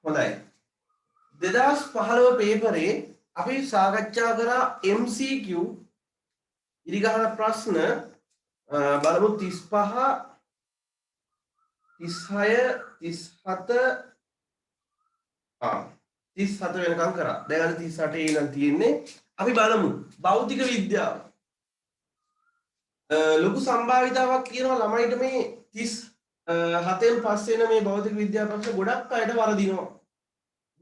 හොඳයි 2015 පේපරේ අපි සාකච්ඡා කරා MCQ ඉරිගහන ප්‍රශ්න බලමු 35 36 37 වෙනකම් කරා. දැන් අද 38 ඉඳන් තියෙන්නේ. අපි බලමු භෞතික විද්‍යාව. ලොකු සම්භාවිතාවක් කියනවා ළමයිට මේ 37න් පස්සේ එන මේ භෞතික විද්‍යාව ප්‍රශ්න ගොඩක් අයට වරදිනවා.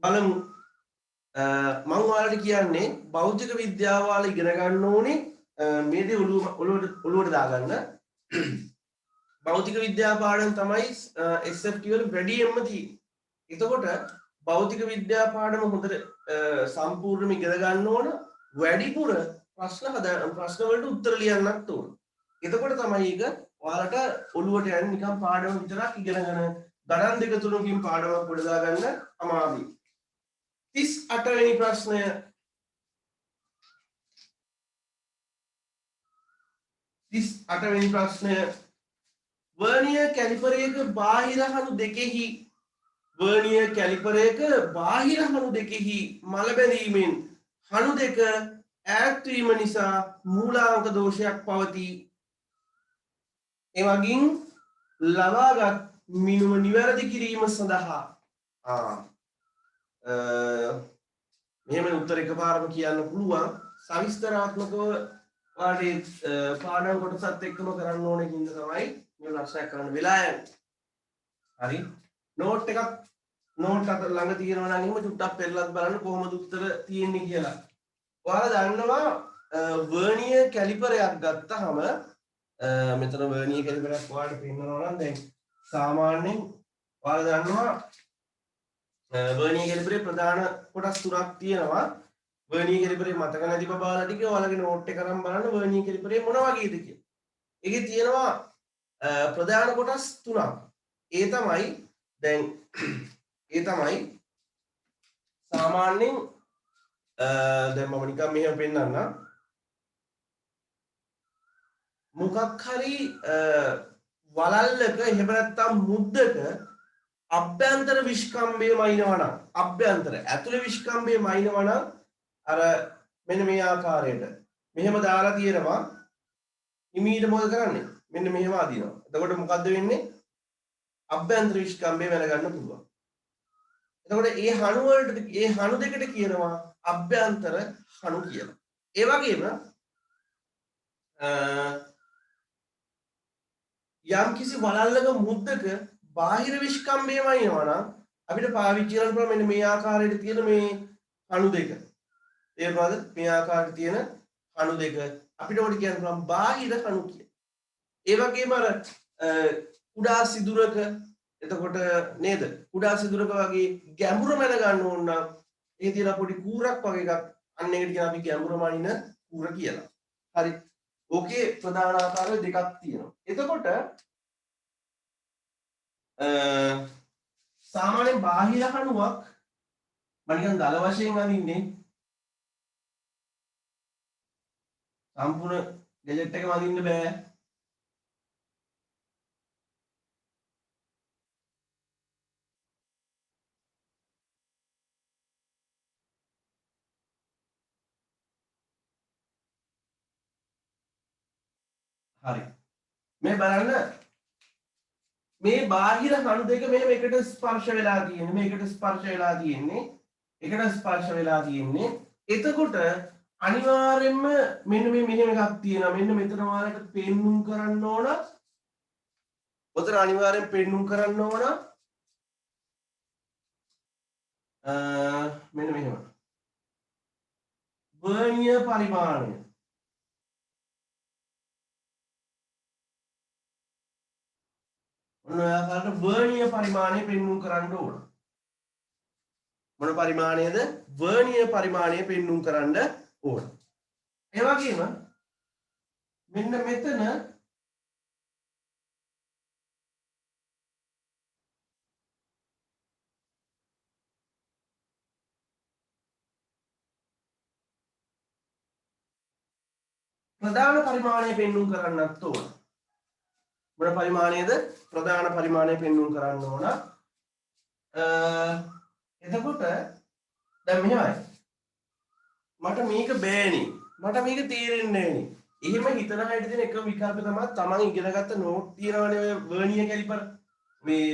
බලමු. මම ඔයාලට කියන්නේ භෞතික විද්‍යාව වල ඉගෙන ගන්න ඕනේ මේ දේ ඔළුවට දාගන්න. භෞතික විද්‍යා පාඩම් තමයි SFT වල වැඩියෙන්ම තියෙන්නේ. එතකොට භෞතික විද්‍යා පාඩම හොඳට සම්පූර්ණයෙන්ම ඉගෙන ගන්න ඕන වැඩිපුර ප්‍රශ්න වලට උත්තර ලියන්නත් ඕන. එතකොට තමයි ඒක ඔයාලට ඔළුවට යන්නේ නිකන් පාඩම විතරක් ඉගෙනගෙන ගණන් දෙක තුනකින් පාඩමක් ගොඩ දාගන්න අමාරුයි. 38 වෙනි ප්‍රශ්නය වර්නියර් කැලිපරයක බාහිර හණු දෙකෙහි මල බැඳීමෙන් හණු දෙක ඈත් වීම නිසා මූලාංක දෝෂයක් පවතී. එවැගින් ලබාගත් මිනුම නිවැරදි කිරීම සඳහා මෙහෙම උත්තර එකපාරම කියන්න පුළුවන් සවිස්තරාත්මකව වාගේ පාඩම් කොටසත් එක්කම කරන්න ඕනේ කින්ද තමයි මේ ලක්ෂයක් කරන්න වෙලා යන්නේ. හරි නෝට් එකක් නෝට් අතර ළඟ තියෙනවා නම් එහෙම චුට්ටක් පෙරලත් බලන්න කොහොමද උත්තර තියෙන්නේ කියලා. ඔයාලා දන්නවා වර්නියර් කැලිපරයක් ගත්තාම මෙතන වර්නියර් කැලිපරයක් ඔයාලට පෙන්නනවා නම් දැන් සාමාන්‍යයෙන් ඔයාලා දන්නවා වර්නියර් කැලිපරේ ප්‍රධාන කොටස් තුනක් තියෙනවා. වර්නියර් කැලිපරේ මතක නැති බබාලා ටික ඔයාලගේ නෝට් එක අරන් බලන්න වර්නියර් කැලිපරේ මොන වගේද කියලා. ඒකේ තියෙනවා ප්‍රධාන කොටස් තුනක්. ඒ තමයි සාමාන්‍යයෙන් දැන් මම නිකන් මෙහෙම පෙන්නන්නම්. මොකක් හරි වලල්ලක එහෙම නැත්නම් මුද්දක අභ්‍යන්තර විස්කම්භය මයින්නවා නම් ඇතුළේ විස්කම්භය මයින්නවා නම් අර මෙන්න මේ ආකාරයට මෙහෙම දාලා තියෙනවා ඉමීට මොකද කරන්නේ මෙන්න මෙහෙම අදිනවා. එතකොට මොකද්ද වෙන්නේ අභ්‍යන්තර විස්කම්භය වෙන ගන්න පුළුවන්. එතකොට ඒ හණු දෙකට කියනවා අභ්‍යන්තර හණු කියලා. ඒ වගේම යම් කිසි වලල්ලක මුද්දක බාහිර විස්කම්භය වයින්නවා නම් අපිට පාවිච්චි කරන්න පුළුවන් මෙන්න මේ ආකාරයට තියෙන මේ හණු දෙක. තේරුණාද? මේ ආකාරයට තියෙන හණු දෙක අපිට උඩ කියන්න පුළුවන් බාහිර හණු කියලා. ඒ වගේම අර කුඩා සිදුරක එතකොට නේද? කුඩා සිදුරක වගේ ගැඹුර මැන ගන්න ඕන නම් ඒ තියෙන පොඩි කූරක් වගේ එකක් අන්න ඒකට කියන අපි ගැඹුර මනින කූර කියලා. හරි. ඕකේ ප්‍රධාන ආකාර දෙකක් තියෙනවා. එතකොට සාමාන්‍යයෙන් බාහිර හණුවක් මම නිකන් දල වශයෙන් අඳින්නේ සම්පූර්ණ ගැජට් එකම අඳින්න බෑ. හරි. මේ බලන්න මේ බාහිර හණු දෙක මෙහෙම එකට ස්පර්ශ වෙලා තියෙන්නේ. මේකට ස්පර්ශ වෙලා තියෙන්නේ. එකට ස්පර්ශ වෙලා තියෙන්නේ. එතකොට අනිවාර්යෙන්ම මෙන්න මේ මෙහෙම එකක් තියෙනවා. මෙන්න මෙතන ඔයාලට පෙන්눔 කරන්න ඕන. ඔතන අනිවාර්යෙන් පෙන්눔 කරන්න ඕන. මෙන්න මෙහෙම. වර්නියර් පරිමාණය. ඔන්න ඔය ආකාරයට වර්නියර් පරිමාණය පෙන්눔 කරන්න ඕන. මොන පරිමාණයද? වර්නියර් පරිමාණය පෙන්눔 කරන්න ඕන. ඒ වගේම මෙන්න මෙතන ප්‍රධාන පරිමාණය පෙන්눔 කරන්නත් ඕන. මොන පරිමාණයද? ප්‍රධාන පරිමාණය පෙන්눔 කරන්න ඕන. එතකොට දැන් මෙහෙමයි. මට මේක බෑනේ. මට මේක තේරෙන්නේ නෑනේ. එහෙම හිතන හැටි දෙන එක විකල්ප තමයි තමන් ඉගෙනගත්ත නෝට් තියනවනේ ඔය වර්නියර් කැලිපර්. මේ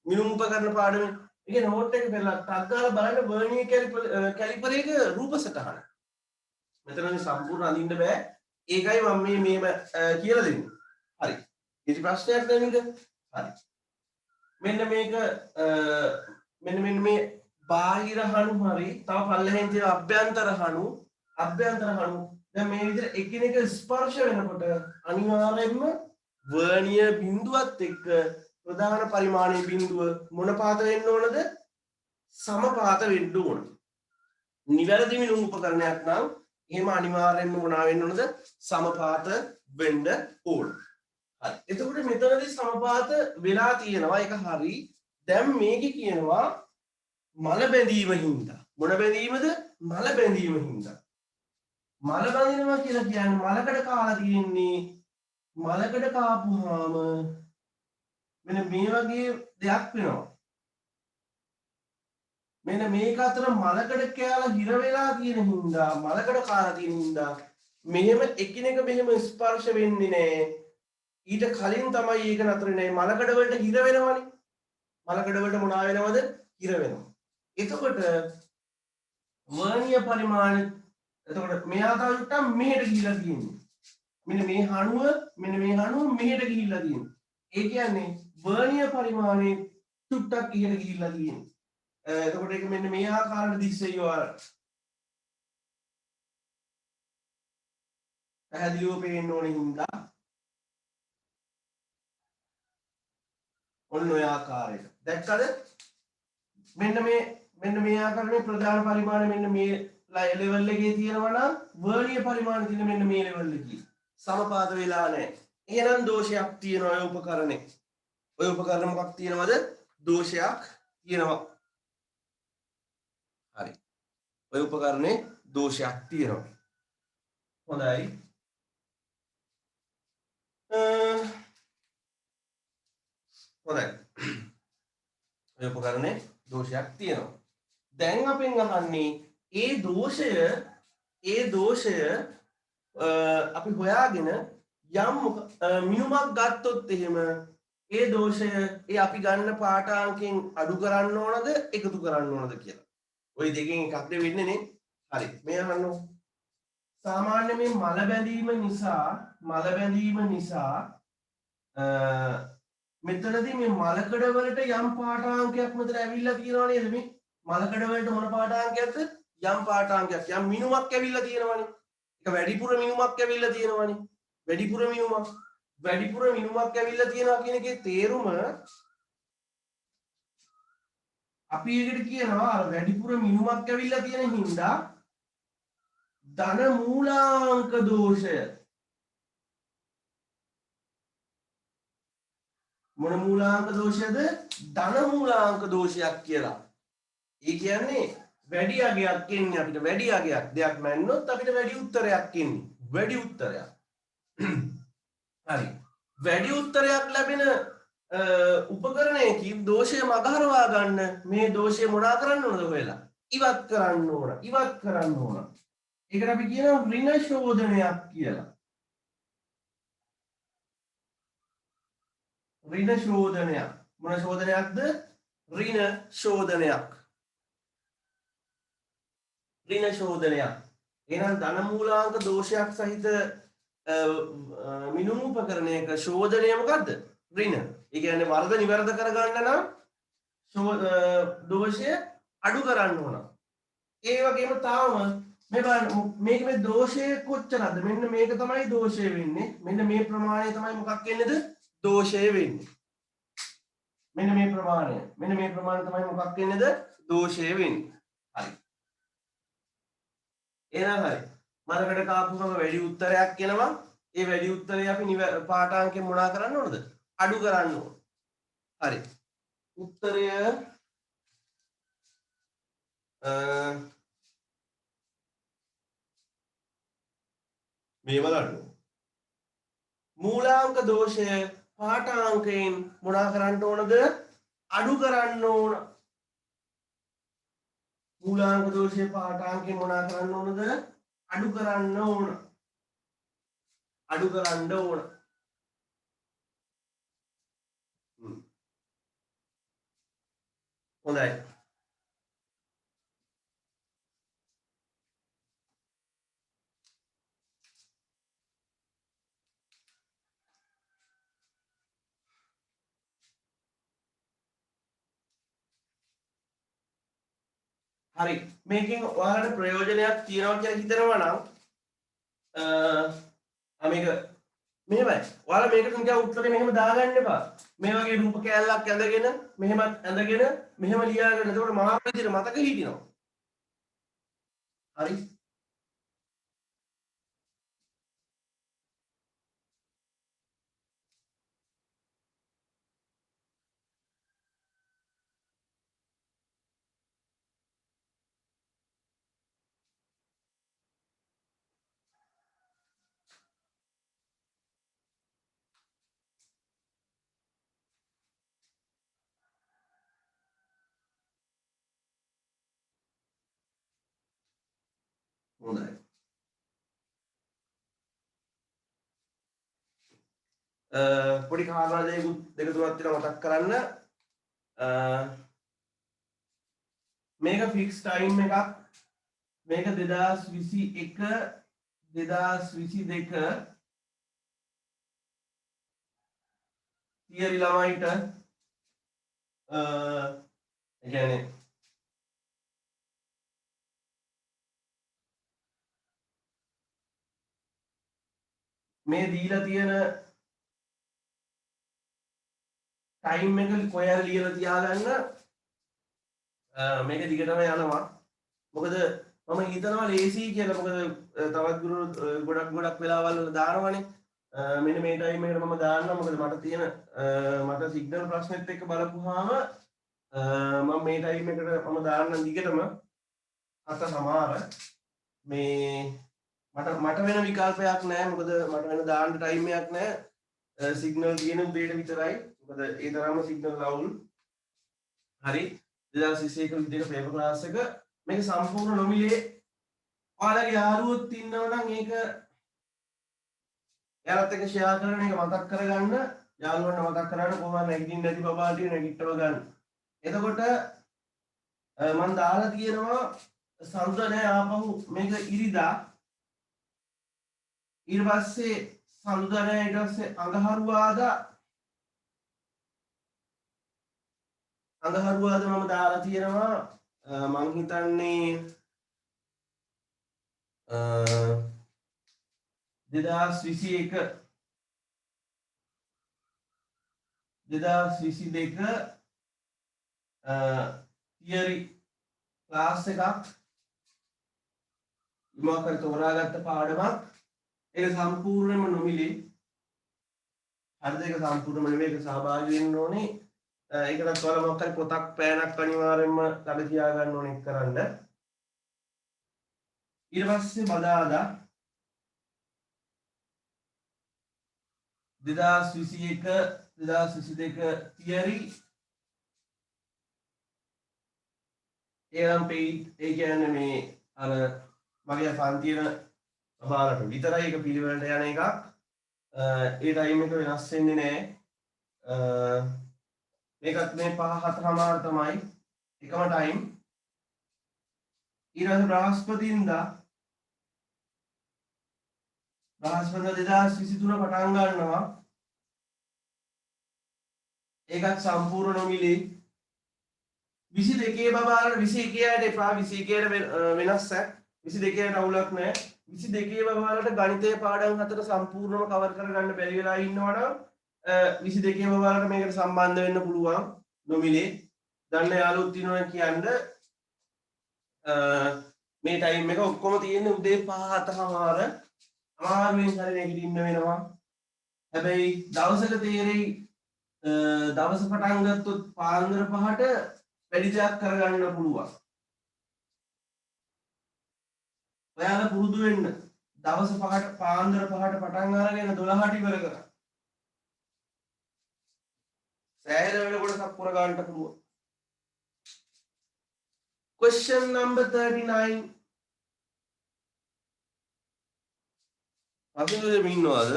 මිනුම් උපකරණ පාඩමේ. ඒකේ නෝට් එක පෙරලා ටක් ගාලා බලන්න වර්නියර් කැලිපරේක රූප සටහන. මෙතනනේ සම්පූර්ණ අඳින්න බෑ. ඒකයි මම මේම කියලා දෙන්නේ. හරි. කිසි ප්‍රශ්නයක් නැහැ නේද? හරි. මෙන්න මේක මෙන්න මේ බාහිර හණු හරි තව පල්ලෙහෙන් තියෙන අභ්‍යන්තර හණු දැන් මේ විදිහට එකිනෙක ස්පර්ශ වෙනකොට අනිවාර්යයෙන්ම වර්නියර් බිඳුවත් එක්ක ප්‍රධාන පරිමාණයේ බිඳුව මොන පාත වෙන්න ඕනද? සමපාත වෙන්න ඕන. නිවැරදි මිනුම් උපකරණයක් නම් එහෙම අනිවාර්යයෙන්ම මොනවා වෙන්න ඕනද? සමපාත වෙන්න ඕන. හරි. එතකොට මෙතනදී සමපාත වෙලා තියෙනවා. ඒක හරි. දැන් මේකේ කියනවා මල බැඳීම හින්දා. මොන බැඳීමද? මල බැඳීම හින්දා. මල බඳිනවා කියලා කියන්නේ මලකඩ කාලා තියෙන්නේ. මලකඩ කාපුවාම මෙන්න මේ වගේ දෙයක් වෙනවා. මෙන්න මේක අතර මලකඩ කෑලා හිර වෙලා තියෙන හින්දා මලකඩ කාලා තියෙන හින්දා මෙහෙම එකිනෙක මෙහෙම ස්පර්ශ වෙන්නේ නැහැ. ඊට කලින් තමයි ඒක නතර වෙන්නේ. මලකඩ වලට හිර වෙනවනේ. මලකඩ වලට මොනවා වෙනවද? හිර වෙනවා. එතකොට වර්නියර් පරිමාණ එතකොට මෙයා තව මෙහෙට ගිහිලා තියෙන්නේ. මෙන්න මේ හණුව මෙහෙට ගිහිල්ලා තියෙන්නේ. ඒ කියන්නේ වර්නියර් පරිමාණය චුට්ටක් ඉහළ ගිහිල්ලා තියෙන්නේ. එතකොට ඒක මෙන්න මේ ආකාරයට දිස්සෙයියෝ අර පැහැදිලිව පේන්න ඕනේ හින්දා ඔන්න ඔය ආකාරයට. දැක්කද? මෙන්න මේ ආකාරයේ ප්‍රධාන පරිමාණය මෙන්න මේ ලෙවල් එකේ තියෙනවා නම් වර්නියර් පරිමාණය තියෙන මෙන්න මේ ලෙවල් එකේ සමපාත වෙලා නැහැ. එහෙනම් දෝෂයක් තියෙනවා ඔය උපකරණේ. ඔය උපකරණ මොකක් තියෙනවද? දෝෂයක් තියෙනවා. හරි. ඔය උපකරණේ දෝෂයක් තියෙනවා. හොඳයි. හොඳයි. ඔය උපකරණේ දෝෂයක් තියෙනවා. දැන් අපෙන් අහන්නේ ඒ දෝෂය අපි හොයාගෙන යම් මිනුමක් ගත්තොත් එහෙම ඒ දෝෂය ඒ අපි ගන්න පාඨාංකයෙන් අඩු කරන්න ඕනද එකතු කරන්න ඕනද කියලා. ওই දෙකෙන් එකක් වෙන්නේ නේ. හරි. මේ අහන්න. සාමාන්‍ය මේ මල බැඳීම නිසා මෙතනදී මේ මලකඩ වලට යම් පාඨාංකයක් මෙතන ඇවිල්ලා තියෙනවා නේද? මේ මලකඩ වලට මොන පාඨාංකයක්ද? යම් පාඨාංකයක් යම් මිනුමක් ඇවිල්ලා තියෙනවානේ. ඒක වැඩිපුර මිනුමක් ඇවිල්ලා තියෙනවානේ. වැඩිපුර මිනුමක් ඇවිල්ලා තියෙනවා කියන එකේ තේරුම අපි ඒකට කියනවා අර වැඩිපුර මිනුමක් ඇවිල්ලා තියෙන හින්දා ධන මූලාංක දෝෂය. මොන මූලාංක දෝෂයද? ධන මූලාංක දෝෂයක් කියලා. ඒ කියන්නේ වැඩි අගයක් එන්නේ අපිට. වැඩි අගයක් දෙයක් මැන්නොත් අපිට වැඩි උත්තරයක් එන්නේ. වැඩි උත්තරයක්. හරි. වැඩි උත්තරයක් ලැබෙන උපකරණයකින් දෝෂය මගහරවා ගන්න මේ දෝෂය මොනා කරන්න ඕනද හොයලා? ඉවත් කරන්න ඕන. ඒකට අපි කියනවා ඍණ ශෝධනයක් කියලා. ඍණ ශෝධනයක්. මොන ශෝධනයක්ද? ඍණ ශෝධනයක්. එහෙනම් ධන මූලාංක දෝෂයක් සහිත මිනුම් උපකරණයක ශෝධනය මොකද්ද? ඍණ. ඒ කියන්නේ වර්ධ නිවැරදි කරගන්න නම් දෝෂය අඩු කරන්න ඕන. ඒ වගේම තාම මේ බලන්න මේක මේ දෝෂය කොච්චරද? මෙන්න මේක තමයි දෝෂය වෙන්නේ. මෙන්න මේ ප්‍රමාණය තමයි මොකක් වෙන්නේද? දෝෂය වෙන්නේ. මෙන්න මේ ප්‍රමාණය තමයි මොකක් වෙන්නේද? දෝෂය වෙන්නේ. හරි. එහෙනම් හරි. මලකඩ කාපුවම වැඩි උත්තරයක් එනවා. ඒ වැඩි උත්තරය අපි පාඨාංකයෙන් මොනා කරන්න ඕනද? අඩු කරන්න ඕන. හරි. උත්තරය මේ බලන්න. මූලාංක දෝෂය පාඨාංකයෙන් මොනා කරන්න ඕනද? අඩු කරන්න ඕන. මූලාංක දෝෂයේ පාඨාංකේ මොනා කරන්න ඕනද? අඩු කරන්න ඕන. අඩු කරන්න ඕන. හොඳයි. හරි. මේකෙන් ඔයාලට ප්‍රයෝජනයක් තියෙනවා කියලා හිතනවා නම් මේක මෙහෙමයි. ඔයාලා මේකට නිකන් උත්තරේ මෙහෙම දාගන්න එපා. මේ වගේ රූප කෑල්ලක් ඇඳගෙන මෙහෙමත් ඇඳගෙන මෙහෙම ලියාගෙන එතකොට මහා විදියට මතක හිටිනවා. හරි. හොඳයි. පොඩි කාරණා දෙක තුනක් තියෙනවා මතක් කරන්න. මේක ෆික්ස් ටයිම් එකක්. මේක 2021 2022 තියරි ළමයිට කියන්නේ මේ දීලා තියෙන ටයිම් එක කොහේ හරි ලියලා තියාගන්න. මේක දිගටම යනවා. මොකද මම හිතනවා ලේසි කියලා. මොකද තවත් ගුරු ගොඩක් වෙලාවල් වල දානවනේ. මෙන්න මේ ටයිම් එකට මම දාන්නම්. මොකද මට තියෙන මට සිග්නල් ප්‍රශ්නෙත් එක්ක බලපුවාම මම මේ ටයිම් එකට මම දාන්නම් දිගටම. අත සමාර මේ මට වෙන විකල්පයක් නැහැ. මොකද මට වෙන දාන්න ටයිම් එකක් නැහැ. සිග්නල් තියෙන උදේට විතරයි. මොකද ඒ තරම්ම සිග්නල් අවුල්. හරි. 2021 විදිහට පේපර් ක්ලාස් එක මේක සම්පූර්ණ නොමිලේ. ඔයාලගේ යාළුවොත් ඉන්නවා නම් ඒක එයාලත් එක්ක ෂෙයා කරන එක මතක් කරගන්න. යාළුවන්ට මතක් කරන්න කොහොමද නැගිටින්න නැති බබාට නැගිටව ගන්න. එතකොට මම දාලා තියෙනවා සඳ නැහැ ආපහු මේක ඉරිදා. ඊට පස්සේ සඳ නැහැ ඊට පස්සේ අඟහරුවාදා මම දාලා තියෙනවා මං හිතන්නේ 2022 තියරි ක්ලාස් එකක් ඉමකර තෝරාගත්ත පාඩමක්. ඒක සම්පූර්ණයෙන්ම නොමිලේ. හරිද? ඒක සම්පූර්ණයෙන්ම නෙමෙයි. ඒක සහභාගී වෙන්න ඕනේ. ඒකට ඔයාලා මොකක් හරි පොතක් පෑනක් අනිවාර්යයෙන්ම ළඟ තියා ගන්න ඕනේ කරන්න. ඊට පස්සේ බදාදා 2021 2022 තියරි ඒනම් පෙයිඩ්. ඒ කියන්නේ මේ අර මගේ පන්තියන සභාවට විතරයි ඒක පිළිවෙලට යන එකක්. ඒ ටයිම් එක වෙනස් වෙන්නේ නැහැ. මේකත් මේ 5:04 තමයි එකම ටයිම්. ඊට පස්සේ බ්‍රහස්පතින්දා 2023 පටන් ගන්නවා. ඒකත් සම්පූර්ණ නොමිලේ. 22 බබාලට 21 යට එපා. 21 වෙනස් ඈ. 22 යට අවුලක් නැහැ. 22 බබාලට ගණිතයේ පාඩම් 4 සම්පූර්ණව කවර් කරගන්න බැරි වෙලා ඉන්නවනම් 22 බබාලට මේකට සම්බන්ධ වෙන්න පුළුවන් නොමිලේ. දන්න යාළුවොත් ඉන්නවනම් කියන්න. මේ ටයිම් එක ඔක්කොම තියෙන්නේ උදේ 5:04. අමාරුවෙන් හරි නැගිටින්න වෙනවා. හැබැයි දවසක තේරෙයි දවස පටන් ගත්තොත් පාන්දර 5ට වැඩි දෙයක් කරගන්න පුළුවන්. ඔයාලා පුරුදු වෙන්න දවස් 5ට පාන්දර 5ට පටන් අරගෙන 12ට ඉවර කරා. සෑහෙන වෙනකොට සප්පුර ගන්නට පුළුවන්. question number 39 අසින්දුවේ ඉන්නවද?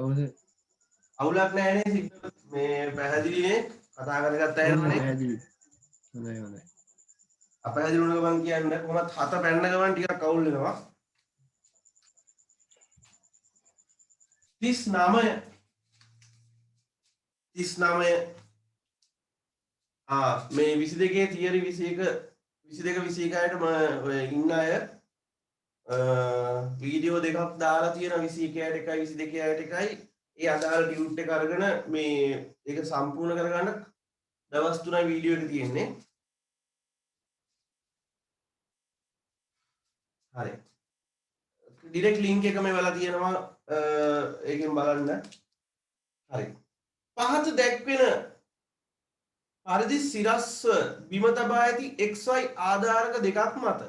ඔව්ද? අවුලක් නැහැ නේ මේ පැහැදිලිනේ කතා කරගත්ත අයනේ. පැහැදිලි. හොඳයි හොඳයි. අපැහැදිලි වුණ ගමන් කියන්නේ කොහොමත් හත පැන්න ගමන් ටිකක් අවුල් වෙනවා. 39 මේ 22 තියරි 22 ඉන්න අය වීඩියෝ දෙකක් දාලා තියෙන 21ට එකයි 22ට එකයි ඒ අදාළ ටියුට් එක අරගෙන මේ ඒක සම්පූර්ණ කරගන්න දවස් 3යි වීඩියෝ එක තියෙන්නේ. හරි. ඩිරෙක්ට් ලින්ක් එක මේ වෙලා තියෙනවා ඒකෙන් බලන්න. හරි. පහත දැක්වෙන පරිදි සිරස්ව බිම තබා ඇති XY ආධාරක දෙකක් මත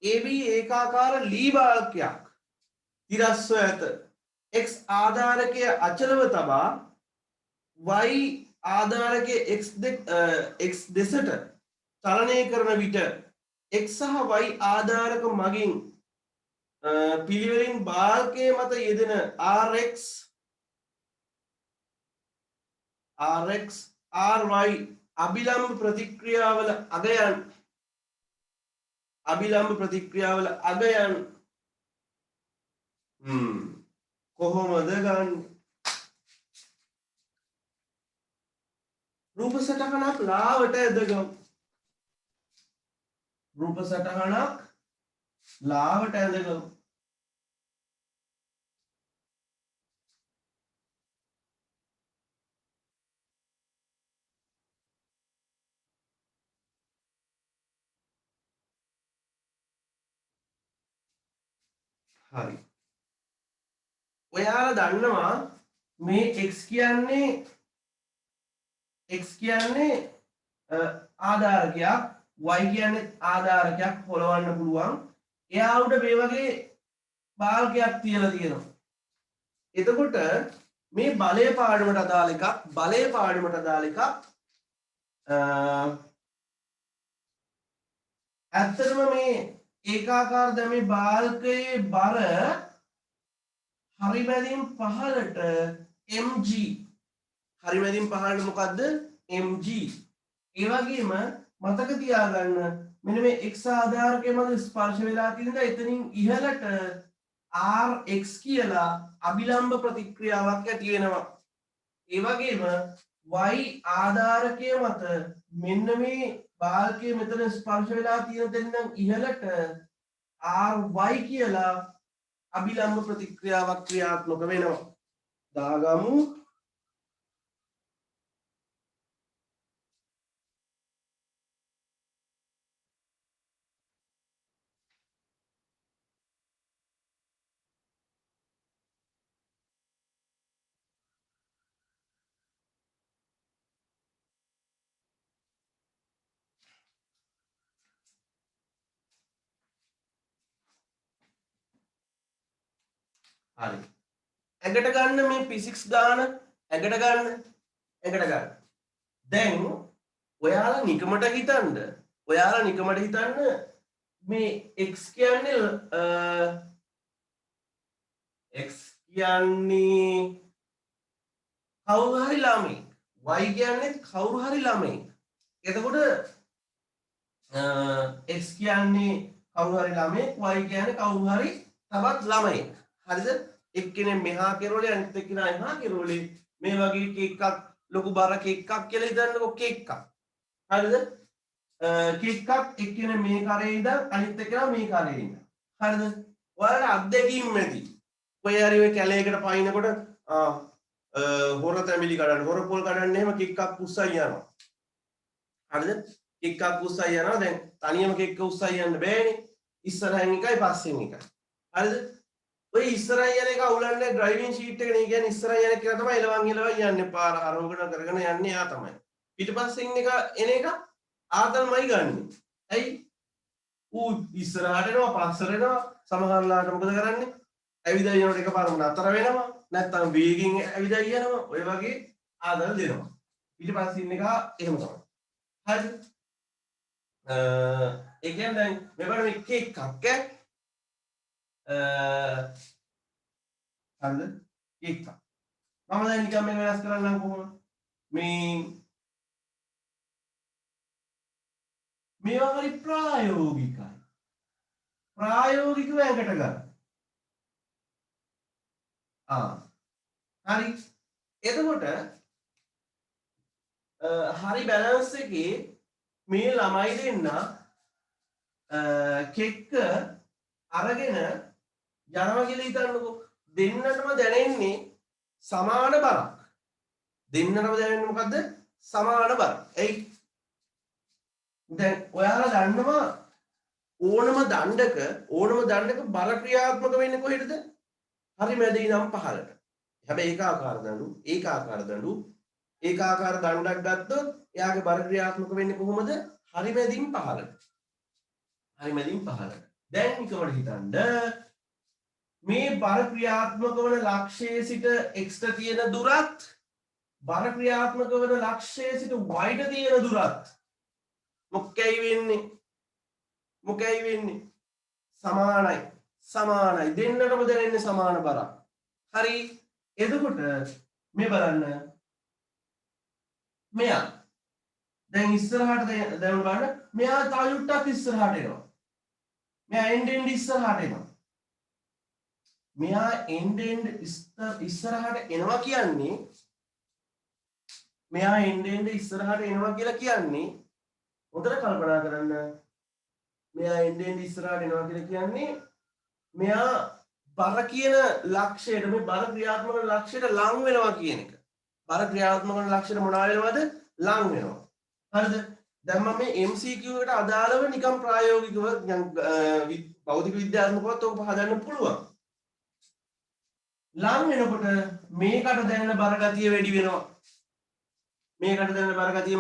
AB ඒකාකාර ලී බාල්කයක් තිරස්ව ඇත. X ආධාරකය අචලව තබා Y ආධාරකය X දෙසට චලනය කරන විට X සහ Y ආධාරක මගින් පිළිවෙලින් බාල්කය මත යෙදෙන RX RY අභිලම්බ ප්‍රතික්‍රියාවල අගයන් කොහොමද ගන්න? රූප සටහනක් ලාවට ඇදගමු. රූප සටහනක් ලාවට ඇදගමු. හරි. ඔයාලා දන්නවා මේ x කියන්නේ ආධාරකයක් y කියන්නේ ආධාරකයක් හොලවන්න පුළුවන්. එයා උඩ මේ වගේ බාල්කයක් තියලා තියෙනවා. එතකොට මේ බලය පාඩමට අදාළ එකක් ඇත්තටම මේ ඒකාකාර දැන් මේ බාල්කයේ බර හරිමැදින් පහළට mg හරිමැදින් පහළට මොකද්ද mg. ඒ වගේම මතක තියාගන්න මෙන්න මේ x ආධාරකයේ මත ස්පර්ශ වෙලා තියෙන එතනින් ඉහළට rx කියලා අභිලම්බ ප්‍රතික්‍රියාවක් ඇති වෙනවා. ඒ වගේම y ආධාරකයේ මත මෙන්න මේ බාල්කයේ මෙතන ස්පර්ශ වෙලා තියෙන තැනින් ඉහළට ry කියලා අභිලම්බ ප්‍රතික්‍රියාවක් ක්‍රියාත්මක වෙනවා. දාගමු. හරි. ඇඟට ගන්න මේ physics ගාන ඇඟට ගන්න. දැන් ඔයාලා නිකමට හිතන්න මේ x කියන්නේ කවුරු හරි ළමයි y කියන්නේ කවුරු හරි ළමයි. එතකොට x කියන්නේ කවුරු හරි ළමයි y කියන්නේ කවුරු හරි තවත් ළමයි. හරිද? එක්කෙනෙක් මෙහා කෙරෝලේ අනිත් එක්කෙනා එහා කෙරෝලේ මේ වගේ කේක් එකක් ලොකු බර කේක් එකක් කියලා හිතන්නකෝ කේක් එකක්. හරිද? කේක් එකක් එක්කෙනෙක් මේ කරේ ඉඳන් අනිත් එක්කෙනා මේ කරේ ඉඳන්. හරිද? ඔයාලට අත්දැකීම් ඇති. ඔය හරි ඔය කැලේකට පයින්නකොට හොර තැඹිලි කඩන්න හොර පොල් කඩන්න එහෙම කේක් එකක් උස්සයි යනවා. හරිද? කේක් එකක් උස්සයි යනවා. දැන් තනියම කේක් එක උස්සයි යන්න බෑනේ. ඉස්සරහින් එකයි පස්සෙන් එකයි. හරිද? ඔය ඉස්සරහින් යන එක අවුලන්නේ ඩ්‍රයිවිං ෂීට් එක නේ කියන්නේ ඉස්සරහින් යන එක තමයි එලවන් යන්නේ පාර හරවගෙන කරගෙන යන්නේ යා තමයි. පිටපස්සෙන් එක එන එක ආතල්මයි ගන්නෙ. ඇයි? ඌ ඉස්සරහට එනවා පස්සට එනවා සමහරලාට මොකද කරන්නේ? ඇවිදලා යනකොට එකපාරම නතර වෙනවා. නැත්තම් වේගින් ඇවිදලා යනවා. ඔය වගේ ආතල් දෙනවා. ඊට පස්සේ ඉන්න එක එහෙම තමයි. හරිද? ඒ කියන්නේ දැන් මේ බලන්න එක එකක් ඈ හරිද? එකක්. මම දැන් නිකන් මේක වෙනස් කරන්නම් කොහොමද? මේවා හරි ප්‍රායෝගිකයි. ප්‍රායෝගිකව ඇඟට ගන්න. හරි. එතකොට හරි බැලන්ස් එකේ මේ ළමයි දෙන්න කෙක්ක අරගෙන යනවා කියලා හිතන්නකෝ. දෙන්නටම දැනෙන්නේ සමාන බරක්. දෙන්නටම දැනෙන්නේ මොකද්ද? සමාන බරක්. එයි දැන් ඔයාලා දන්නවා ඕනම දණ්ඩක බර ක්‍රියාත්මක වෙන්නේ කොහෙටද? හරි මැද ඉඳන් පහළට. හැබැයි ඒකාකාර දණ්ඩක් ගත්තොත් එයාගේ බර ක්‍රියාත්මක වෙන්නේ කොහොමද? හරි මැදින් පහළට. දැන් නිකමට හිතන්න මේ බර ක්‍රියාත්මක වන ලක්ෂයේ සිට x ට තියෙන දුරත් බර ක්‍රියාත්මක වන ලක්ෂයේ සිට y ට තියෙන දුරත් මොකයි වෙන්නේ? සමානයි. දෙන්නටම දැනෙන්නේ සමාන බරක්. හරි. එතකොට මේ බලන්න මෙයා දැන් ඉස්සරහට දැන් බලන්න මෙයා තව යුට්ටක් ඉස්සරහට එනවා. මෙයා එන්න ඉස්සරහට එනවා. මෙයා එන්න ඉස්සරහට එනවා කියන්නේ කියලා කියන්නේ හොඳට කල්පනා කරන්න. මෙයා එන්න ඉස්සරහට එනවා කියලා කියන්නේ මෙයා බර කියන ලක්ෂයට මේ බර ක්‍රියාත්මක ලක්ෂයට ලං වෙනවා කියන එක. බර ක්‍රියාත්මක ලක්ෂයට මොනවා වෙනවද? ලං වෙනවා. හරිද? දැන් මම මේ MCQ එකට අදාළව නිකම් ප්‍රායෝගිකව භෞතික විද්‍යාත්මකවත් ඔක පහදන්න පුළුවන්. ලං වෙනකොට මේකට දැනෙන බර ගතිය වැඩි වෙනවා.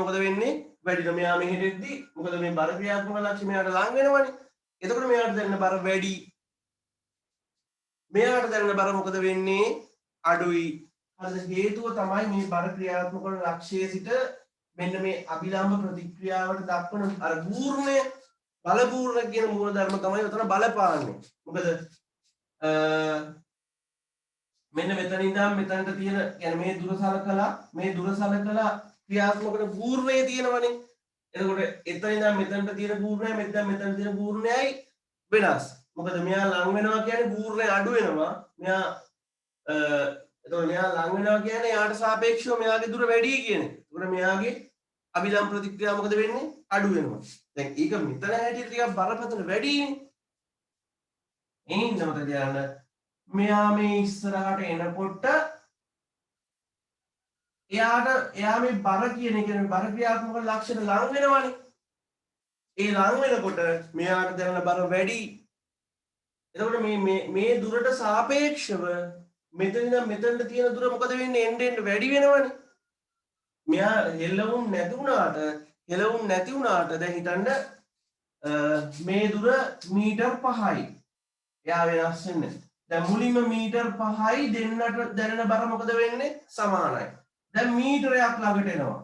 මොකද වෙන්නේ? වැඩි වෙනවා. මෙයා මෙහෙට එද්දි මොකද මේ බර ක්‍රියාත්මක ලක්ෂ්‍ය මෙයාට ලං වෙනවනේ. එතකොට මෙයාට දැනෙන බර වැඩි. මෙයාට දැනෙන බර මොකද වෙන්නේ? අඩුයි. හරිද? හේතුව තමයි මේ බර ක්‍රියාත්මක වන ලක්ෂයේ සිට මෙන්න මේ අභිලම්බ ප්‍රතික්‍රියාවට දක්වන අර පූර්ණය බල පූර්ණ කියන මූල ධර්ම තමයි උතන බලපාන්නේ. මොකද මෙන්න මෙතන ඉඳන් මෙතනට තියෙන يعني මේ දුර සලකලා ක්‍රියාත්මක වන පූර්ණය තියෙනවනේ. එතකොට එතන ඉඳන් මෙතනට තියෙන පූර්ණයයි මෙතන තියෙන පූර්ණයයි වෙනස්. මොකද මෙයා ලං වෙනවා කියන්නේ පූර්ණය අඩු වෙනවා. එතකොට මෙයා ලං වෙනවා කියන්නේ යාට සාපේක්ෂව මෙයාගේ දුර වැඩි කියන එක. එතකොට මෙයාගේ අභිලම්බ ප්‍රතික්‍රියාව මොකද වෙන්නේ? අඩු වෙනවා. දැන් ඒක මෙතන හැටියට ටිකක් බරපතල වැඩිනේ. එයින් මොකද කියන්නේ? මෙයා මේ ඉස්සරහට එනකොට එයා මේ බර කියන එක බර ක්‍රියාත්මක ලක්ෂණ ලං වෙනවනේ. ඒ ලං වෙනකොට මෙයාට දැනෙන බර වැඩි. එතකොට මේ දුරට සාපේක්ෂව මෙතන ඉඳන් මෙතනට තියෙන දුර මොකද වෙන්නේ? එන්න වැඩි වෙනවනේ. මෙයා හෙලවුන් නැති වුණාට දැන් හිතන්න මේ දුර මීටර් 5යි. එයා වෙනස් වෙන්නේ. දැන් මුලින්ම මීටර් 5යි දෙන්නට දැනෙන බර මොකද වෙන්නේ? සමානයි. දැන් මීටරයක් ළඟට එනවා.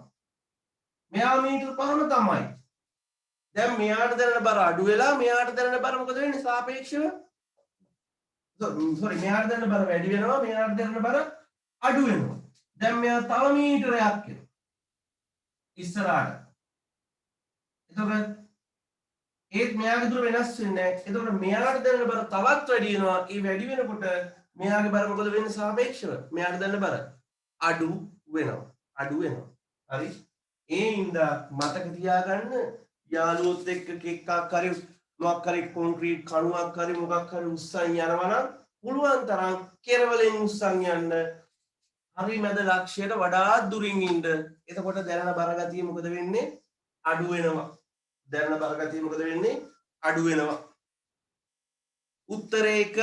මෙයා මීටර් 5ම තමයි. දැන් මෙයාට දැනෙන බර අඩු වෙලා මෙයාට දැනෙන බර මොකද වෙන්නේ? සාපේක්ෂව මෙයාට දැනෙන බර වැඩි වෙනවා. මෙයාට දැනෙන බර අඩු වෙනවා. දැන් මෙයා තව මීටරයක් එනවා. ඉස්සරහට. එතකොට ඒත් මෙයාගේ දුර වෙනස් වෙන්නේ නැහැ. එතකොට මෙයාට දැනෙන බර තවත් වැඩි වෙනවා. ඒ වැඩි වෙනකොට මෙයාගේ බර මොකද වෙන්නේ? සාපේක්ෂව මෙයාට දැනෙන බර අඩු වෙනවා. හරි? ඒ හින්දා මතක තියාගන්න යාළුවොත් එක්ක කෙක්කක් හරි මොකක් හරි කොන්ක්‍රීට් කණුවක් හරි මොකක් හරි උස්සන් යනවා නම් පුළුවන් තරම් කෙරවලෙන් උස්සන් යන්න. හරි මැද ලක්ෂයට වඩා දුරින් ඉන්න. එතකොට දැනෙන බර ගතිය මොකද වෙන්නේ? අඩු වෙනවා. උත්තරේ 1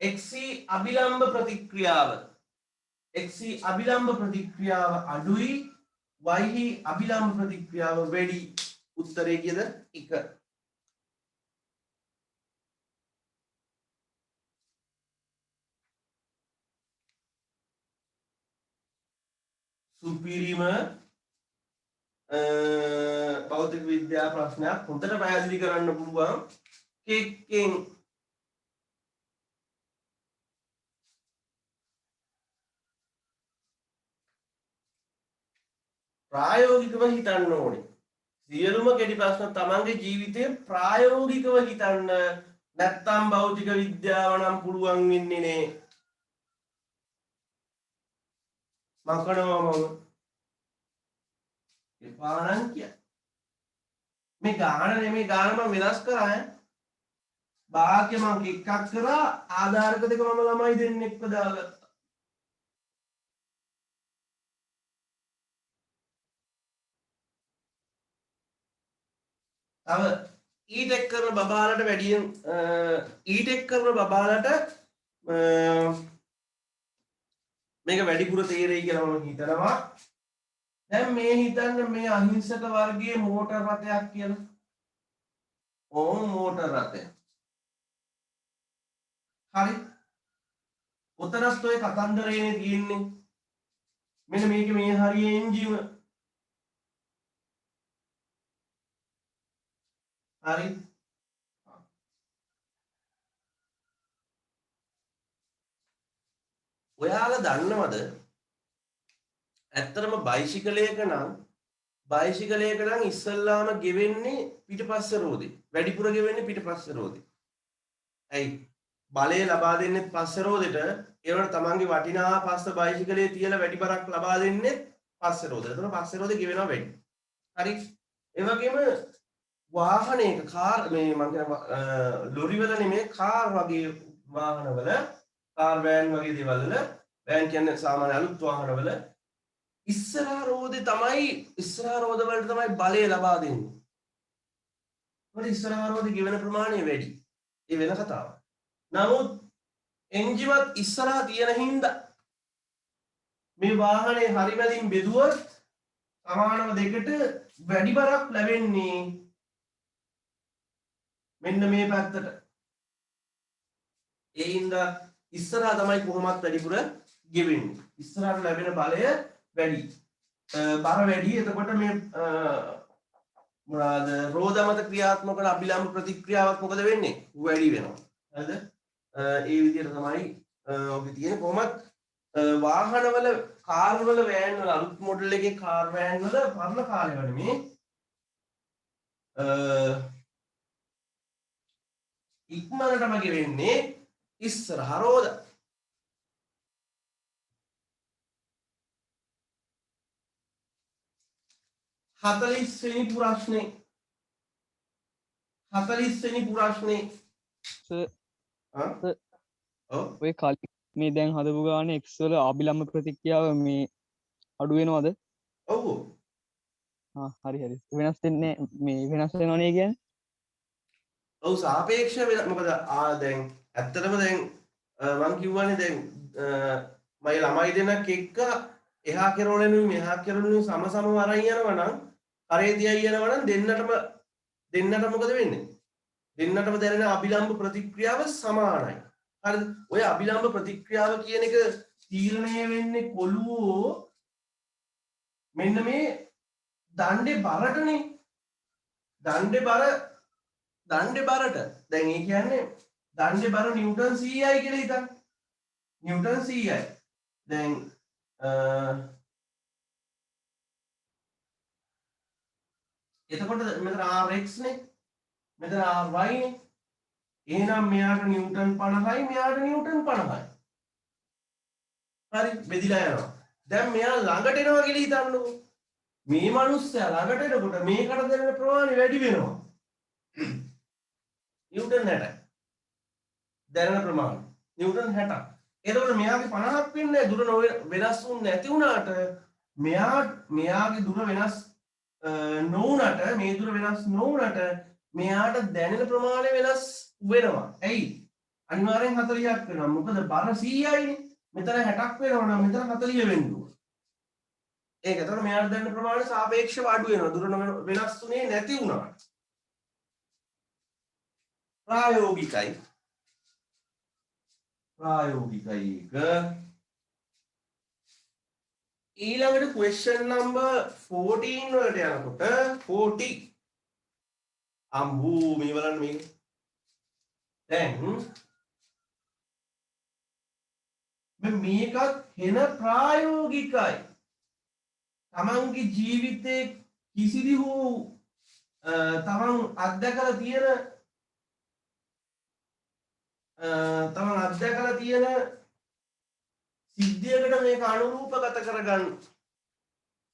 XC අභිලම්බ ප්‍රතික්‍රියාව අඩුයි y අභිලම්බ ප්‍රතික්‍රියාව වැඩි. උත්තරේ කියද 1. සුපිරිම භෞතික විද්‍යා ප්‍රශ්නයක් හොඳට පැහැදිලි කරන්න පුළුවන් කෙක්කෙන් ප්‍රායෝගිකව හිතන්න ඕනේ. සියලුම කෙටි ප්‍රශ්න තමන්ගේ ජීවිතේ ප්‍රායෝගිකව හිතන්න නැත්තම් භෞතික විද්‍යාව නම් පුළුවන් වෙන්නේ නේ. මකනවා මම. එපා නම් කිය. මේ ගාන නෙමෙයි ගාන මම වෙනස් කරා ඈ. වාක්‍ය මම එකක් කරා ආධාරක දෙක මම ළමයි දෙන්නෙක්ව දාගත්තා. තව ඊටෙක් කරන බබාලට වැඩියෙන් ඊටෙක් කරන බබාලට මේක වැඩිපුර තේරෙයි කියලා මම හිතනවා. දැන් මේ හිතන්න මේ අහිංසක වර්ගයේ මෝටර් රථයක් කියලා. ඕම් මෝටර් රථය. හරි. උතරස්ත ඔය කතන්දරේනේ තියෙන්නේ. මෙන්න මේක මේ හරිය එන්ජිම. හරි. ඔයාලා දන්නවද ඇත්තටම බයිසිකලයක නම් ඉස්සල්ලාම ගෙවෙන්නේ පිටපස්ස රෝදේ. වැඩිපුර ගෙවෙන්නේ පිටපස්ස රෝදේ. ඇයි? බලය ලබා දෙන්නේ පස්ස රෝදෙට. ඒවට තමන්ගේ වටිනා පස්ස බයිසිකලයේ තියලා වැඩි බරක් ලබා දෙන්නේ පස්ස රෝදෙට. එතන පස්ස රෝදේ ගෙවෙනවා වැඩි. හරි. ඒ වගේම වාහනයක කාර් මේ මම කියන ලොරි වල නෙමෙයි කාර් වගේ වාහනවල කාර් වෑන් වගේ දේවල් වල වෑන් කියන්නේ සාමාන්‍ය අලුත් වාහනවල ඉස්සරහා රෝදේ තමයි ඉස්සරහා රෝද වලට තමයි බලය ලබා දෙන්නේ. මොකද ඉස්සරහා රෝදේ ගෙවෙන ප්‍රමාණය වැඩි. ඒ වෙන කතාවක්. නමුත් එන්ජිමත් ඉස්සරහා තියෙන හින්දා මේ වාහනේ හරිමැදින් බෙදුවොත් සමානව දෙකට වැඩි බරක් ලැබෙන්නේ මෙන්න මේ පැත්තට. ඒ හින්දා ඉස්සරහා තමයි කොහොමත් වැඩිපුර ගෙවෙන්නේ. ඉස්සරහට ලැබෙන බලය වැඩි. බර වැඩි. එතකොට මේ මොනවාද රෝද මත ක්‍රියාත්මක වන අභිලම්බ ප්‍රතික්‍රියාවක් මොකද වෙන්නේ? වැඩි වෙනවා. හරිද? ඒ විදිහට තමයි ඔබේ තියෙන කොහොමත් වාහනවල කාර් වල වෑන් වල අලුත් මොඩල් එකේ කාර් වෑන් වල පරණ කාලේ වල මේ ඉක්මනටම ගෙවෙන්නේ ඉස්සරහ රෝද. හතලිස් වෙනි ප්‍රශ්නේ ඔය කලින් මේ දැන් හදපු ගානේ X වල අභිලම්බ ප්‍රතික්‍රියාව මේ අඩු වෙනවද? ඔව්. හරි වෙනස් වෙන්නේ මේ වෙනස් වෙනවනේ කියන්නේ. ඔව් සාපේක්ෂ මොකද දැන් ඇත්තටම දැන් මම කිව්වනේ දැන් මගේ ළමයි දෙනක් එක්ක එහා කෙරවලුයි මෙහා කෙරවලුයි සමසමව අරන් යනවා නම් කරේ දිහා යනවා නම් දෙන්නට මොකද වෙන්නේ? දෙන්නටම දැනෙන අභිලම්බ ප්‍රතික්‍රියාව සමානයි. හරිද? ඔය අභිලම්බ ප්‍රතික්‍රියාව කියන එක තීරණය වෙන්නේ කොළුවෝ මෙන්න මේ දණ්ඩේ බරටනේ. දණ්ඩේ බරට. දැන් ඒ කියන්නේ දණ්ඩේ බර නිව්ටන් 100යි කියලා හිතන්න. නිව්ටන් 100යි. දැන් එතකොට මෙතන Rx නේ. මෙතන Ry නේ. එහෙනම් මෙයාට නිව්ටන් 50යි මෙයාට නිව්ටන් 50යි. හරි බෙදිලා යනවා. දැන් මෙයා ළඟට එනවා කියලා හිතන්නකෝ. මේ මිනිස්සයා ළඟට එනකොට මේකට දැනෙන ප්‍රමාණය වැඩි වෙනවා. නිව්ටන් 60යි. දැනෙන ප්‍රමාණය. නිව්ටන් 60ක්. එතකොට මෙයාගේ 50ක් වෙන්නේ දුර වෙනස් වුනේ නැති වුණාට මෙයාගේ දුර වෙනස් නොවුනට මේ දුර වෙනස් නොවුනට මෙයාට දැනෙන ප්‍රමාණය වෙනස් වෙනවා. ඇයි? අනිවාර්යෙන් 40ක් වෙනවා. මොකද බර 100යිනේ. මෙතන 60ක් වෙනවා නම් මෙතන 40 වෙන්න ඕන. ඒක. එතකොට මෙයාට දැනෙන ප්‍රමාණය සාපේක්ෂව අඩු වෙනවා. දුර වෙනස් වුනේ නැති වුණාට. ප්‍රායෝගිකයි ඒක. ඊළඟට question number 14 වලට යනකොට 40 අම්බූ මේ බලන්න මේක. දැන් මේකත් හෙන ප්‍රායෝගිකයි. තමන්ගේ ජීවිතේ කිසිදි හෝ තමන් අත්දැකලා තියෙන සිද්ධියකට මේක අනුරූපගත කරගන්න.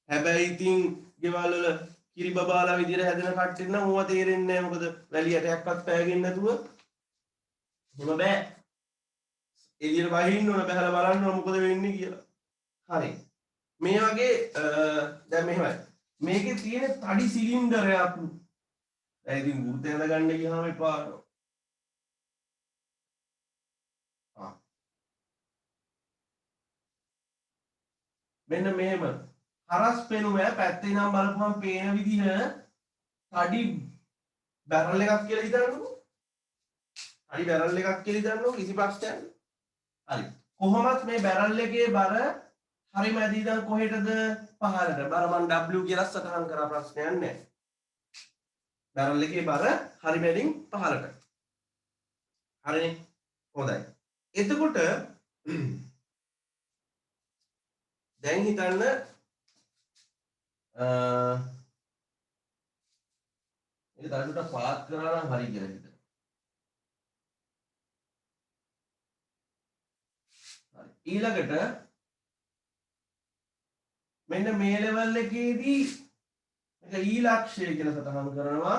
හැබැයි ඉතින් ගෙවල් වල කිරි බබාලා විදියට හැදෙන කට්ටිය නම් ඕවා තේරෙන්නේ නැහැ. මොකද වැලි ඇටයක්වත් පෑගෙන්නේ නැතුව එහෙම බෑ. එළියට වහින්න ඕන බහලා බලන්න ඕන මොකද වෙන්නේ කියලා. හරි. මේ වගේ දැන් මෙහෙමයි. මේකේ තියෙන තඩි සිලින්ඩරයක්. දැන් ඉතින් ගුරුතේ හදගන්න ගියාම එපා. මෙන්න මෙහෙම හරස් පෙනුම පැත්තේ නම් බලපුවම පේන විදිහ තඩි බැරල් එකක් කියලා හිතන්නකෝ. තඩි බැරල් එකක් කියලා හිතන්නකෝ කිසි ප්‍රශ්නයක් නැහැ. හරි. කොහොමත් මේ බැරල් එකේ බර හරි මැදි ඉඳන් කොහෙටද පහළට. බර මම W කියලා සටහන් කරා ප්‍රශ්නයක් නැහැ. බැරල් එකේ බර හරි මැදින් පහළට. හරිනේ. හොඳයි. එතකොට දැන් හිතන්න මේක තඩුවට පාත් කරා නම් හරි කියලා හිතන්න. හරි. ඊළඟට මෙන්න මේ ලෙවල් එකේදී මේක E ලක්ෂය කියලා සටහන් කරනවා.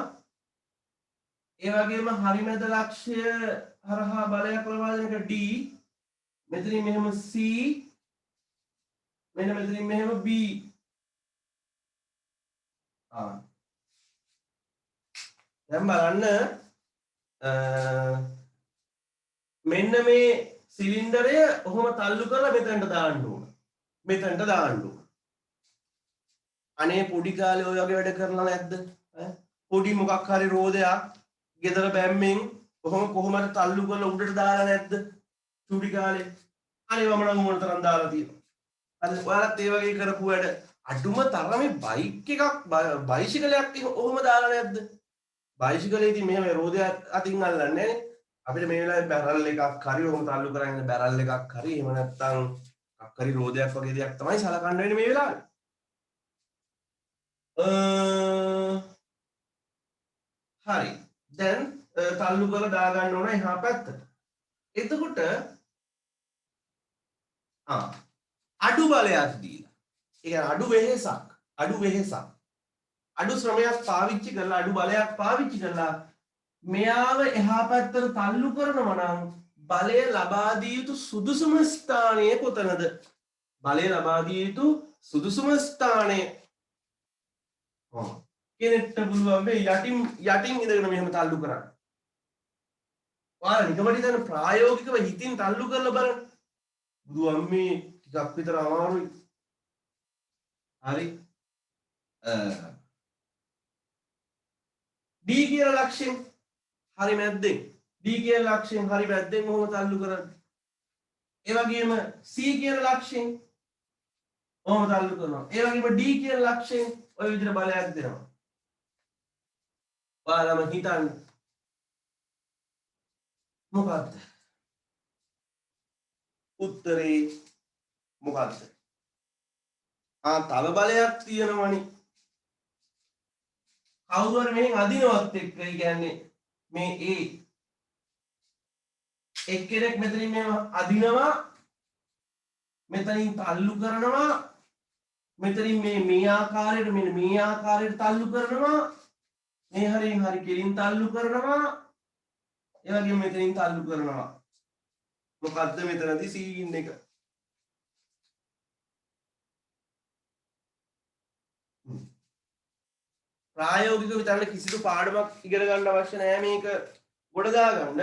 ඒ වගේම හරි මැද ලක්ෂය හරහා බලයක් ලබා දෙන එක D. මෙතනින් මෙහෙම C මෙන්න මෙතනින් මෙහෙම B. දැන් බලන්න මෙන්න මේ සිලින්ඩරය ඔහොම තල්ලු කරලා මෙතනට දාන්න ඕන. මෙතනට දාන්න ඕන. අනේ පොඩි කාලේ ඔය වගේ වැඩ කරලා නැද්ද? පොඩි මොකක් හරි රෝදයක් ගෙදර බැම්මෙන් ඔහොම කොහොමද තල්ලු කරලා උඩට දාලා නැද්ද? චූටි කාලේ. අනේ මම නම් මොන තරම් දාලා තියෙනවා. අද ඔයාලත් ඒ වගේ කරපු වැඩ අඩුම තරමේ බයික් එකක් බයිසිකලයක් ඔහොම දාලා නැද්ද? බයිසිකලේ ඉතින් මෙහෙම රෝදය අතින් අල්ලන්නේ නැනේ. අපිට මේ වෙලාවේ බැරල් එකක් හරි ඔහොම තල්ලු කරගෙන බැරල් එකක් හරි එහෙම නැත්නම් එකක් හරි රෝදයක් වගේ දෙයක් තමයි සලකන්න වෙන්නේ මේ වෙලාවේ. හරි. දැන් තල්ලු කරලා දාගන්න ඕන එහා පැත්තට. එතකොට අඩු බලයක් දීලා. ඒ කියන්නේ අඩු වෙහෙසක්. අඩු ශ්‍රමයක් පාවිච්චි කරලා අඩු බලයක් පාවිච්චි කරලා මෙයාව එහා පැත්තට තල්ලු කරනවා නම් බලය ලබා දිය යුතු සුදුසුම ස්ථානය කොතනද? බලය ලබා දිය යුතු සුදුසුම ස්ථානය කෙනෙක්ට පුළුවන් මේ යටින් ඉඳගෙන මෙහෙම තල්ලු කරන්න. ඔයාලා නිකමට හිතන්න ප්‍රායෝගිකව හිතින් තල්ලු කරලා බලන්න. බුදු අම්මේ ටිකක් විතර අමාරුයි. හරි. D කියන ලක්ෂයෙන් හරි මැද්දෙන් D කියන ලක්ෂයෙන් හරි මැද්දෙන් කොහොම තල්ලු කරන්නේ? ඒ වගේම C කියන ලක්ෂයෙන් කොහොම තල්ලු කරනවා? ඒ වගේම D කියන ලක්ෂයෙන් ඔය විදිහට බලයක් දෙනවා. ඔයාලම හිතන්න මොකක්ද? උත්තරේ මොකක්ද? තව බලයක් තියෙනවනේ. කවුරු හරි මෙහෙන් අදිනවත් එක්ක ඒ කියන්නේ මේ එක්කෙනෙක් මෙතනින් මෙහෙම අදිනවා මෙතනින් තල්ලු කරනවා මෙතනින් මේ ආකාරයට මෙන්න මේ ආකාරයට තල්ලු කරනවා මේ හරියෙන් හරි කෙලින් තල්ලු කරනවා ඒ වගේම මෙතනින් තල්ලු කරනවා. මොකද්ද මෙතනදී සීන් එක? ප්‍රායෝගිකව විතරක් කිසිදු පාඩමක් ඉගෙන ගන්න අවශ්‍ය නැහැ මේක ගොඩ දාගන්න.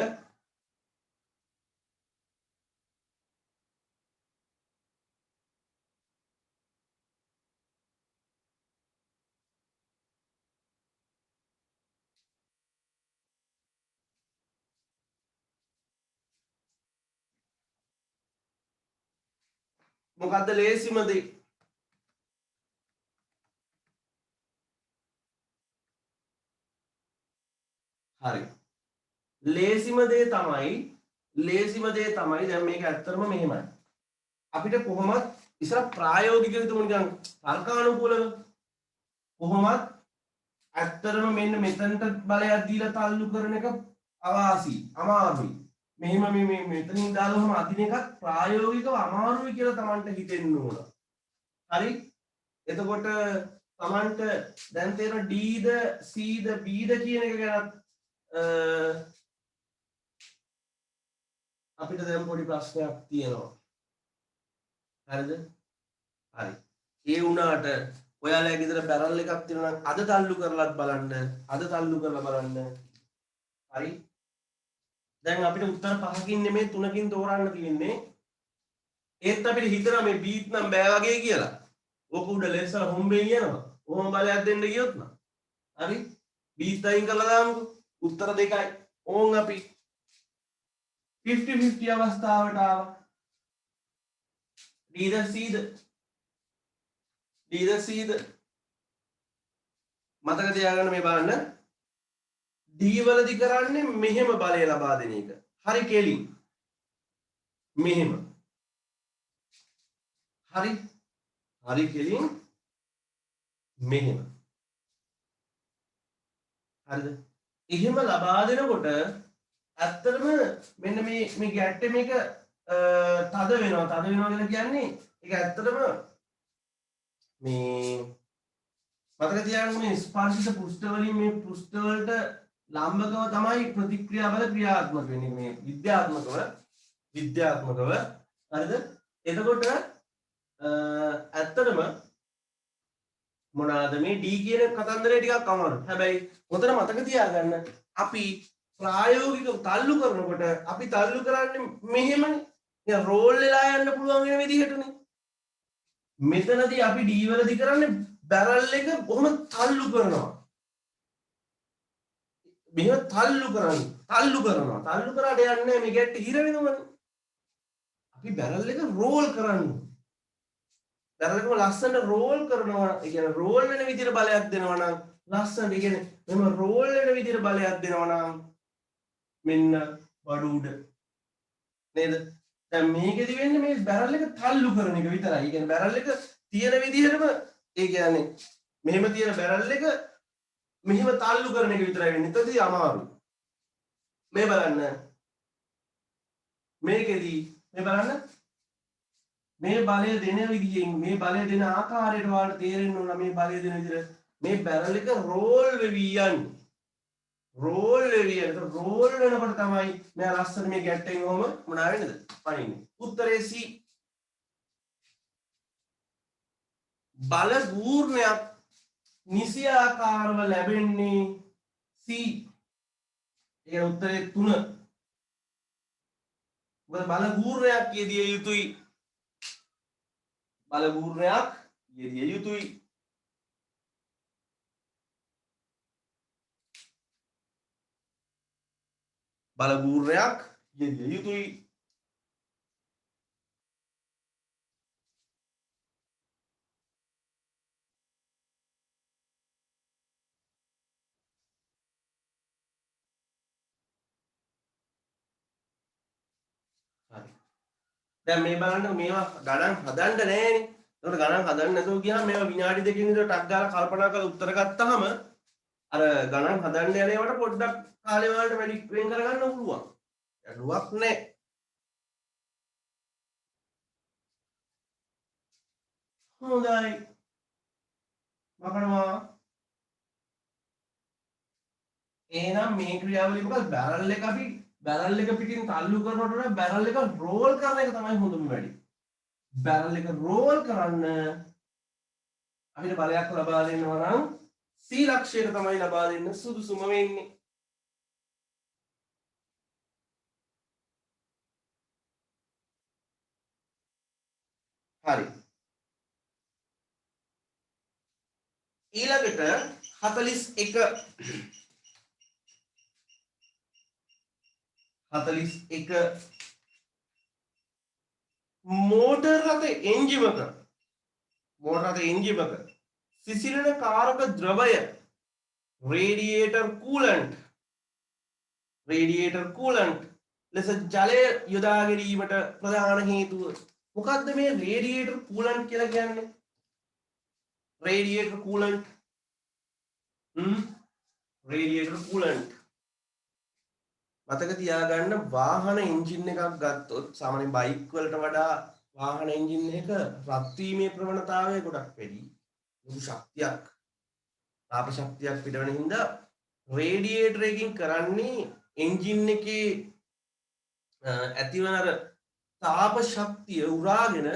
මොකද්ද ලේසිම දේ? හරි. ලේසිම දේ තමයි දැන් මේක ඇත්තටම මෙහෙමයි. අපිට කොහොමත් ඉස්සර ප්‍රායෝගිකව හිතමු නිකන් තර්කානුකූලව කොහොමත් ඇත්තටම මෙන්න මෙතනට බලයක් දීලා තල්ලු කරන එක අවාසි අමාරුයි. මෙහෙම මේ මෙතනින් දාලාම අදින එකක් ප්‍රායෝගිකව අමාරුයි කියලා Tamanට හිතෙන්න ඕන. හරි? එතකොට Tamanට දැන් තේරෙන D ද C ද B ද කියන එක ගැන අපිට දැන් පොඩි ප්‍රශ්නයක් තියෙනවා. හරිද? හරි. ඒ වුණාට ඔයාලා ගෙදර බැරල් එකක් තියෙනවා නම් අද තල්ලු කරලත් බලන්න. අද තල්ලු කරලා බලන්න. හරි? දැන් අපිට උත්තර 5කින් නෙමෙයි 3කින් තෝරන්න තියෙන්නේ. ඒත් අපිට හිතනවා මේ බීට් නම් බෑ වගේ කියලා. ඕක උඩ ලෙස්සලා හොම්බෙන් යනවා. කොහොම බලයක් දෙන්න ගියොත් නම්. හරි? බීට් අයින් කරලා දාමුකෝ. උත්තර දෙකයි. ඕන් අපි 50-50 අවස්ථාවට ආවා. D ද C ද? D ද C ද? මතක තියාගන්න මේ බලන්න. D වලදී කරන්නේ මෙහෙම බලය ලබා දෙන එක. හරි කෙලින්. මෙහෙම. හරි. හරි කෙලින් මෙහෙම. හරිද? එහෙම ලබා දෙනකොට ඇත්තටම මෙන්න මේ ගැට්ටේ මේක තද වෙනවා කියලා කියන්නේ ඒක ඇත්තටම මේ මතක තියාගන්න මේ ස්පර්ශිත පෘෂ්ඨ වලින් මේ පෘෂ්ඨ වලට ලම්බකව තමයි ප්‍රතික්‍රියා බල ක්‍රියාත්මක වෙන්නේ මේ විද්‍යාත්මකව හරිද? එතකොට ඇත්තටම මොනවාද මේ D කියන කතන්දරේ ටිකක් අමාරුයි. හැබැයි උතන මතක තියාගන්න අපි ප්‍රායෝගිකව තල්ලු කරනකොට අපි තල්ලු කරන්නේ මෙහෙමනේ. නිකන් රෝල් වෙලා යන්න පුළුවන් වෙන විදිහටනේ. මෙතනදී අපි D වලදී කරන්නේ බැරල් එක කොහොම තල්ලු කරනවා. මෙහෙම තල්ලු කරනවා. තල්ලු කරාට යන්නේ මේ ගැට්ට හිර වෙනවනේ. අපි බැරල් එක රෝල් කරන්නේ. බැරල් එකම ලස්සනට රෝල් කරනවා. ඒ කියන්නේ රෝල් වෙන විදිහට බලයක් දෙනවා නම් ලස්සනට. ඒ කියන්නේ මෙහෙම රෝල් වෙන විදිහට බලයක් දෙනවා නම් මෙන්න බඩු උඩ නේද? දැන් මේකෙදි වෙන්නේ මේ බැරල් එක තල්ලු කරන එක විතරයි. ඒ කියන්නේ බැරල් එක තියෙන විදිහටම ඒ කියන්නේ මෙහෙම තියෙන බැරල් එක මෙහෙම තල්ලු කරන එක විතරයි වෙන්නේ. එතනදී අමාරුයි. මේ බලන්න. මේකෙදි මේ බලන්න. මේ බලය දෙන විදිහෙන් මේ බලය දෙන ආකාරයට ඔයාලට තේරෙන්න ඕන මේ බලය දෙන විදිහට මේ බැරල් එක රෝල් වෙවි යන්නේ. රෝල් වෙනකොට තමයි මෙයා ලස්සන මේ ගැට්ටෙන් ඔහම මොනා වෙන්නේද? පනින්නේ. උත්තරේ C. බල ගූර්ණයක් නිසි ආකාරව ලැබෙන්නේ C. ඒ උත්තරේ 3. මොකද බල ගූර්ණයක් යෙදිය යුතුයි. බල ගූර්ණයක් යෙදිය යුතුයි. බලගූර්ණයක් යෙදිය යුතුයි. හරි. දැන් මේ බලන්න මේවා ගණන් හදන්න නෑනේ. ඒකට ගණන් හදන්න නැතුව ගියාම මේවා විනාඩි දෙකකින් විතර ටක් ගාලා කල්පනා කරලා උත්තර ගත්තාම අර ගණන් හදන්න යන ඒවාට පොඩ්ඩක් කාලේ වලට වැඩි වෙන් කරගන්න පුළුවන්. අඩුවක් නැහැ. හොඳයි. මකනවා. එහෙනම් මේ ක්‍රියාවලිය මොකද බැරල් එක අපි බැරල් එක පිටින් තල්ලු කරනකොට වඩා බැරල් එක රෝල් කරන එක තමයි හොඳම වැඩි. බැරල් එක රෝල් කරන්න අපිට බලයක් ලබා දෙන්නවා නම් C ලක්ෂයට තමයි ලබා දෙන්න සුදුසුම වෙන්නේ. හරි. ඊළඟට 41 මෝටර් රථ එන්ජිමක සිසිලන කාරක ද්‍රවය රේඩියේටර් කූලන්ට් රේඩියේටර් කූලන්ට් ලෙස ජලය යොදා ගැනීමට ප්‍රධාන හේතුව. මොකද්ද මේ රේඩියේටර් කූලන්ට් කියලා කියන්නේ? රේඩියේටර් කූලන්ට් රේඩියේටර් කූලන්ට් මතක තියාගන්න වාහන එන්ජින් එකක් ගත්තොත් සාමාන්‍ය බයික් වලට වඩා වාහන එන්ජින් එක රත් වීමේ ප්‍රවණතාවය ගොඩක් වැඩි. ලොකු ශක්තියක් තාප ශක්තියක් පිටවන හින්දා රේඩියේටර් එකකින් කරන්නේ එන්ජින් එකේ ඇතිවන අර තාප ශක්තිය උරාගෙන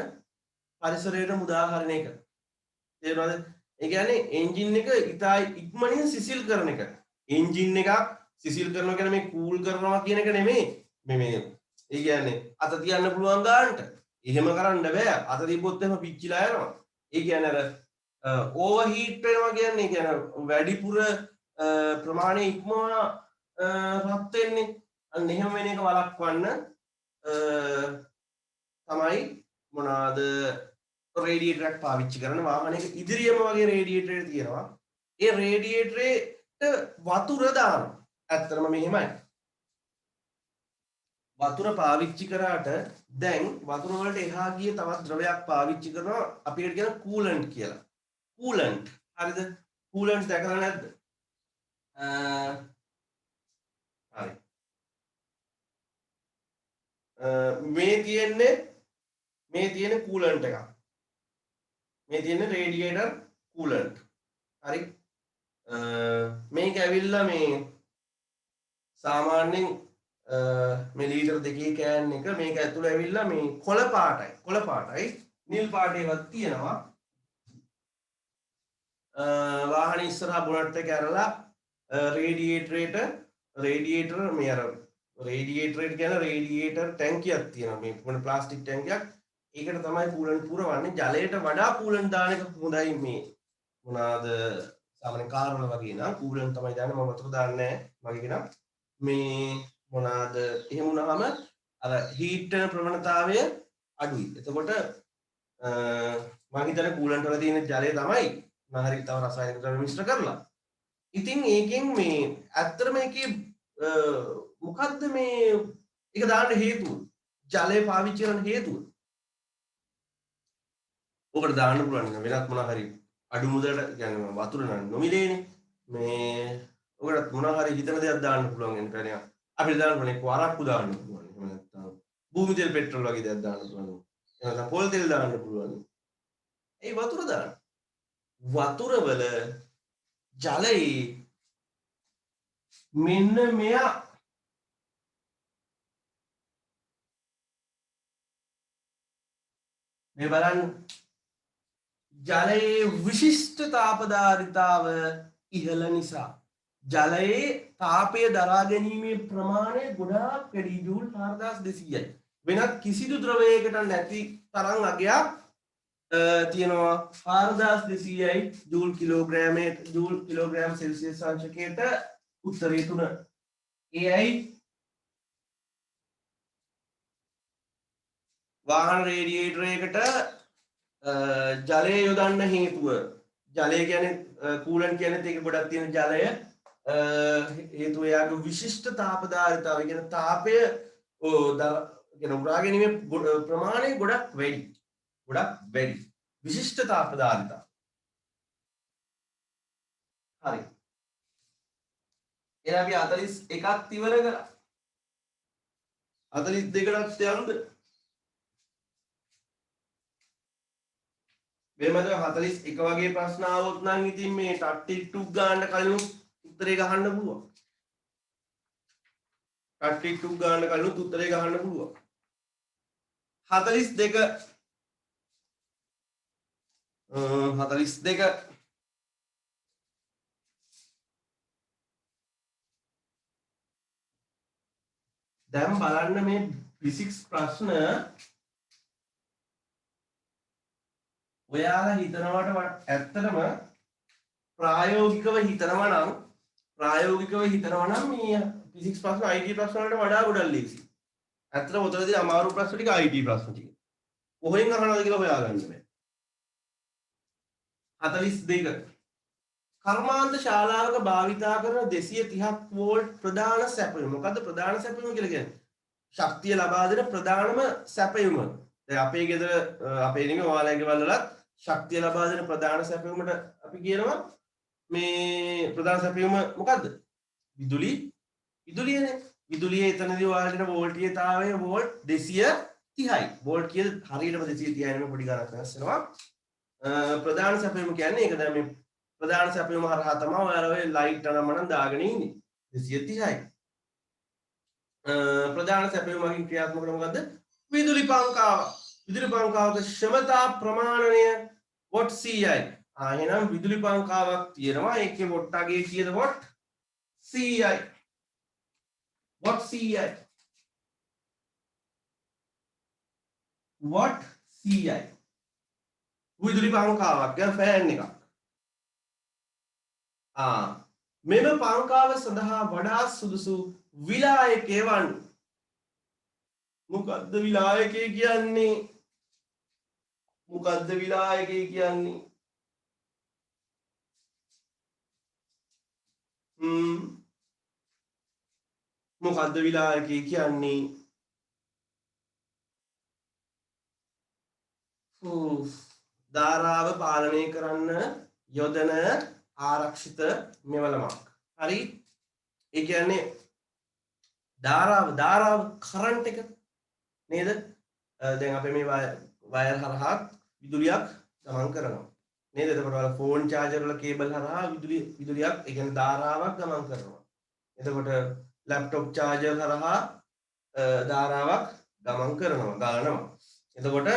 පරිසරයට මුදාහරින එක. තේරුණාද? ඒ කියන්නේ එන්ජින් එක ඉතා ඉක්මනින් සිසිල් කරන එක. එන්ජින් එකක් සිසිල් කරනවා කියන්නේ මේ කූල් කරනවා කියන එක නෙමෙයි. මේ ඒ කියන්නේ අත තියන්න පුළුවන් ගන්නට. එහෙම කරන්න බෑ. අත තිබ්බොත් එහෙම පිච්චිලා යනවා. ඒ කියන්නේ අර ඕවර් හීට් වෙනවා කියන්නේ ඒ කියන්නේ වැඩිපුර ප්‍රමාණය ඉක්මවන රත් වෙන්නේ. අන්න එහෙම වෙන එක වළක්වන්න තමයි මොනවාද රේඩියේටර් එකක් පාවිච්චි කරන වාහනයක ඉදිරියම වගේ රේඩියේටර් එක තියෙනවා. ඒ රේඩියේටරේට වතුර දානවා. ඇත්තටම මෙහෙමයි. වතුර පාවිච්චි කරාට දැන් වතුර වලට එහා ගිය තවත් ද්‍රවයක් පාවිච්චි කරනවා අපිට කියන කූලන්ට් කියලා. කූලන්ට්. හරිද? කූලන්ට් දැකලා නැද්ද? හරි. මේ තියෙන කූලන්ට් එකක්. මේ තියෙන රේඩියේටර් කූලන්ට්. හරි. මේක ඇවිල්ලා මේ සාමාන්‍යයෙන් මේ ලීටර් 2 කෑන් එක මේක ඇතුළේ ඇවිල්ලා මේ කොළ පාටයි නිල් පාටේවත් තියෙනවා. වාහනේ ඉස්සරහා බොනට් එක ඇරලා රේඩියේටර් මේ අර රේඩියේටරේට කියන රේඩියේටර් ටැංකියක් තියෙනවා. මේ මොන ප්ලාස්ටික් ටැංකියක්. ඒකට තමයි කූලන්ට් පුරවන්නේ. ජලයට වඩා කූලන්ට් දාන එක හොඳයි මේ මොනවාද සාමාන්‍ය කාර් වල වගේ නම් කූලන්ට් තමයි දාන්නේ. මම වතුර දාන්නේ නැහැ වගේ කෙනා. මේ මොනවාද එහෙම වුණාම අර හීට් වෙන ප්‍රවණතාවය අඩුයි. එතකොට මම හිතන්නේ කූලන්ට් වල තියෙන ජලය තමයි මහරි තව රසායනික ද්‍රව්‍ය මිශ්‍ර කරලා. ඉතින් ඒකෙන් මේ ඇත්තටම ඒකේ මොකද්ද මේ ඒක දාන්න හේතුව? ජලය පාවිච්චි කරන්න හේතුව. ඔකට දාන්න පුළුවන් වෙනත් මොනවා හරි අඩු මුදලට කියන්නේ වතුර නොමිලේනේ. මේ ඔකට මොනවා හරි හිතන දෙයක් දාන්න පුළුවන් වෙන පැනයක්. අපිට දාන්න පුළුවන් වරක්කු දාන්න පුළුවන්. එහෙම නැත්නම් භූමි තෙල් පෙට්‍රල් වගේ දේවල් දාන්න පුළුවන්. එහෙම නැත්නම් පොල් තෙල් දාන්න පුළුවන්. ඒ වතුර දාන්න. වතුර වල ජලයේ මෙන්න මෙයා මේ බලන්න ජලයේ විශිෂ්ට තාපධාරිතාව ඉහළ නිසා ජලයේ තාපය දරා ගැනීමේ ප්‍රමාණය ගොඩාක් වැඩි ජූල් 4200යි. වෙනත් කිසිදු ද්‍රවයකට නැති තරම් අගයක් තියෙනවා 4200යි ජූල් කිලෝග්‍රෑම් සෙල්සියස් අංශකයට උත්තරේ 3. ඒයි වාහන රේඩියේටර් එකට ජලය යොදන්න හේතුව. ජලය කියන්නේ කූලන්ට් කියන්නේ ඒක ගොඩක් තියෙන ජලය හේතුව යාගේ විශිෂ්ට තාපධාරිතාවය කියන තාපය කියන උරා ගැනීමේ ප්‍රමාණය ගොඩක් වැඩි. විශිෂ්ට තාපධාරිතාව. හරි. එහෙනම් අපි 41ක් ඉවර කරා. 42ටත් යන්න. මෙහෙමද 41 වගේ ප්‍රශ්න ආවොත් නම් ඉතින් මේ ටක් ගන්න කලින් උත්තරේ ගහන්න පුළුවන්. ටක් ගන්න කලින් උත්තරේ ගහන්න පුළුවන්. 42 දැන් බලන්න මේ ෆිසික්ස් ප්‍රශ්න ඔයාලා හිතනවට ඇත්තටම ප්‍රායෝගිකව හිතනවා නම් මේ ෆිසික්ස් ප්‍රශ්න IT ප්‍රශ්න වලට වඩා ගොඩක් ලේසි. ඇත්තටම උතරදී අමාරු ප්‍රශ්න ටික IT ප්‍රශ්න ටික. කොහෙන් අහනවද කියලා හොයාගන්න බෑ. 42 කර්මාන්ත ශාලාවක භාවිතා කරන 230 වෝල්ට් ප්‍රධාන සැපයුම. මොකද්ද ප්‍රධාන සැපයුම කියලා කියන්නේ? ශක්තිය ලබා දෙන ප්‍රධානම සැපයුම. දැන් අපේ ගෙදර අපේ නෙමෙයි ඔයාලගේ වලලත් ශක්තිය ලබා දෙන ප්‍රධාන සැපයුමට අපි කියනවා මේ ප්‍රධාන සැපයුම මොකද්ද? විදුලියනේ. විදුලියේ එතනදී ඔයාලට වෝල්ටීයතාවය වෝල්ට් 230යි. වෝල්ට් කිය හරියටම 230යි නෙමෙයි පොඩි ගණනක් වෙනස් වෙනවා. ප්‍රධාන සැපයුම කියන්නේ ඒක. දැන් මේ ප්‍රධාන සැපයුම හරහා තමයි ඔයාලා ඔය ලයිට් අනම්මනම් දාගෙන ඉන්නේ. 230යි. ප්‍රධාන සැපයුමකින් ක්‍රියාත්මක කරන මොකද්ද? විදුලි පංකාව. විදුලි පංකාවක ක්ෂමතා ප්‍රමාණය වොට් 100යි. එහෙනම් විදුලි පංකාවක් තියෙනවා. ඒකේ වොට් අගේ කීයද වොට්? 100යි. වොට් 100යි. වොට් 100යි. විදුලි පංකාවක් ගැන ෆෑන් එකක්. මෙම පංකාව සඳහා වඩා සුදුසු විලායකය වන්නේ. මොකද්ද විලායකය කියන්නේ? මොකද්ද විලායකය කියන්නේ? මොකද්ද විලායකය කියන්නේ? ධාරාව පාලනය කරන්න යොදන ආරක්ෂිත මෙවලමක්. හරි? ඒ කියන්නේ ධාරාව කරන්ට් එක නේද? දැන් අපි මේ වයර් හරහා විදුලියක් ගමන් කරනවා. නේද? එතකොට ඔයාලා ෆෝන් චාර්ජර් වල කේබල් හරහා විදුලියක් ඒ කියන්නේ ධාරාවක් ගමන් කරනවා. එතකොට ලැප්ටොප් චාර්ජර් හරහා ධාරාවක් ගමන් ගලනවා. එතකොට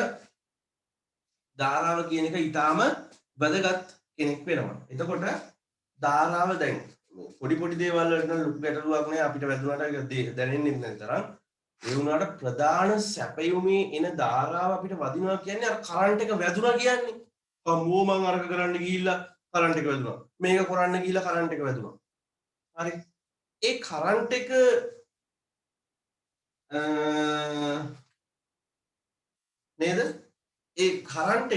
ධාරාව කියන එක ඊටාම වැදගත් කෙනෙක් වෙනවා. එතකොට ධාරාව දැන් පොඩි දේවල් වලට නම් ලොකු ගැටලුවක් නෑ අපිට වැදුනට ඒක දැනෙන්නේ නැති තරම්. ඒ වුණාට ප්‍රධාන සැපයුමේ එන ධාරාව අපිට වදිනවා කියන්නේ අර කරන්ට් එක වැදුනා කියන්නේ. අම්මෝ මං අරක කරන්න ගිහිල්ලා කරන්ට් එක වැදුනා. මේක කරන්න ගිහිල්ලා කරන්ට් එක වැදුනා. හරි. ඒ කරන්ට් එක නේද? ඒ කරන්ට්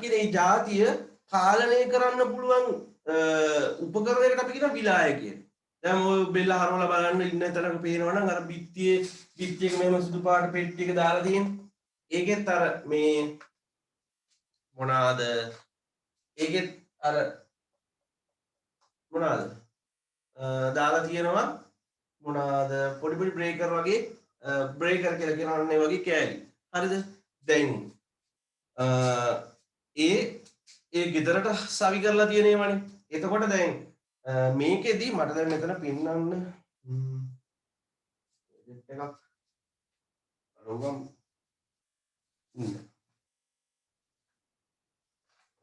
කියන ඒ જાතිය පාලනය කරන්න පුළුවන් උපකරණයකට අපි කියන විලායකය. දැන් ඔය බෙල්ල හරවලා බලන්න ඉන්න තැනක පේනවනම් අර බිත්තියක මෙහෙම සුදු පාට පෙට්ටි එක දාලා තියෙන්නේ. ඒකෙත් අර මේ මොනවාද? ඒකෙත් අර මොනවාද? දාලා තියෙනවා මොනවාද? පොඩි බ්‍රේකර් වගේ බ්‍රේකර් කියලා කියනවනේ වගේ කෑලි. හරිද? දැන් ඒ ගෙදරට සවි කරලා තියෙනේවනේ. එතකොට දැන් මේකෙදි මට දැන් මෙතන පෙන්වන්න එකක් අරගම්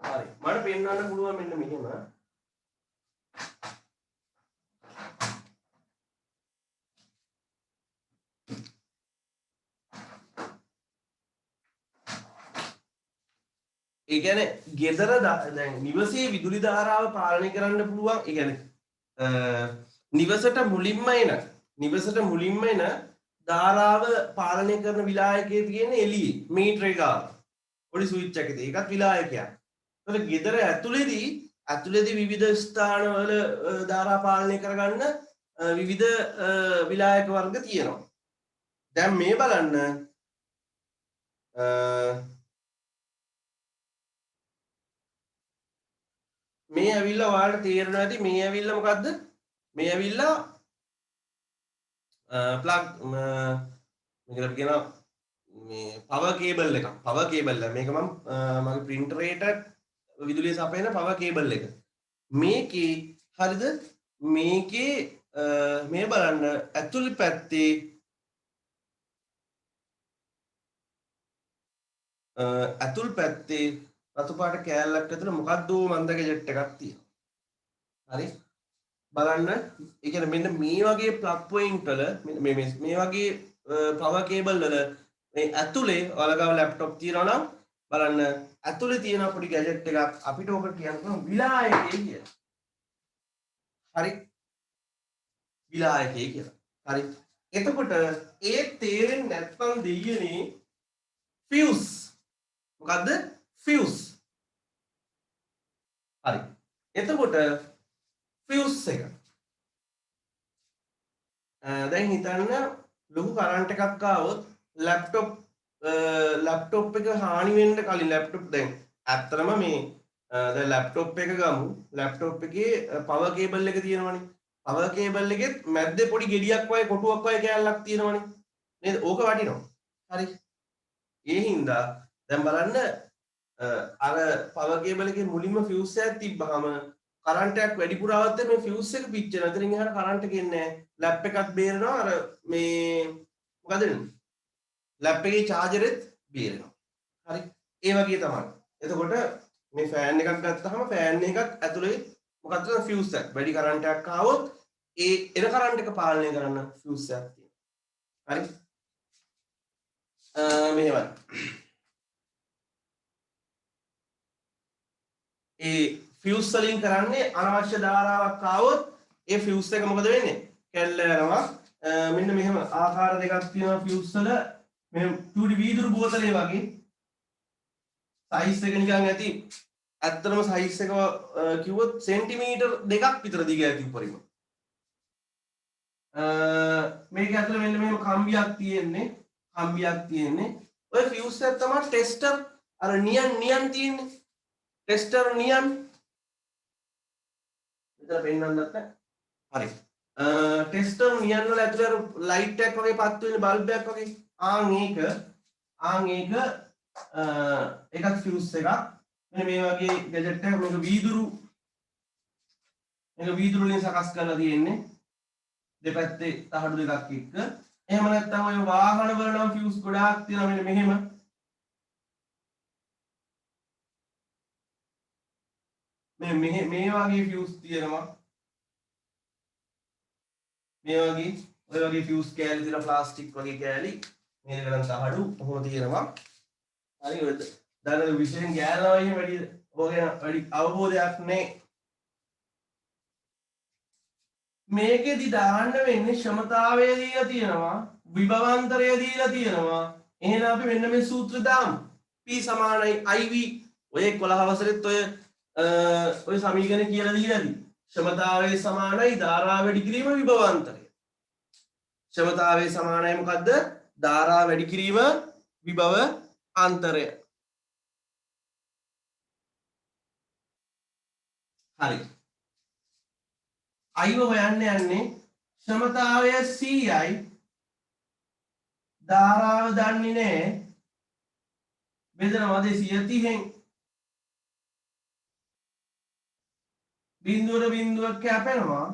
හරි මට පෙන්වන්න පුළුවන් මෙන්න මෙහෙම. ඒ කියන්නේ ගෙදර දැන් නිවසේ විදුලි ධාරාව පාලනය කරන්න පුළුවන්. ඒ කියන්නේ නිවසට මුලින්ම එන ධාරාව පාලනය කරන විලායකයේ තියෙන එළියේ මීටරේ ගාව. පොඩි ස්විච් එකක් තියෙයි. ඒකත් විලායකයක්. ඒතකොට ගෙදර ඇතුලේදී විවිධ ස්ථානවල ධාරා පාලනය කරගන්න විවිධ විලායක වර්ග තියෙනවා. දැන් මේ බලන්න මේ ඇවිල්ලා ඔයාලට තේරෙනවා ඇති මේ ඇවිල්ලා මොකද්ද? මේ ඇවිල්ලා ප්ලග් මේකට අපි කියනවා මේ පවර් කේබල් එකක්. පවර් කේබල් එක. මේක මම මගේ printerයට විදුලිය සපයන පවර් කේබල් එක. මේකේ හරිද? මේකේ මේ බලන්න ඇතුළේ පැත්තේ රතු පාට කෑල්ලක් ඇතුළේ මොකද්ද මන්ද ගැජට් එකක් තියෙනවා. හරි? බලන්න. ඒ කියන්නේ මෙන්න මේ වගේ ප්ලග් පොයින්ට් වල මේ වගේ පවර් කේබල් වල මේ ඇතුලේ ඔයාලගාව ලැප්ටොප් තියෙනවා නම් බලන්න ඇතුලේ තියෙන පොඩි ගැජට් එකක් අපිට ඕක කියන්න විලායකය කියලා. හරි? විලායකය කියලා. හරි? එතකොට ඒ තේරෙන්නේ නැත්නම් දෙයියනේ ෆියුස්. මොකද්ද? ෆියුස්. හරි. එතකොට fuse එක දැන් හිතන්න ලොකු කරන්ට් එකක් ආවොත් ලැප්ටොප් එක හානි වෙන්න කලින් ලැප්ටොප් දැන් ඇත්තටම මේ දැන් ලැප්ටොප් එක ගමු ලැප්ටොප් එකේ පවර් කේබල් එක තියෙනවනේ පවර් කේබල් එකෙත් මැද්දේ පොඩි ගෙඩියක් වගේ කොටුවක් වගේ කෑල්ලක් තියෙනවනේ නේද ඕක වටිනවා හරි ඒ හින්දා දැන් බලන්න අර පවර් කේබල් එකේ මුලින්ම ෆියුස් එකක් තිබ්බහම කරන්ට් එකක් වැඩිපුර આવත් මේ ෆියුස් එක පිච්චෙනවා. එතනින් එහාට කරන්ට් එක එන්නේ නැහැ. ලැප් එකත් බේරෙනවා. අර මේ මොකද වෙන්නේ? ලැප් එකේ චාර්ජරෙත් බේරෙනවා. හරි. ඒ වගේ තමයි. එතකොට මේ ෆෑන් එකක් ගත්තාම ෆෑන් එකක් ඇතුලේ මොකක්ද ෆියුස් එක. වැඩි කරන්ට් එකක් ආවොත් ඒ එන කරන්ට් එක පාලනය කරන්න ෆියුස් එකක් තියෙනවා. හරි. මෙහෙමයි. ඒ ෆියුස් වලින් කරන්නේ අනවශ්‍ය ධාරාවක් ආවොත් ඒ ෆියුස් එක මොකද වෙන්නේ? කැල්ල යනවා. මෙන්න මෙහෙම ආකාර දෙකක් තියෙනවා ෆියුස් වල. මේ චූටි වීදුරු බෝතලේ වගේ සයිස් එක නිකන් ඇති. ඇත්තටම සයිස් එක කිව්වොත් සෙන්ටිමීටර් 2ක් විතර දිග ඇති උඩරිම. මේක ඇතුලේ මෙන්න මෙහෙම කම්බියක් තියෙන්නේ. ඔය ෆියුස් එක තමයි ටෙස්ටර් අර නියන් තියෙන්නේ. ටෙස්ටර් නියන් විතර පෙන්නන්නත් නැහැ. හරි. ටෙස්ටර් නියන් වල ඇතුලේ අර ලයිට් එකක් වගේ පත් වෙන බල්බ් එකක් වගේ. ආන් ඒක එකක් ෆියුස් එකක්. මෙන්න මේ වගේ ගැජට් එකක් මේක වීදුරු වලින් සකස් කරලා තියෙන්නේ. දෙපැත්තේ තහඩු දෙකක් එක්ක. එහෙම නැත්නම් ඔය වාහන වල නම් ෆියුස් ගොඩාක් තියෙනවා මෙන්න මෙහෙම. මේ වගේ ෆියුස් තියෙනවා. මේ වගේ ඔය වගේ ෆියුස් කෑලි තියෙන ප්ලාස්ටික් වගේ කෑලි මේක නම් තහඩු කොහොම තියෙනවා. හරි ඔය දැන් විශේෂයෙන් ගෑල්ලා වගේ වැඩි අවබෝධයක් නැහැ. මේකෙදි දාන්න වෙන්නේ ක්ෂමතාවය දීලා තියෙනවා විභවාන්තරය දීලා තියෙනවා. එහෙනම් අපි මෙන්න මේ සූත්‍රය දාමු. P = IV ඔය 11 වසරෙත් ඔය සමීකරණය කියලා දීලාදී. ක්ෂමතාවය සමානයි ධාරාව වැඩි කිරීම විභවාන්තරය. ක්ෂමතාවය සමානයි මොකද්ද? ධාරාව වැඩි කිරීම විභව අන්තරය. හරි. අයිව හොයන්න යන්නේ ක්ෂමතාවය CI ධාරාව දන්නේ නැහැ බෙදනවා 230න් බිඳුවක් කැපෙනවා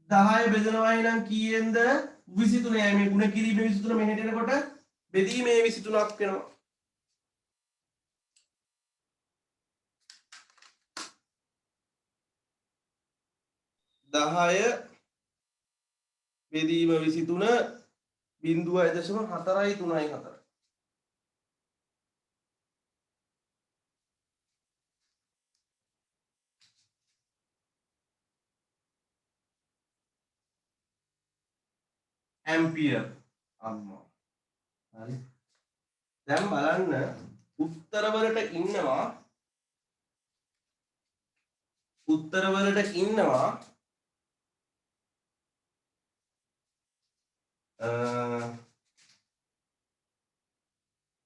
10 බෙදනවා නම් කීයෙන්ද 23යි මේ ගුණ කිරීමේ 23 මෙහෙට එනකොට බෙදීමේ 23ක් වෙනවා. දහය බෙදීම 23 0.434 ඇම්පියර් අම්මා. හරි. දැන් බලන්න උත්තරවලට ඉන්නවා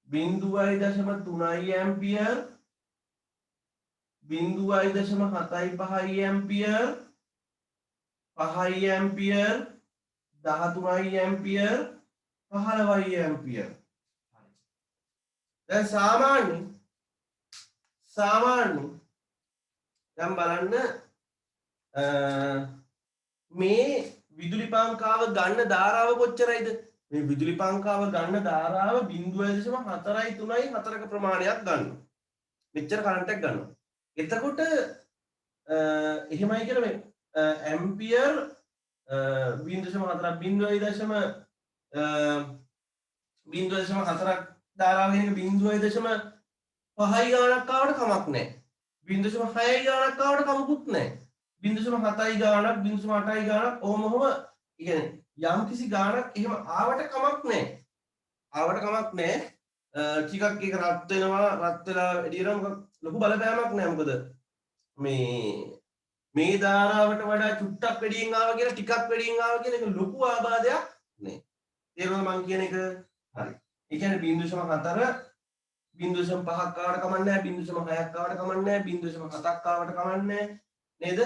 0.3 ampere 0.75 ampere 5 ampere 13 ampere 15 ampere. දැන් සාමාන්‍ය දැන් බලන්න මේ විදුලි පංකාව ගන්න ධාරාව කොච්චරයිද? මේ විදුලි පංකාව ගන්න ධාරාව 0.434ක ප්‍රමාණයක් ගන්නවා. මෙච්චර කරන්ට් එකක් ගන්නවා. එතකොට එහෙමයි කියලා මේ ඇම්පියර් 0.4ක් 0.4ක් ධාරාව කියන 0.5යි ගානක් ආවට කමක් නැහැ. 0.6යි ගානක් ආවට කමකුත් නැහැ. 0.7යි ගානක් 0.8යි ගානක් ඔහොම කියන්නේ යම් කිසි ගානක් එහෙම ආවට කමක් නැහැ. ටිකක් ඒක රත් වෙලා වැඩි වෙනවා ලොකු බලපෑමක් නැහැ. මොකද මේ ධාරාවට වඩා චුට්ටක් වැඩියෙන් ආවා කියලා ටිකක් වැඩියෙන් ආවා කියලා ඒක ලොකු ආබාධයක් නේ. තේරුණා මං කියන එක? හරි. ඒ කියන්නේ 0.4 0.5ක් ආවට කමන්නේ නැහැ 0.6ක් ආවට කමන්නේ නැහැ 0.7ක් ආවට කමන්නේ නේද?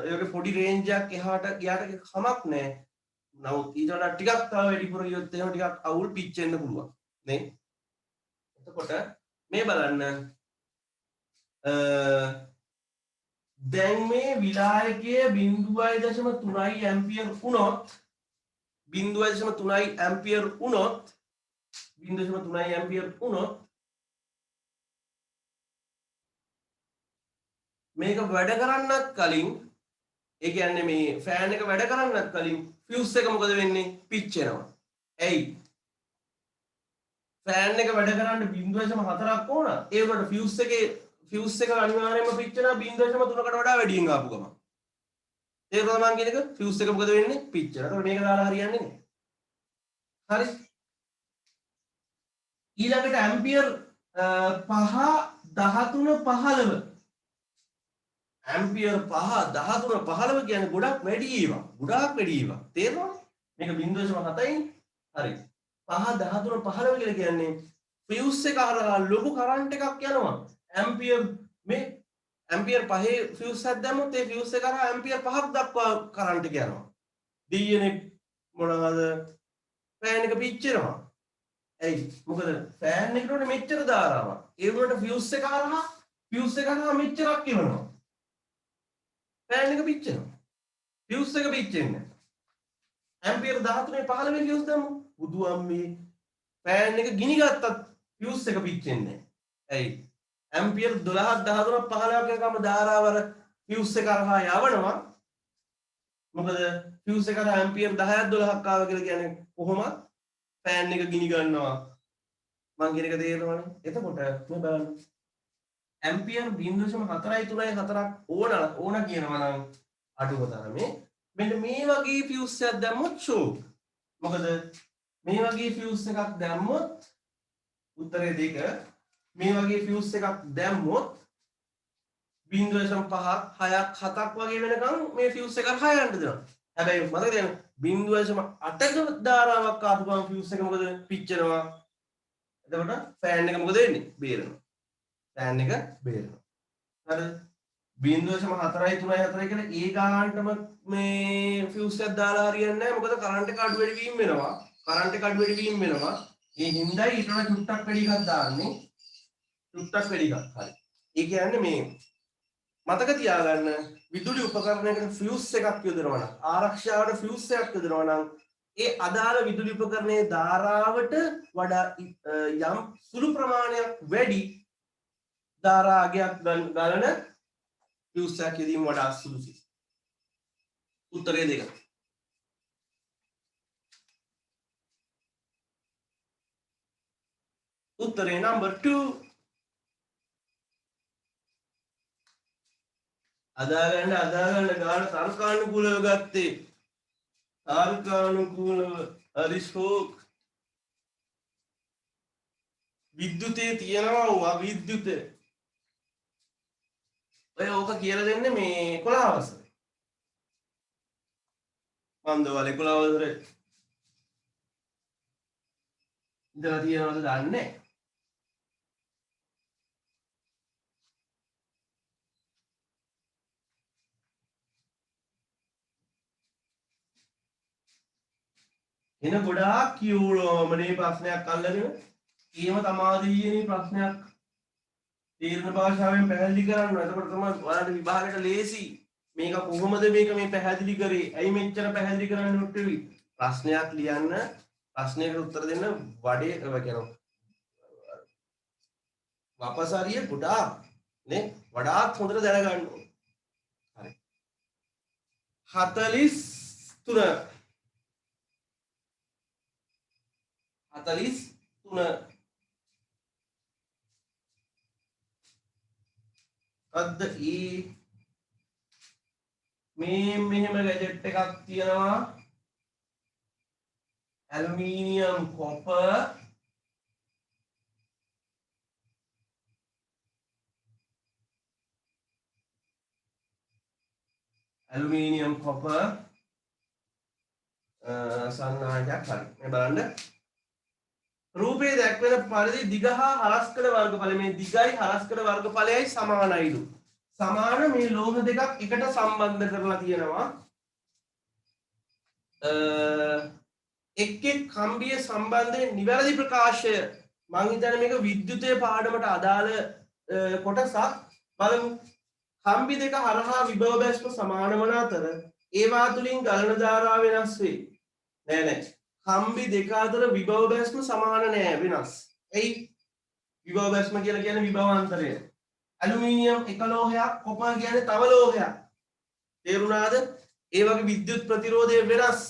ඒක පොඩි රේන්ජ් එකක් එහාට ගියාට කමක් නැහැ. නමුත් ඊට වඩා ටිකක් තව වැඩිපුර ගියොත් එහෙම ටිකක් අවුල් පිච්චෙන්න පුළුවන් නේ. එතකොට මේ බලන්න දැන් මේ විලායකයේ 0.3 ඇම්පියර් වුණොත් 0.3 ඇම්පියර් වුණොත් 0.3 ඇම්පියර් වුණොත් මේක වැඩ කරන්නත් කලින් ඒ කියන්නේ මේ ෆෑන් එක වැඩ කරන්නත් කලින් ෆියුස් එක මොකද වෙන්නේ? පිච්චෙනවා. ඇයි? ෆෑන් එක වැඩ කරන්න 0.4ක් ඕන. ඒ වලට ෆියුස් එක අනිවාර්යයෙන්ම පිච්චෙනවා 0.3කට වඩා වැඩියෙන් ආපු ගමන්. තේරුණාද මං කියන එක? ෆියුස් එක මොකද වෙන්නේ? පිච්චෙනවා. ඒතකොට මේක දාලා හරියන්නේ නැහැ. හරි. ඊළඟට ඇම්පියර් 5 13 15 ඇම්පියර් 5 13 15 කියන්නේ ගොඩක් වැඩි ඒවා. ගොඩාක් වැඩි ඒවා. තේරෙනවද? මේක 0.7යි. හරි. 5 13 15 කියලා කියන්නේ ෆියුස් එක හරහා ලොකු කරන්ට් එකක් යනවා. ඇම්පියර් මේ ඇම්පියර් 5 ෆියුස් එකක් දැම්මොත් ඒ ෆියුස් එක හරහා ඇම්පියර් 5ක් දක්වා කරන්ට් එක යනවා. DNA මොනවාද? ෆෑන් එක පිච්චෙනවා. ඇයි? මොකද ෆෑන් එකට උඩ මෙච්චර ධාරාවක්. ඒ වුණාට ෆියුස් එක හරහා මෙච්චරක් එවනවා. ෆෑන් එක පිච්චෙනවා. ෆියුස් එක පිච්චෙන්නේ. ඇම්පියර් 13 15 ෆියුස් දැම්මොත් බුදු අම්මේ ෆෑන් එක ගිනි ගත්තත් ෆියුස් එක පිච්චෙන්නේ නැහැ. ඇයි? ඇම්පියර් 12ක් 13ක් 15ක් එකම ධාරාවර ෆියුස් එක හරහා යවනවා. මොකද ෆියුස් එක හරහා ඇම්පියර් 10ක් 12ක් ආව කියලා කියන්නේ කොහොමද? ෆෑන් එක ගිනි ගන්නවා. මං කියන එක තේරෙනවනේ. එතකොට මේ බලන්න. ඇම්පියර් 0.4 ඕන කියනවා නම් අඩුම තරමේ මෙන්න මේ වගේ ෆියුස් එකක් දැම්මොත් ෂෝක්. මොකද මේ වගේ ෆියුස් එකක් දැම්මොත් උත්තරේ 2 මේ වගේ ෆියුස් එකක් දැම්මොත් 0.5ක් 6ක් 7ක් වගේ වෙනකන් මේ ෆියුස් එක හරහා යන්න දෙනවා. හැබැයි මතක තියාගන්න 0.8ක ධාරාවක් ආපු ගමන් ෆියුස් එක මොකද පිච්චෙනවා. එතකොට ෆෑන් එක මොකද වෙන්නේ? බේරෙනවා. ෆෑන් එක බේරෙනවා. හරිද? 0.4යි 3යි 4යි කියලා ඒ ගානටම මේ ෆියුස් එකක් දාලා හරියන්නේ නැහැ. මොකද කරන්ට් එක අඩු වැඩි වීම වෙනවා. කරන්ට් එක අඩු වැඩි වීම වෙනවා. ඒ හින්දායි ඊට වඩා චුට්ටක් වැඩි එකක් දාන්නේ. චුට්ටක් වැඩි එකක්. හරි. ඒ කියන්නේ මේ මතක තියාගන්න විදුලි උපකරණයකට ෆියුස් එකක් යොදනවා නම් ආරක්ෂාවට ෆියුස් එකක් යොදනවා නම් ඒ අදාළ විදුලි උපකරණයේ ධාරාවට වඩා යම් සුළු ප්‍රමාණයක් වැඩි ධාරාගයක් ගලන ෆියුස් එකක් යෙදීම වඩා සුළුයි. උත්තරේ 2. උත්තරේ නම්බර් 2. අදාගන්න ගාන තර්කානුකූලව ගත්තේ. තර්කානුකූලව හරිෂෝක්. විද්‍යුතේ තියෙනවා අවිද්‍යුත. ඔය ඕක කියලා දෙන්නේ මේ 11 වසරේ. මන්දවල 11 වසරේ ඉඳලා තියෙනවද දන්නේ නැහැ. එන ගොඩාක් කියවලමනේ ප්‍රශ්නයක් අල්ලගෙන ඊම තමාදීයනේ ප්‍රශ්නයක් තීරණ භාෂාවෙන් පැහැදිලි කරන්න. එතකොට තමයි ඔයාලට විභාගයට ලේසි. මේක කොහොමද මේක මේ පැහැදිලි කරේ? ඇයි මෙච්චර පැහැදිලි කරන්න උත්තරේ? ප්‍රශ්නයක් ලියන්න, ප්‍රශ්නයකට උත්තර දෙන්න වඩේ කියනවා. වපසාරිය ගොඩාක් නේ වඩාත් හොඳට දැනගන්න ඕනේ. හරි. 43 අද මේ මෙහෙම ගැජට් එකක් තියෙනවා ඇලුමිනියම් කොපර් ඇලුමිනියම් කොපර් සන්නායකයක් හරි. මේ බලන්න. රූපයේ දැක්වෙන පරිදි දිග හා හරස්කඩ වර්ගඵලය මේ දිගයි හරස්කඩ වර්ගඵලයයි සමානයිලු. සමාන මේ ලෝහ දෙකක් එකට සම්බන්ධ කරලා තියෙනවා. එක් එක් කම්බිය සම්බන්ධයෙන් නිවැරදි ප්‍රකාශය මං හිතන්නේ මේක විද්‍යුතය පාඩමට අදාළ කොටසක්. බලමු. කම්බි දෙක හරහා විභව බැස්ම සමාන වන අතර ඒවා තුලින් ගලන ධාරාව වෙනස් වේ. නෑ කම්බි දෙක අතර විභව බැස්ම සමාන නෑ වෙනස්. එයි විභව බැස්ම කියලා කියන්නේ විභවාන්තරය. ඇලුමිනියම් එක ලෝහයක් කොපර් කියන්නේ තව ලෝහයක්. තේරුණාද? ඒ වගේ විද්‍යුත් ප්‍රතිරෝධය වෙනස්.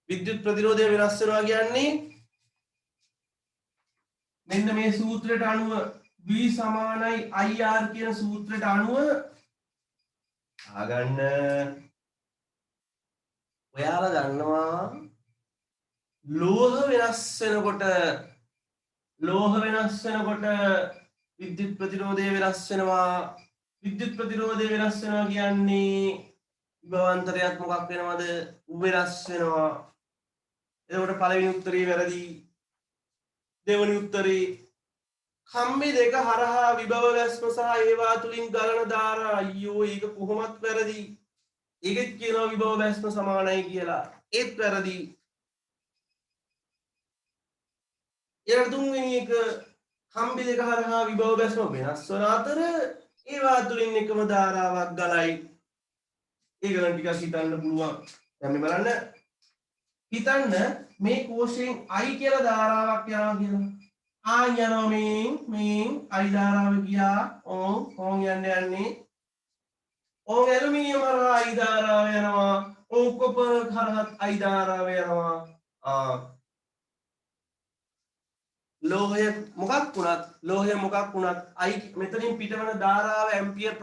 විද්‍යුත් ප්‍රතිරෝධය වෙනස් වෙනවා කියන්නේ මෙන්න මේ සූත්‍රයට අනුව V සමානයි IR කියන සූත්‍රයට අනුව ආගන්න. ඔයාලා දන්නවා ලෝහ වෙනස් වෙනකොට විද්‍යුත් ප්‍රතිරෝධය වෙනස් වෙනවා. විද්‍යුත් ප්‍රතිරෝධය වෙනස් වෙනවා කියන්නේ විභවාන්තරයක් මොකක් වෙනවද? වෙනස් වෙනවා. එතකොට පළවෙනි උත්තරේ වැරදි. දෙවෙනි උත්තරේ කම්බි දෙක හරහා විභව බැස්ම සහ ඒවා තුලින් ගලන ධාරා අයියෝ ඒක කොහොමත් වැරදි. ඒකෙත් කියනවා විභව බැස්ම සමානයි කියලා. ඒත් වැරදි. ඊළඟ තුන්වෙනි එක කම්බි දෙක හරහා විභව බැස්ම වෙනස් වන අතර ඒවා තුලින් එකම ධාරාවක් ගලයි. ඒක නම් ටිකක් හිතන්න පුළුවන්. දැන් මේ බලන්න. හිතන්න මේ කෝෂයෙන් I කියලා ධාරාවක් යනවා කියලා. යනවා මේ I ධාරාව ගියා. ඕන් යන්නේ. ඕන් ඇලුමිනියම් හරහා I ධාරාව යනවා. ඕන් කොපර් හරහා I ධාරාව යනවා. ලෝහය මොකක් වුණත් I මෙතනින් පිටවන ධාරාව ඇම්පියර්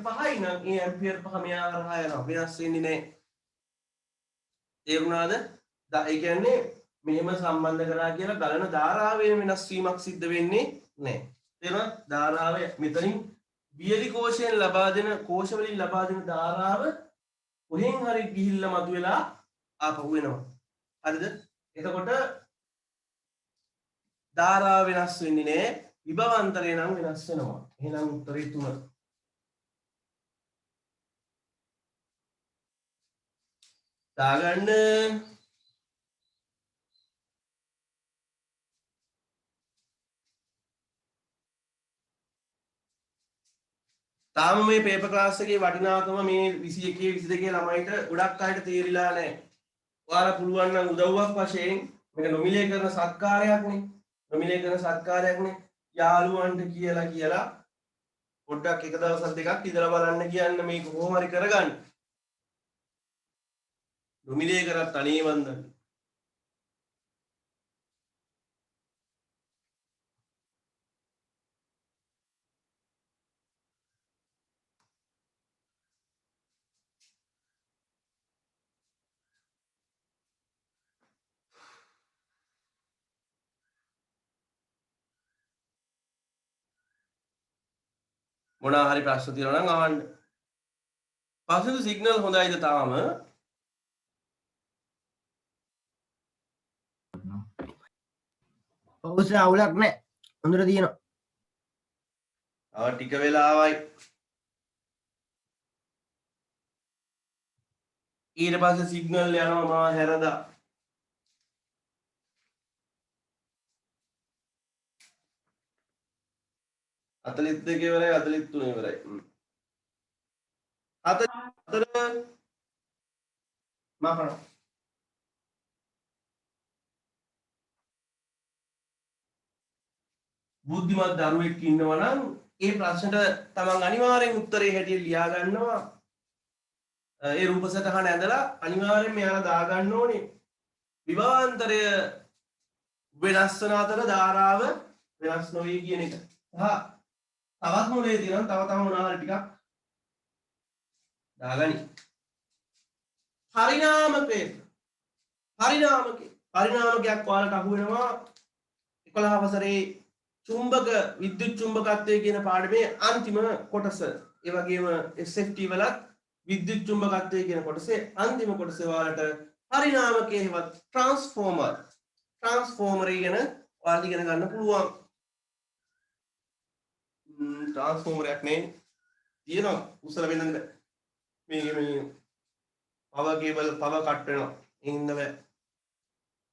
5යි නම් ඒ ඇම්පියර් 5 මෙයා හරහා යනවා. වෙනස් වෙන්නේ නැහැ. තේරුණාද? ඒ කියන්නේ මෙහෙම සම්බන්ධ කරා කියලා ගලන ධාරාවේ වෙනස් වීමක් සිද්ධ වෙන්නේ නැහැ. තේරුණාද? ධාරාව මෙතනින් වියලි කෝෂයෙන් ලබා දෙන කෝෂ වලින් ලබා දෙන ධාරාව කොහෙන් හරි ගිහිල්ලා මතුවලා ආපහු වෙනවා. හරිද? එතකොට ධාරාව වෙනස් වෙන්නේ නැහැ. විභවාන්තරය නම් වෙනස් වෙනවා. එහෙනම් උත්තරේ 3. දාගන්න. තාම මේ පේපර් ක්ලාස් එකේ වටිනාකම මේ 21 22 ළමයිට ගොඩක් අයට තේරිලා නැහැ. ඔයාලා පුළුවන් නම් උදව්වක් වශයෙන් මේක නොමිලේ කරන සත්කාරයක්නේ. යාළුවන්ට කියලා පොඩ්ඩක් එක දවසක් දෙකක් ඉඳලා බලන්න කියන්න මේක කොහොම හරි කරගන්න. නොමිලේ කරත් අනේ වන්දන. මොනවා හරි ප්‍රශ්න තියෙනවා නම් අහන්න. පස්සෙන් සිග්නල් හොඳයිද තාම? ඔව් අවුලක් නැහැ. හොඳට තියෙනවා. ටික වෙලාවයි. ඊට පස්සේ සිග්නල් යනවා මම හැරදා. අතලිත් දෙක ඉවරයි අතලිත් තුන ඉවරයි. 44 මහා බුද්ධිමත් දරුවෙක් ඉන්නවා නම් ඒ ප්‍රශ්නට තමන් අනිවාර්යෙන් උත්තරේ හැටියට ලියා ගන්නවා. ඒ රූප සටහන ඇඳලා අනිවාර්යෙන් මෙයාලා දා ගන්න ඕනේ. විභවාන්තරය වෙනස් වන අතර ධාරාව වෙනස් නොවේ කියන එක. තවත් මොලේ තියෙනවා තව මොනවා හරි ටිකක් දාගනි. පරිණාමකයක් ඔයාලට අහු වෙනවා 11 වසරේ චුම්බක විද්‍යුත් චුම්බකත්වය කියන පාඩමේ අන්තිම කොටස. ඒ වගේම SFT වලත් විද්‍යුත් චුම්බකත්වය කියන කොටසේ අන්තිම කොටසේ ඔයාලට පරිණාමකයේ හෙවත් ට්‍රාන්ස්ෆෝමර් ගැන ඔයාලට ඉගෙන ගන්න පුළුවන්. ට්‍රාන්ස්ෆෝමරයක් නේ තියෙනවා උසල වෙනද මේ පවර් කේබල් පවර් කට් වෙනවා ඉන්න බෑ.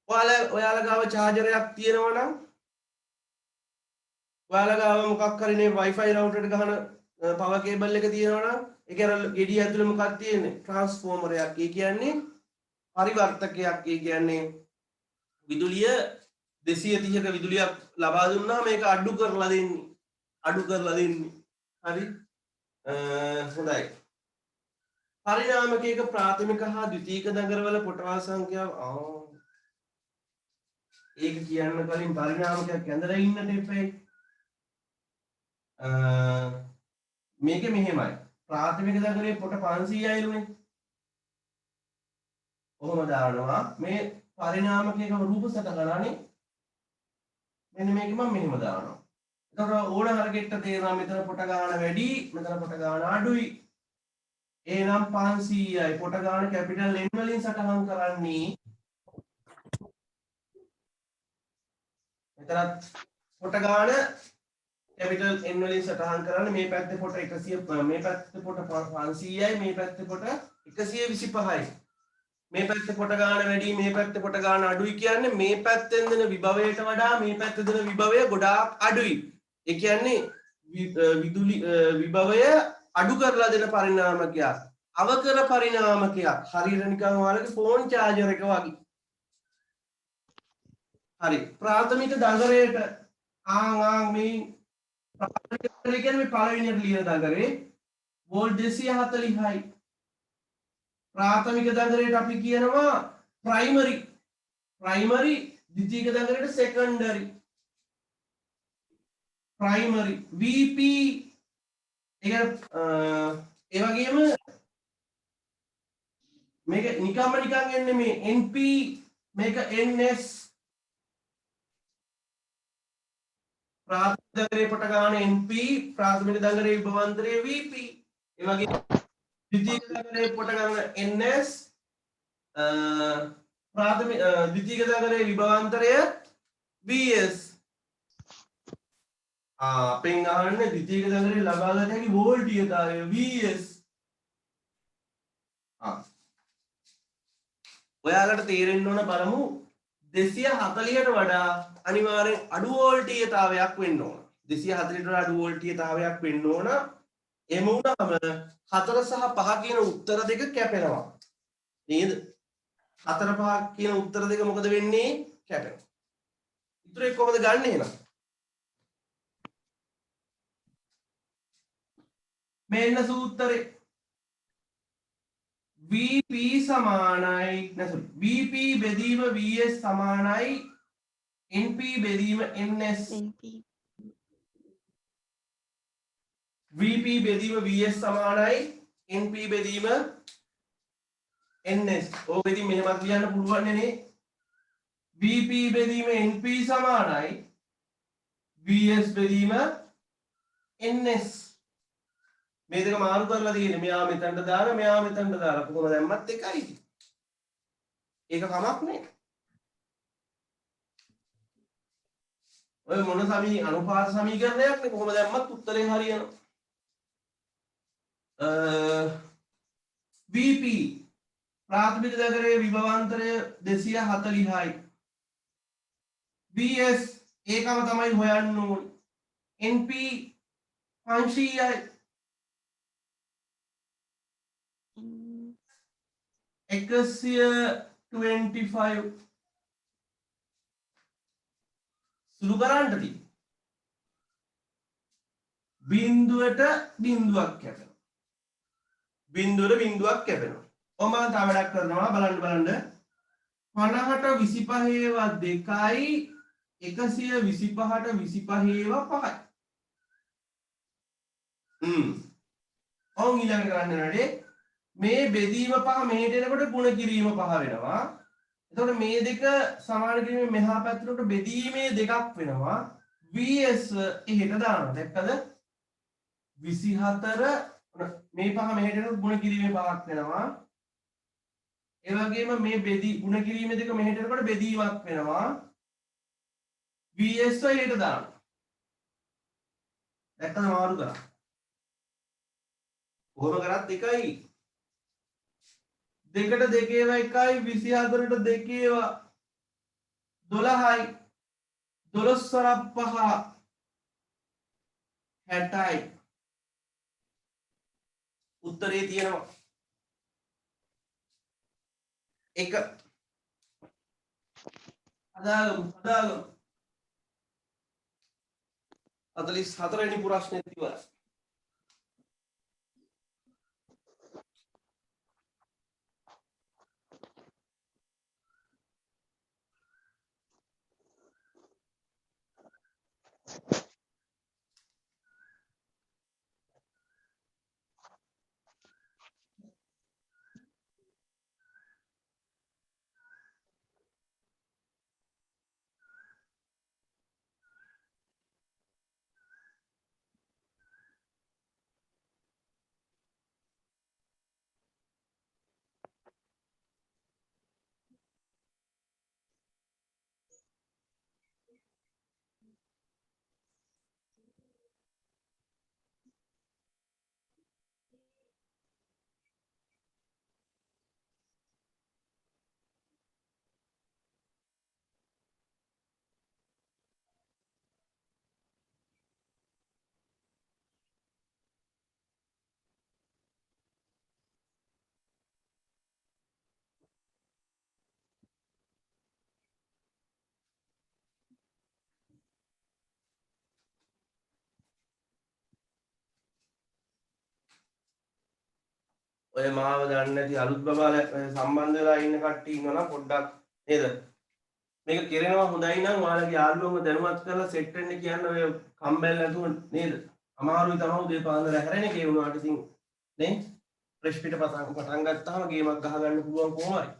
ඔයාලා ගාව චාර්ජරයක් තියෙනවා නම් ඔයාලා ගාව මොකක් හරි නේ Wi-Fi router එකට ගහන පවර් කේබල් එක තියෙනවා නම් ඒක අර ගෙඩිය ඇතුලේ මොකක්ද තියෙන්නේ ට්‍රාන්ස්ෆෝමරයක්. ඒ කියන්නේ පරිවර්තකයක්. ඒ කියන්නේ විදුලිය 230ක විදුලියක් ලබා දුන්නා මේක අඩු කරලා දෙන්නේ. හරි හොඳයි. පරිණාමකයක ප්‍රාථමික හා ද්විතීයික දඟරවල පොටවල් සංඛ්‍යාව ඒක කියන්න කලින් පරිණාමකයක් ඇඳලා ඉන්නට එපයි. මේක මෙහෙමයි. ප්‍රාථමික දඟලේ පොට 500යිලුනේ. කොහොම දානවා මේ පරිණාමකයක රූප සටහනනේ. මෙන්න මේක මම මෙහෙම දානවා. එතකොට ඕන හරකෙට්ට තේරෙනවා මෙතන පොට ගාන වැඩි, මෙතන පොට ගාන අඩුයි. එහෙනම් 500යි පොට ගාන කැපිටල් N වලින් සටහන් කරන්නේ. මෙතනත් පොට ගාන කැපිටල් N වලින් සටහන් කරන්නේ. මේ පැත්තේ පොට 100 මේ පැත්තේ පොට 500යි මේ පැත්තේ පොට 125යි. මේ පැත්තේ පොට ගාන වැඩි මේ පැත්තේ පොට ගාන අඩුයි කියන්නේ මේ පැත්තෙන් දෙන විභවයට වඩා මේ පැත්තේ දෙන විභවය ගොඩාක් අඩුයි. ඒ කියන්නේ විදුලි විභවය අඩු කරලා දෙන පරිණාමකයක්. අවකර පරිණාමකයක්. හරියට නිකන් ඔයාලගේ ෆෝන් චාර්ජර් එක වගේ. හරි. ප්‍රාථමික දඟරයට මේ ප්‍රාථමික දඟරේ කියන්නේ මේ පළවෙනියට ලියන දඟරේ වෝල්ට් 240යි. ප්‍රාථමික දඟරේට අපි කියනවා ප්‍රයිමරි. ද්විතීයික දඟරේට සෙකන්ඩරි. ප්‍රයිමරි VP ඒ වගේම මේක නිකම්ම නිකන් එන්නේ මේ NP මේක NS. ප්‍රාථමික දඟරේ පොට ගාන NP ප්‍රාථමික දඟරේ විභවාන්තරය VP. ඒ වගේ ද්විතීයික දඟරේ පොට ගාන NS ද්විතීයික දඟරේ විභවාන්තරය VS. අපෙන් අහන්නේ ද්විතීයික දඟරේ ලබා ගන්න හැකි වෝල්ටීයතාවය VS. ඔයාලට තේරෙන්න ඕන බලමු 240ට වඩා අනිවාර්යෙන් අඩු වෝල්ටීයතාවයක් වෙන්න ඕන. 240ට වඩා අඩු වෝල්ටීයතාවයක් වෙන්න ඕන. එහෙම වුණාම 4 සහ 5 කියන උත්තර දෙක කැපෙනවා. නේද? 4 5 කියන උත්තර දෙක මොකද වෙන්නේ? කැපෙනවා. උත්තරේ කොහොමද ගන්නෙ එහෙනම්? මෙන්න සූත්‍රේ VP සමානයි VP බෙදීම VS සමානයි NP බෙදීම NS. VP බෙදීම VS සමානයි NP බෙදීම NS. ඕක ඉතින් මෙහෙමත් ලියන්න පුළුවන් නේ. VP බෙදීම NP සමානයි VS බෙදීම NS. මේ දෙක මාරු කරලා තියෙන්නේ. මෙයා මෙතනට දාලා මෙයා මෙතනට දාලා කොහොම දැම්මත් එකයි. ඒක කමක් නේ. ඔය මොන අනුපාත සමීකරණයක් නේ කොහොම දැම්මත් උත්තරේ හරියනවා. VP ප්‍රාථමික දඟරේ විභවාන්තරය 240යි. VS ඒකම තමයි හොයන්න ඕනේ. NP 500යි. 125 සුළු කරන්නට තියෙන්නේ. බිඳුවට බිඳුවක් කැපෙනවා. බිඳුවට බිඳුවක් කැපෙනවා. ඔය මම තව වැඩක් කරනවා බලන්න. 50ට 25 2යි 125ට 25 5යි. ඔව් ඊළඟට කරන්න නඩේ මේ බෙදීම පහ මෙහෙට එනකොට ගුණ කිරීම පහ වෙනවා. එතකොට මේ දෙක සමාන කිරීමේ මෙහා පැත්තට බෙදීමේ දෙකක් වෙනවා. VS එහෙට දානවා. දැක්කද? 24 මේ පහ මෙහෙට එනකොට ගුණ කිරීමේ පහක් වෙනවා. ඒ වගේම මේ බෙදී ගුණ කිරීමේ දෙක මෙහෙට එනකොට බෙදීමක් වෙනවා. vs යට දාන්න. දැක්කද මාරු කරා. කොහොම කරත් එකයි. 2ට 2 ඒවා එකයි 24ට 2 ඒවා 12යි 12 වරක් 5 60යි. උත්තරේ තියෙනවා 1. හදාගමු 44 වෙනි ප්‍රශ්නෙත් ඉවරයි. ඔය මාව දන්නේ නැති අලුත් බබාලා සම්බන්ධ වෙලා ඉන්න කට්ටිය ඉන්නවනම් පොඩ්ඩක් නේද? මේක කෙරෙනවා හොඳයි නම් ඔයාලගේ යාළුවෝම දැනුවත් කරලා සෙට් වෙන්න කියන්න ඔය කම්බැල් නැතුව නේද? අමාරුයි තමයි උදේ පාන්දර හැරෙන එකේ වුණාට ඉතින් නේ ෆ්‍රෙෂ් පිට පටන් ගත්තාම ගේමක් ගහ ගන්න පුළුවන් කොහොම හරි.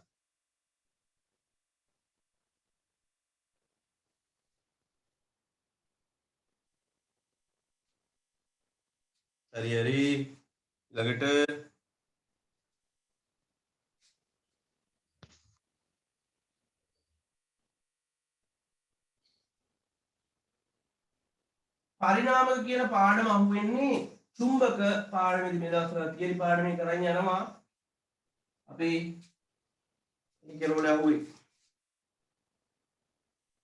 හරි හරි ළඟට පරිණාමක කියන පාඩම අහුවෙන්නේ චුම්බක පාඩමේදී මේ දවස්වල තියරි පාඩමේ කරන් යනවා අපි මේ කෙරවල අහුවේ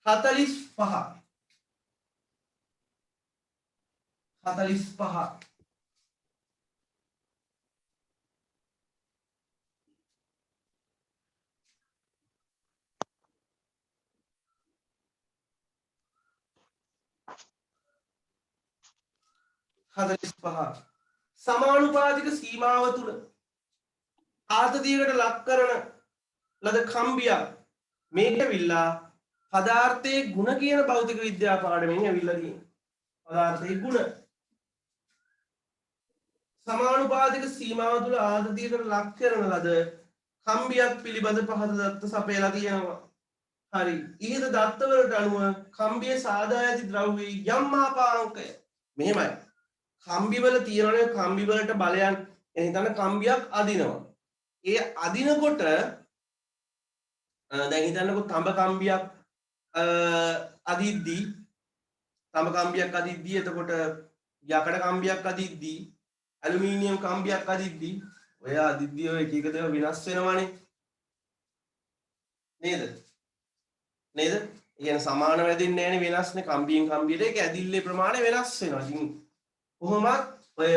45 සමානුපාතික සීමාව තුල ආතතියකට ලක් කරන ලද කම්බියක් මේක ඇවිල්ලා පදාර්ථයේ ಗುಣ කියන භෞතික විද්‍යා පාඩමෙන් ඇවිල්ලා තියෙනවා. පදාර්ථයේ ಗುಣ සමානුපාතික සීමාව තුල ආතතියකට ලක් කරන ලද කම්බියක් පිළිබඳ පහත දත්ත සපයලා තියෙනවා. හරි. ඊට දත්ත වලට අනුව කම්බියේ සාදා ඇති ද්‍රව්‍යයේ යම් මාපාංකය මෙහෙමයි. කම්බි වල තියෙනනේ කම්බි වලට බලයන් එතන කම්බියක් අදිනවා. ඒ අදිනකොට දැන් හිතන්නකෝ තඹ කම්බියක් අදිද්දී එතකොට යකඩ කම්බියක් අදිද්දී ඇලුමිනියම් කම්බියක් අදිද්දී ඔය අදිද්දී ඔය එක එක දේවල් වෙනස් වෙනවනේ නේද? ඒ කියන්නේ සමාන වැදෙන්නේ නැහැනේ වෙනස්නේ කම්බියෙන් කම්බියට ඒක ඇදිල්ලේ ප්‍රමාණය වෙනස් වෙනවා. ඉතින් කොහොමත් ඔය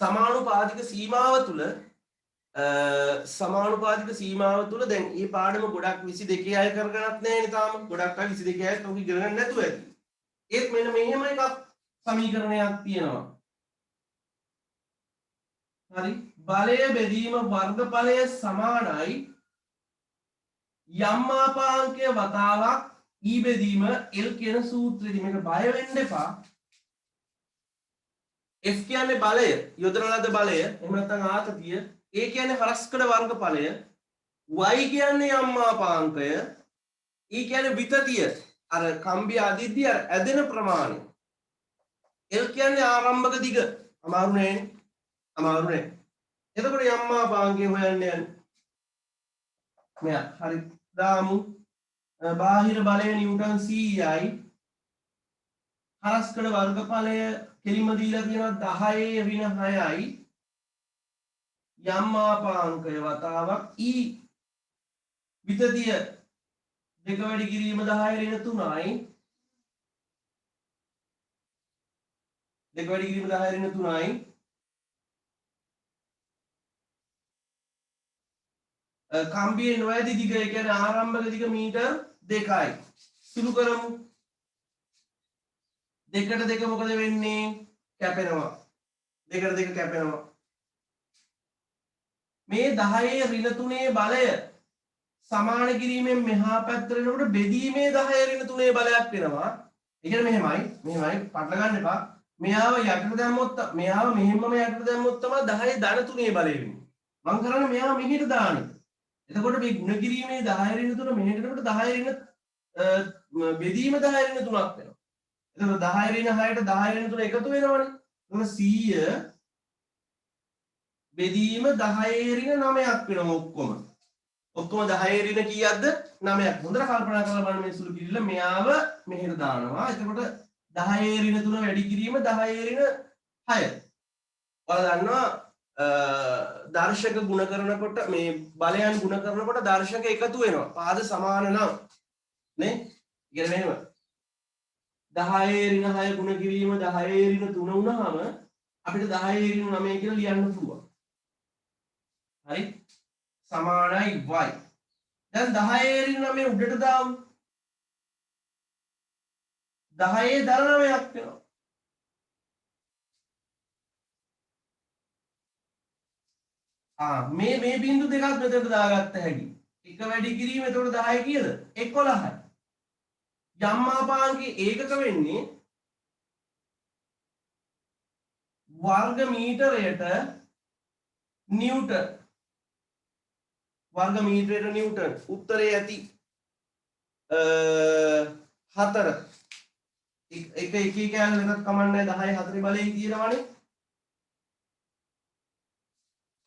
සමානුපාතික සීමාව තුල දැන් මේ පාඩම ගොඩක් 22 අය කරගෙනත් නැහැනේ තාම. ගොඩක් අය 22 අය තෝක ඉගෙන ගන්න නැතුව ඇති. ඒත් මෙන්න මෙහෙම එකක් සමීකරණයක් තියෙනවා. හරි. බලය බෙදීම වර්ගඵලය සමානයි යම් මාපාංකය වතාවක් E බෙදීම L කියන සූත්‍රයේදී මේක බය වෙන්න එපා. F කියන්නේ බලය, යොදන ලද බලය, එහෙම නැත්නම් ආතතිය. A කියන්නේ හරස්කඩ වර්ගඵලය. Y කියන්නේ යම් මාපාංකය. E කියන්නේ විතතිය. අර කම්බිය අදිද්දී අර ඇදෙන ප්‍රමාණය. L කියන්නේ ආරම්භක දිග. අමාරු නෑ. අමාරු නෑ. එතකොට m මාපාංකය හොයන්න යන්නේ. මෙයා හරි දාමු. බාහිර බලය නිව්ටන් 100යි. හරස්කඩ වර්ගඵලය කෙලින්ම දීලා තියෙනවා 10 ඍණ 6යි. යම් මාපාංකය වතාවක් e විතතිය දෙක වැඩි කිරීම 10 ඍණ 3යි. දෙක වැඩි කිරීම 10 ඍණ 3යි. කම්බියේ නොඇති දිග ඒ කියන්නේ ආරම්භක දිග මීටර් 2යි. සුළු කරමු. දෙකට දෙක මොකද වෙන්නේ? කැපෙනවා. දෙකට දෙක කැපෙනවා. මේ 10 ඍණ 3 බලය සමාන කිරීමෙන් මෙහා පැත්තට එනකොට බෙදීමේ 10 ඍණ 3 බලයක් වෙනවා. ඒ කියන්නේ මෙහෙමයි පටල ගන්න එපා. මෙයාව යටට දැම්මොත් මෙයාව මෙහෙමම යටට දැම්මොත් තමයි 10 ධන 3 බලය වෙන්නේ. මම කරන්නේ මෙයාව මෙහෙට දාන එක. එතකොට මේ ගුණ කිරීමේ 10 ඍණ 3 මෙහෙට එනකොට 10 ඍණ බෙදීම 10 ඍණ 3ක් වෙනවා. එතකොට 10 ඍණ 6ට 10 ඍණ 3 එකතු වෙනවනේ. එතකොට 100 බෙදීම 10 ඍණ 9ක් වෙනවා ඔක්කොම. ඔක්කොම 10 ඍණ කීයක්ද? 9ක්. හොඳට කල්පනා කරලා බලන්න මේ සුළු කිරිල්ල මෙයාව මෙහෙට දානවා. එතකොට 10 ඍණ 3 වැඩි කිරීම 10 ඍණ 6. ඔයාලා දන්නවා දර්ශක ගුණ කරනකොට මේ බලයන් ගුණ කරනකොට දර්ශක එකතු වෙනවා. පාද සමාන නම් නේ? ඉතින් මෙහෙම 10 ඍණ 6 ගුණ කිරීම 10 ඍණ 3 වුණාම අපිට 10 ඍණ 9 කියලා ලියන්න පුළුවන්. හරි? සමානයි y. දැන් 10 ඍණ 9 උඩට දාමු. 10 ධන 9ක් වෙනවා. මේ බිංදු දෙකක් මෙතනට දාගත්ත හැකි. එක වැඩි කිරීම එතකොට 10 කීයද? 11යි. යම් මාපාංකයේ ඒකක වෙන්නේ වර්ග මීටරයට නිව්ටන්. වර්ග මීටරයට නිව්ටන්. උත්තරේ ඇති 4. එක කෑල්ල එකක් කමන්නේ 10 4 බලයේ තියෙනවනේ.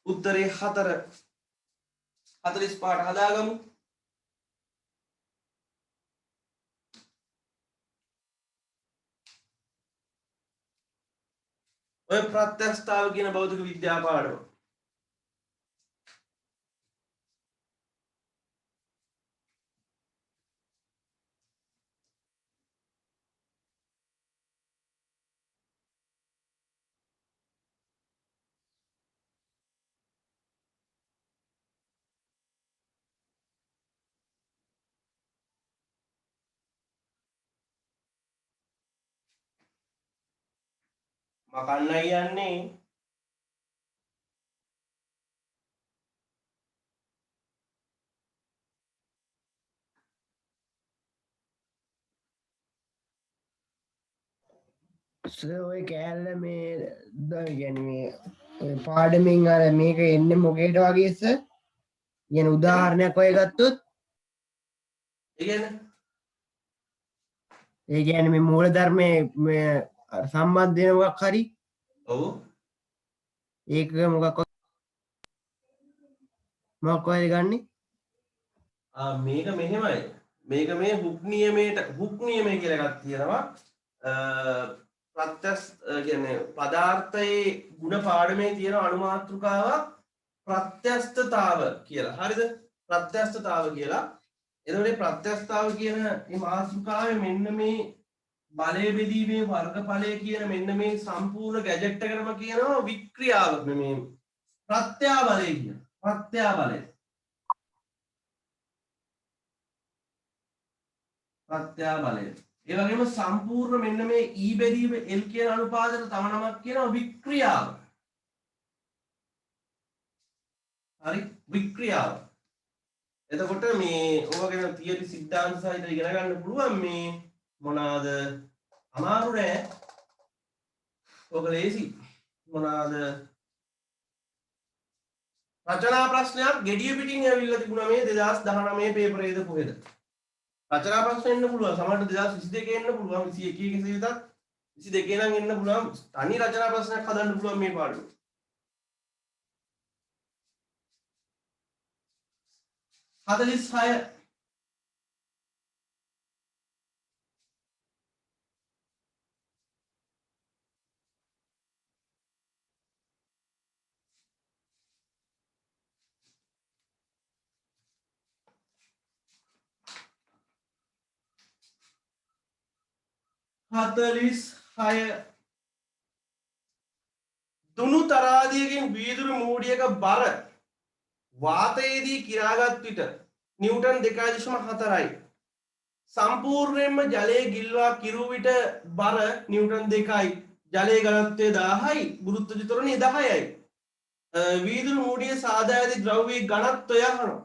උත්තරේ 4. 45 හදාගමු. ඔය ප්‍රත්‍යක්ෂතාව කියන භෞතික විද්‍යා පාඩම. මකන්නයි යන්නේ. ඔය කෑල්ල මේ ගැන මේ පාඩමින් අර මේක එන්න මොකේට වගේස ගැන උදාහරණයක් ඔය ගත්තොත් ඒ ගැන මේ මූල ධර්මය සම්බන්ධය මොකක් හරි ඔව් ඒක මොකක් ඔයද ගන්නේ මේක මෙහෙමයි. මේක මේ හුක් නියමය කියලා එකක් තියෙනවා. ප්‍රත්‍යක්ෂ කියන්නේ පදාර්ථයේ ಗುಣ පාඩමේ තියෙන අනුමාත්‍රිකාවක් ප්‍රත්‍යස්තතාව කියලා. හරිද? ප්‍රත්‍යස්තතාව කියලා. එතකොට මේ ප්‍රත්‍යස්තතාව කියන මේ මාතෘකාවේ මෙන්න මේ බලය බෙදීමේ වර්ගඵලය කියන මෙන්න මේ සම්පූර්ණ ගැජට් එකටම කියනවා වික්‍රියාව. මේ ප්‍රත්‍යාබලය කියන. ප්‍රත්‍යාබලය. ප්‍රත්‍යාබලය. ඒ වගේම සම්පූර්ණ මෙන්න මේ E බෙදීම L කියන අනුපාතයට තව නමක් කියනවා වික්‍රියාව. හරි වික්‍රියාව. එතකොට මේ ඕවා ගැන තියරි සිද්ධාන්ත සහිත ඉගෙන ගන්න පුළුවන්. මේ මොනවාද අමාරු නෑ. ඔක ලේසි. මොනවාද රචනා ප්‍රශ්නයක් ගෙඩිය පිටින් ඇවිල්ලා තිබුණා මේ 2019 පේපරේද කොහෙද? රචනා ප්‍රශ්න එන්න පුළුවන්. සමහරට 2022 එන්න පුළුවන් 21 එකේ විතර 22 නම් එන්න පුළුවන් තනි රචනා ප්‍රශ්නයක් හදන්න පුළුවන් මේ පාඩුවේ. 46 දුනු තරාදියකින් වීදුරු මූඩියක බර වාතයේදී කිරාගත් විට නිව්ටන් 2.4යි. සම්පූර්ණයෙන්ම ජලයේ ගිල්වා කිරූ විට බර නිව්ටන් 2යි. ජලයේ ඝනත්වය 1000යි. ගුරුත්වාකර්ෂණ ත්වරණය 10යි. වීදුරු මූඩියේ සාදා ඇති ද්‍රව්‍ය ඝනත්වය අහනවා.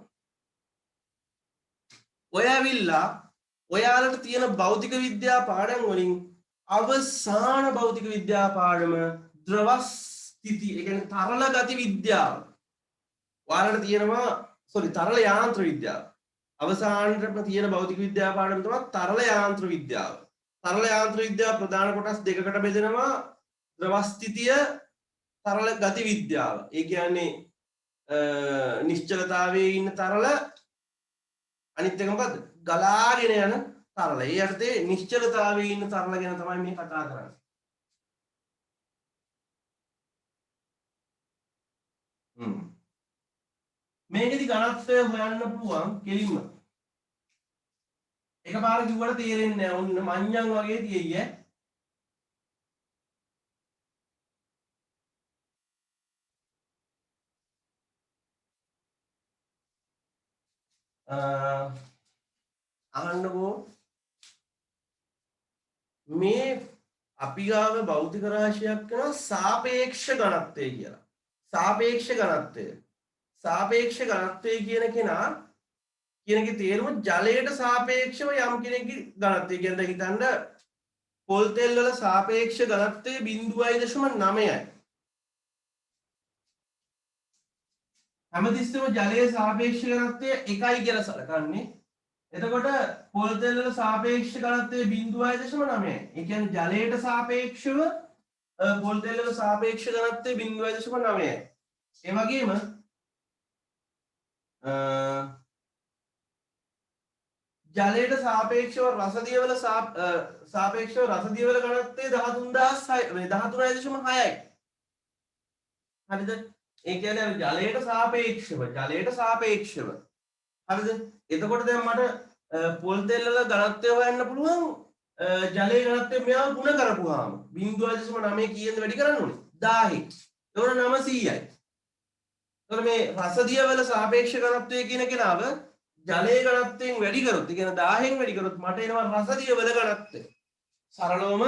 ඔය ඇවිල්ලා ඔයාලට තියෙන භෞතික විද්‍යා පාඩම් වලින් අවසාන භෞතික විද්‍යා පාඩම ද්‍රව ස්ථිති ඒ කියන්නේ තරල ගති විද්‍යාව. ඔයාලට තියෙනවා තරල යාන්ත්‍ර විද්‍යාව. අවසානටම තියෙන භෞතික විද්‍යා පාඩම තමයි තරල යාන්ත්‍ර විද්‍යාව. තරල යාන්ත්‍ර විද්‍යාව ප්‍රධාන කොටස් දෙකකට බෙදෙනවා. ද්‍රව ස්ථිතිය තරල ගති විද්‍යාව. ඒ කියන්නේ නිශ්චලතාවයේ ඉන්න තරල අනිත් එක මොකද්ද? ගලාගෙන යන තරල. ඒ අර්ථයේ නිශ්චලතාවයේ ඉන්න තරල ගැන තමයි මේ කතා කරන්නේ. මේකෙදි ඝනත්වය හොයන්න පුළුවන් කෙලින්ම. එකපාර කිව්වට තේරෙන්නේ නැහැ. ඔන්න මඤ්ඤං වගේ තියෙයි අහන්නකෝ මේ අපි ගාව භෞතික රාශියක් කරන සාපේක්ෂ ඝනත්වය කියලා. සාපේක්ෂ ඝනත්වය. සාපේක්ෂ ඝනත්වය කියන කෙනා කියනකේ තේරුම ජලයට සාපේක්ෂව යම් කෙනෙක්ගේ ඝනත්වය කියන දේ හිතන්න පොල් තෙල් වල සාපේක්ෂ ඝනත්වය 0.9යි. හැමතිස්සෙම ජලයේ සාපේක්ෂ ඝනත්වය 1යි කියලා සලකන්නේ. එතකොට පොල් තෙල් වල සාපේක්ෂ ඝනත්වය 0.9යි. ඒ කියන්නේ ජලයට සාපේක්ෂව පොල් තෙල් වල සාපේක්ෂ ඝනත්වය 0.9යි. ඒ වගේම ජලයට සාපේක්ෂව රසදිය වල සාපේක්ෂව රසදිය වල ඝනත්වය 13.6යි. හරිද? ඒ කියන්නේ ජලයට සාපේක්ෂව හරිද? එතකොට දැන් මට පොල් තෙල් වල ඝනත්වය හොයන්න පුළුවන් ජලයේ ඝනත්වය මෙයා ගුණ කරපුවාම 0.9 කීයෙන්ද වැඩි කරන්න ඕනේ 1000යි. එතකොට 900යි. එතකොට මේ රසදිය වල සාපේක්ෂ ඝනත්වය කියන කෙනාව ජලයේ ඝනත්වයෙන් වැඩි කරොත්, ඒ කියන්නේ 1000න් වැඩි කරොත් මට එනවා රසදිය වල ඝනත්වය. සරලවම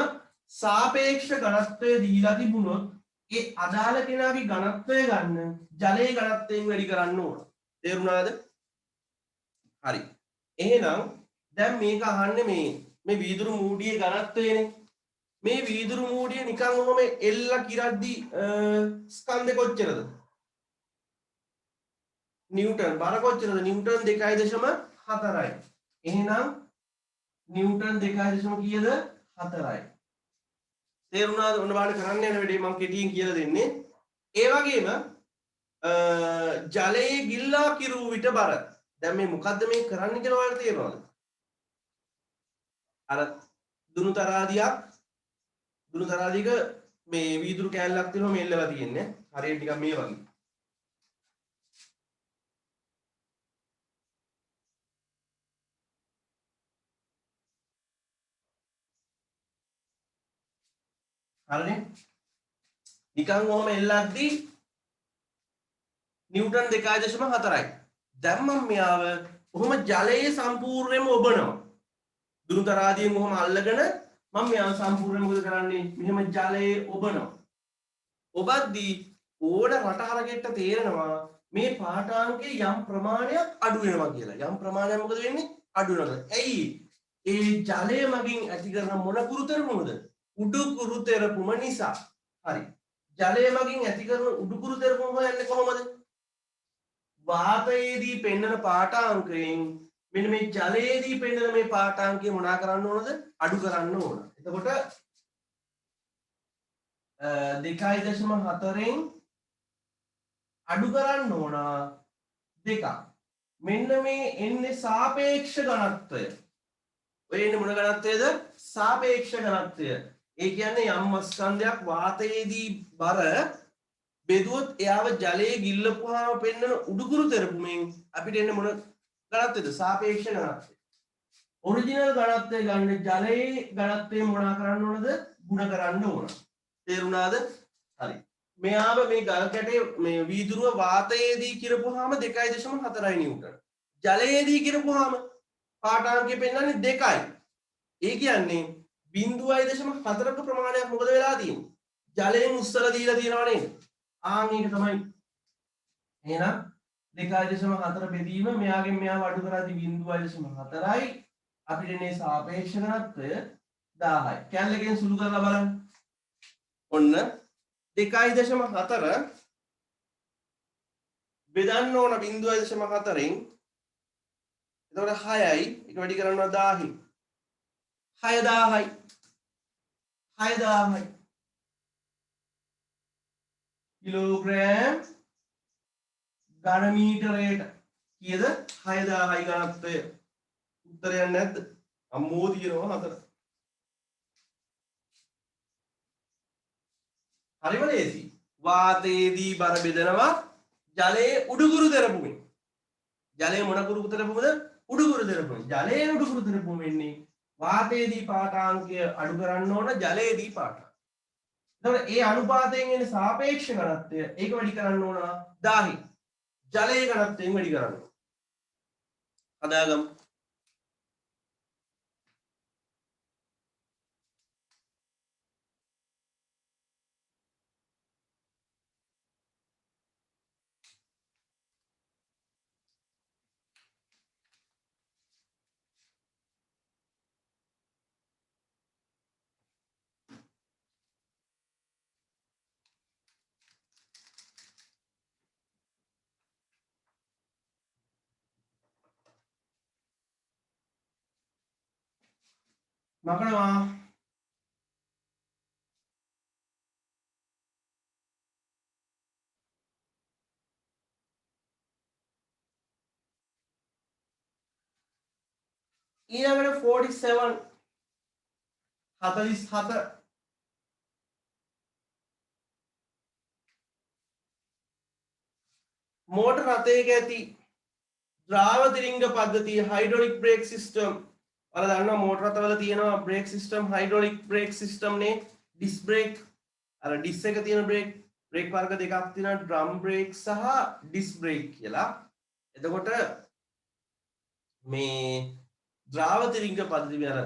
සාපේක්ෂ ඝනත්වය දීලා තිබුණොත් ඒ අදාළ කෙනාගේ ඝනත්වය ගන්න ජලයේ ඝනත්වයෙන් වැඩි කරන්න ඕන. තේරුණාද? හරි. එහෙනම් දැන් මේක අහන්නේ මේ වීදුරු මූඩියේ ඝනත්වයනේ. මේ වීදුරු මූඩිය නිකන් ඔහම එල්ල කිරද්දි ස්කන්ධ කොච්චරද? නිව්ටන් බර කොච්චරද? නිව්ටන් 2.4යි. එහෙනම් නිව්ටන් 2. කීයද? 4යි. තේරුණාද? ඔන්න බලන්න කරන්න යන වැඩේ මම කෙටියෙන් කියලා දෙන්නේ. ඒ වගේම ජලයේ ගිල්ලා කිරූ විට බර. දැන් මේ මොකද්ද මේ කරන්න කියලා ඔයාලට තේරෙනවද? අර දුනු තරාදියක මේ වීදුරු කෑල්ලක් තියෙනවා මේ එල්ලලා තියෙන්නේ. හරියට නිකන් මේ වගේ. හරිනේ? නිකන් ඔහම එල්ලද්දී නිව්ටන් 2.4යි. දැන් මම මෙයාව ඔහම ජලයේ සම්පූර්ණයෙන්ම ඔබනවා. දුනු තරාදියෙන් ඔහම අල්ලගෙන මම මෙයාව සම්පූර්ණයෙන් මොකද කරන්නේ? මෙහෙම ජලයේ ඔබනවා. ඔබද්දී ඕන රටහරකෙට තේරෙනවා මේ පාඨාංකයේ යම් ප්‍රමාණයක් අඩු වෙනවා කියලා. යම් ප්‍රමාණයක් මොකද වෙන්නේ? අඩු වෙනවා. ඇයි? ඒ ජලය මගින් ඇති කරන මොන කුරුතරමුද? උඩු කුරුතරපුම නිසා. හරි. ජලය මගින් ඇති කරන උඩු කුරුතරපුම හොයන්නේ කොහොමද? වාතයේදී පෙන්වන පාඨාංකයෙන් මෙන්න මේ ජලයේදී පෙන්වන මේ පාඨාංකය මොනා කරන්න ඕනද? අඩු කරන්න ඕන. එතකොට 2.4න් අඩු කරන්න ඕන 2ක්. මෙන්න මේ එන්නේ සාපේක්ෂ ඝනත්වය. ඔය එන්නේ මොන ඝනත්වයද? සාපේක්ෂ ඝනත්වය. ඒ කියන්නේ යම් ස්කන්ධයක් වාතයේදී බර බෙදුවොත් එයාව ජලයේ ගිල්ලපුවාම පෙන්වන උඩුකුරු තෙරපුමෙන් අපිට එන්නේ මොන ඝනත්වයද? සාපේක්ෂ ඝනත්වය. ඔරිජිනල් ඝනත්වය ගන්න ජලයේ ඝනත්වයෙන් මොනා කරන්න ඕනද? ගුණ කරන්න ඕන. තේරුණාද? හරි. මෙයාව මේ ගල් කැටේ මේ වීදුරුව වාතයේදී කිරපුවාම 2.4 නිව්ටන්. ජලයේදී කිරපුවාම පාඨාංකය පෙන්වන්නේ 2යි. ඒ කියන්නේ 0.4ක ප්‍රමාණයක් මොකද වෙලා තියෙන්නේ? ජලයෙන් උස්සලා දීලා තියෙනව නේද? ආන් ඒක තමයි. එහෙනම් 2.4 බෙදීම මෙයාගෙන් මෙයාව අඩු කරද්දී 0.4යි අපිට එන්නේ සාපේක්ෂ ඝනත්වය 1000යි. කැලලකින් සුළු කරලා බලන්න. ඔන්න 2.4 බෙදන්න ඕන 0.4න්. එතකොට 6යි. ඒක වැඩි කරනවා 1000යි. 6000යි. 6000යි. කිලෝග්‍රෑම් ඝන මීටරයට කීයද? 6000යි ඝනත්වය. උත්තරයක් නැද්ද? අම්මෝ දිනනවා 4. හරිම ලේසි. වාතයේදී බර බෙදනවා ජලයේ උඩුකුරු තෙරපුමින්. ජලයේ මොන කුරු තෙරපුමද? උඩුකුරු තෙරපුම. ජලයේ උඩුකුරු තෙරපුම වෙන්නේ වාතයේදී පාඨාංකය අඩු කරන්න ඕන ජලයේදී පාඨාංකය. එතකොට ඒ අනුපාතයෙන් එන සාපේක්ෂ ඝනත්වය ඒක වැඩි කරන්න ඕන 1000යි. ජලයේ ඝනත්වයෙන් වැඩි කරන්න ඕන. හදාගමු. මකනවා ඊළඟට 47 47 මෝටර රථයක ඇති ද්‍රාව තිරිංග පද්ධතිය හයිඩ්‍රොලික් බ්‍රේක් සිස්ටම්. ඔයාලා දන්නවා මෝටර රථවල තියෙනවා brake system hydraulic brake system නේ. ඩිස් බ්‍රේක් අර ඩිස් එක තියෙන බ්‍රේක් වර්ග දෙකක් තියෙනවා ඩ්‍රම් බ්‍රේක් සහ ඩිස් බ්‍රේක් කියලා. එතකොට මේ ද්‍රාව තිරිංග පද්ධතිය අර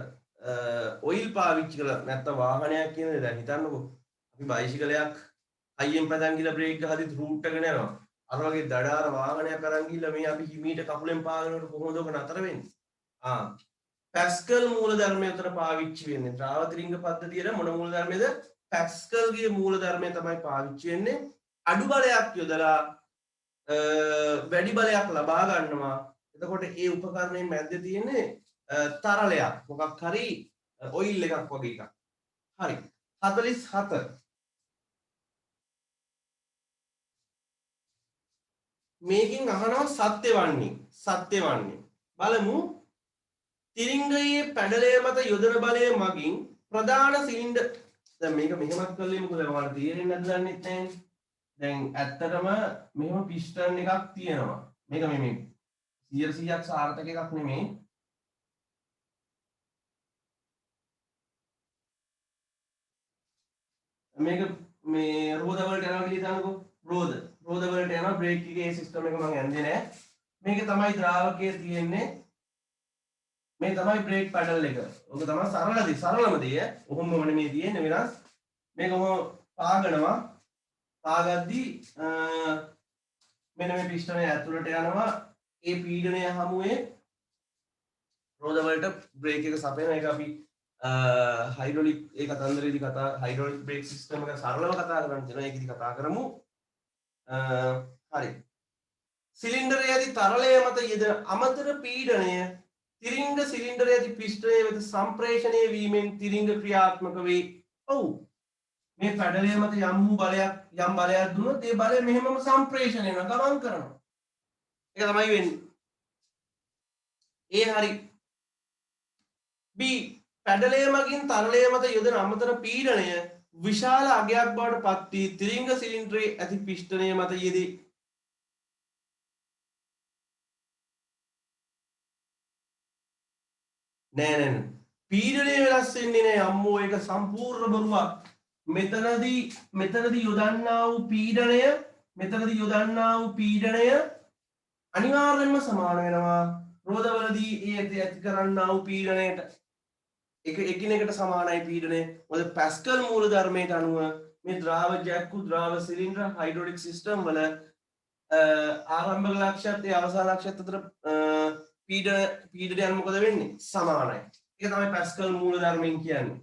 ඔයිල් පාවිච්චි කරලා නැත්නම් වාහනයක් කියන දේ දැන් හිතන්නකෝ අපි බයිසිකලයක් අයියෙන් පදන් ගිහලා බ්‍රේක් ගහද්දි රූට් එකට යනවා. අර වගේ දඩාර වාහනයක් අරන් ගිහලා මේ අපි හිමීට කකුලෙන් පාගනකොට කොහොමද ඔක නතර වෙන්නේ? පැස්කල් මූලධර්මය උතර පාවිච්චි වෙන්නේ. ද්‍රාව තිරිංග පද්ධතියේ මොන මූලධර්මයේද? පැස්කල්ගේ මූලධර්මය තමයි පාවිච්චි වෙන්නේ. අඩු බලයක් යොදලා වැඩි බලයක් ලබා ගන්නවා. එතකොට ඒ උපකරණයේ මැද්දේ තියෙන්නේ තරලයක් මොකක් හරි ඔයිල් එකක් වගේ එකක්. හරි. 47 මේකෙන් අහනවා සත්‍ය වන්නේ බලමු. තිරිංගයේ පැඩලය මත යොදන බලය මගින් ප්‍රධාන සිලින්ඩර් දැන් මේක මෙහෙමත් කළේ මොකද ඔයාලට තේරෙන්නේ නැද්ද දන්නේ නැහැ. දැන් ඇත්තටම මෙහෙම පිස්ටන් එකක් තියෙනවා. මේක මේ 100ක් සාර්ථක එකක් නෙමෙයි. මේක මේ රෝද වලට යනවා කියලා හිතන්නකෝ. රෝද වලට යනවා බ්‍රේක් එකේ සිස්ටම් එක මම ඇන්දේ නැහැ. මේක තමයි ද්‍රාවකයේ තියෙන්නේ. මේ තමයි බ්‍රේක් පැඩල් එක. ඔක තමයි සරලම දේ. ඔහොම නෙමෙයි තියෙන්නේ වෙනස්. මේක කොහොම පාගනවා. පාගද්දි මෙන්න මේ පිස්ටන් එක ඇතුළට යනවා. ඒ පීඩනය හමුවේ රෝද වලට බ්‍රේක් එක සපයන එක අපි හයිඩ්‍රොලික් ඒ කතන්දරේදී කතා හයිඩ්‍රොලික් බ්‍රේක් සිස්ටම් එක සරලව කතා කරන්න දෙනවා. ඒකෙදි කතා කරමු. හරි. සිලින්ඩරයේ ඇති තරලය මත යෙදෙන අමතර පීඩනය තිරිංග සිලින්ඩරයේ ඇති පිස්ටනය වෙත සම්ප්‍රේෂණය වීමෙන් තිරිංග ක්‍රියාත්මක වේ. ඔව්. මේ පැඩලය මත යම් බලයක් දුන්නොත් ඒ බලය මෙහෙමම සම්ප්‍රේෂණය වෙනවා ගමන් කරනවා. ඒක තමයි වෙන්නේ. ඒ හරි. B පැඩලය මගින් තරලය මත යොදන අමතර පීඩනය විශාල අගයක් බවට පත් වී තිරිංග සිලින්ඩරයේ ඇති පිස්ටනය මත යෙදී. නෑ පීඩනය වෙනස් වෙන්නේ නෑ අම්මෝ ඒක සම්පූර්ණ බොරුවක්. මෙතනදී යොදන්නා වූ පීඩනය අනිවාර්යෙන්ම සමාන වෙනවා රෝදවලදී ඒ ඇති කරන්නා වූ පීඩනයට. එකිනෙකට සමානයි පීඩනය. මොකද පැස්කල් මූලධර්මයට අනුව මේ ද්‍රාව ජැක්කු ද්‍රාව සිලින්ඩර් හයිඩ්‍රොලික් සිස්ටම් වල ආරම්භක ලක්ෂයත් ඒ අවසාන ලක්ෂයත් අතර පීඩනයන් මොකද වෙන්නේ? සමානයි. ඒක තමයි පැස්කල් මූලධර්මයෙන් කියන්නේ.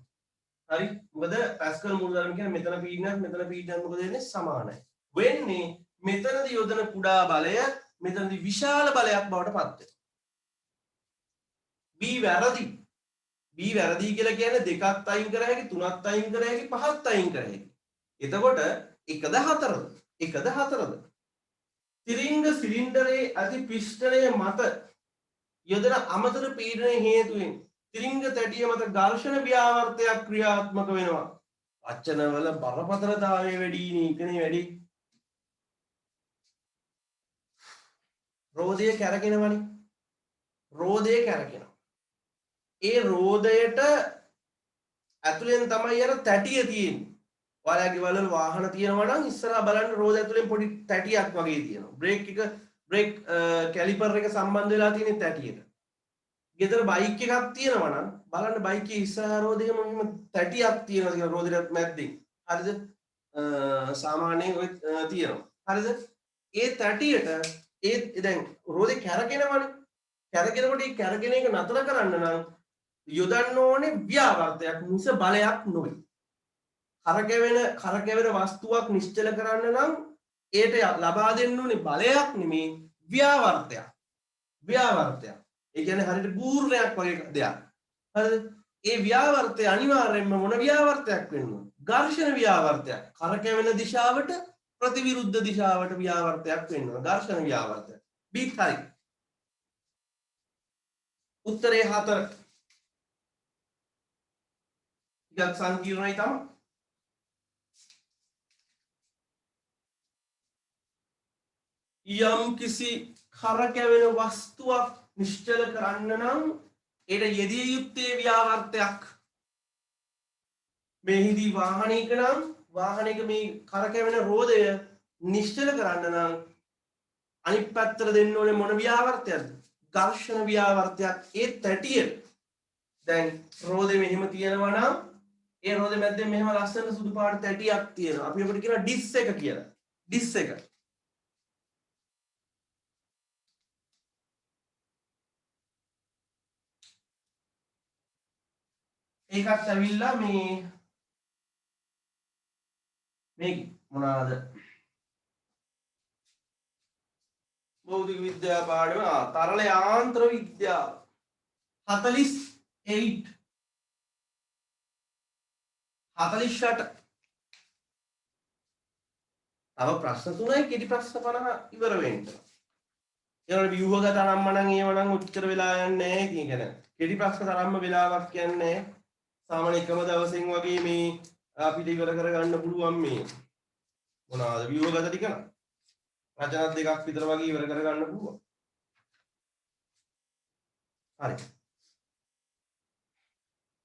හරි? මොකද පැස්කල් මූලධර්ම කියන්නේ මෙතන පීඩනයක් මොකද වෙන්නේ? සමානයි. වෙන්නේ මෙතනදී යොදන කුඩා බලය මෙතනදී විශාල බලයක් බවට පත් වෙනවා. B වැරදි. B වැරදි කියලා කියන්නේ දෙකක් අයින් කර හැකි, තුනක් අයින් කර හැකි, පහක් අයින් කර හැකි. එතකොට එකද හතරද? එකද හතරද? තිරිංග සිලින්ඩරයේ ඇති පිස්ටනය මත යොදන අමතර පීඩන හේතුවෙන් තිරිංග තැටිය මත ඝර්ෂණ ව්‍යාවර්තයක් ක්‍රියාත්මක වෙනවා. වචනවල බරපතලතාවය වැඩි නීකනේ වැඩි. රෝදය කැරගෙනවනේ. රෝදය කැරගෙනවා. ඒ රෝදයට ඇතුලෙන් තමයි අර තැටිය තියෙන්නේ. ඔයාලගේ වල වාහන තියෙනවා නම් ඉස්සරහා බලන්න රෝද ඇතුලෙන් පොඩි තැටියක් වගේ තියෙනවා. බ්‍රේක් කැලිපර් එක සම්බන්ධ වෙලා තියෙන තැටියට. ගෙදර බයික් එකක් තියෙනවා නම් බලන්න බයික් එකේ ඉස්සරහා රෝදෙම මෙහෙම තැටියක් තියෙනවා කියන රෝදෙට මැද්දෙන්. හරිද? සාමාන්‍යයෙන් ඔය තියෙනවා. හරිද? ඒ තැටියට දැන් රෝදේ කැරගෙනවනේ. කැරගෙනකොට ඒ කැරගෙන එක නතර කරන්න නම් යොදන්න ඕනේ ව්‍යාවර්තයක් මිස බලයක් නොවේ. කරකැවෙන වස්තුවක් නිශ්චල කරන්න නම් ඒට ලබා දෙන්න ඕනේ බලයක් නෙමේ ව්‍යාවර්තයක්. ඒ කියන්නේ හරියට බූර්ණයක් වගේ දෙයක්. හරිද? ඒ ව්‍යාවර්තය අනිවාර්යයෙන්ම මොන ව්‍යාවර්තයක් වෙන්න ඕන? ඝර්ෂණ ව්‍යාවර්තයක්. කරකැවෙන දිශාවට ප්‍රතිවිරුද්ධ දිශාවට ව්‍යාවර්තයක් වෙන්න ඕන. ඝර්ෂණ ව්‍යාවර්තයක්. බීත් හරි. උත්තරේ 4. ටිකක් සංකීර්ණයි තමයි. යම් කිසි කරකැවෙන වස්තුවක් නිශ්චල කරන්න නම් ඒට යෙදිය යුත්තේ ව්‍යාවර්තයක්. මෙහිදී වාහනයක නම් වාහනයක මේ කරකැවෙන රෝදය නිශ්චල කරන්න නම් අනිත් පැත්තට දෙන්න ඕනේ මොන ව්‍යාවර්තයක්ද? ඝර්ෂණ ව්‍යාවර්තයක්. ඒ තැටිය දැන් රෝදේ මෙහෙම තියෙනවා නම් ඒ රෝදේ මැද්දෙන් මෙහෙම ලස්සන සුදු පාට තැටියක් තියෙනවා. අපි ඔකට කියනවා ඩිස් එක කියලා. ඩිස් එක. ඒකත් ඇවිල්ලා මේ මොනවාද? භෞතික විද්‍යා පාඩම තරල යාන්ත්‍ර විද්‍යාව 48 48 තව ප්‍රශ්න 3යි කෙටි ප්‍රශ්න 50 ඉවර වෙන්න. ඒවල ව්‍යුහගත අනම්මනම් ඒවනම් උත්තර වෙලා යන්නේ නැහැ. ඉතින් කියන්නේ කෙටි ප්‍රශ්න තරම්ම වෙලාවක් යන්නේ නැහැ. සාමාන්‍ය එකම දවසෙන් වගේ මේ අපිට ඉවර කරගන්න පුළුවන් මේ මොනවාද ව්‍යුහගත ටික නම් රචනා දෙකක් විතර වගේ ඉවර කරගන්න පුළුවන්. හරි.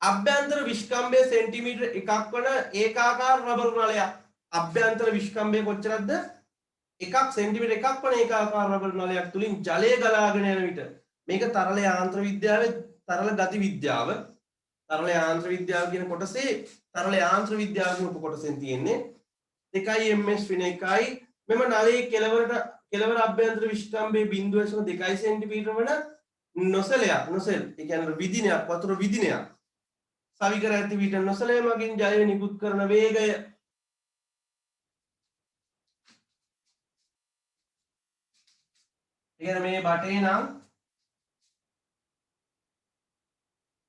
අභ්‍යන්තර විස්කම්භය සෙන්ටිමීටර 1ක් වන ඒකාකාර රබර් නලයක්. අභ්‍යන්තර විස්කම්භය කොච්චරද? 1 සෙන්ටිමීටර 1ක් වන ඒකාකාර රබර් නලයක් තුලින් ජලය ගලාගෙන යන විට මේක තරල යාන්ත්‍ර විද්‍යාවේ තරල ගති විද්‍යාව. තරල යාන්ත්‍ර විද්‍යාව කියන කොටසේ තරල යාන්ත්‍ර විද්‍යාව කියන උපකොටසෙන් තියෙන්නේ 2 ms වෙන එකයි මෙම නලයේ කෙළවර අභ්‍යන්තර විස්කම්භයේ 0.2 සෙන්ටිමීටර වන නොසෙල් ඒ කියන්නේ විදිනයක් වතුර විදිනයක් සවි කර ඇති විට නොසලය මගින් ජලය නිකුත් කරන වේගය ඉතින් මේ බටේ නම්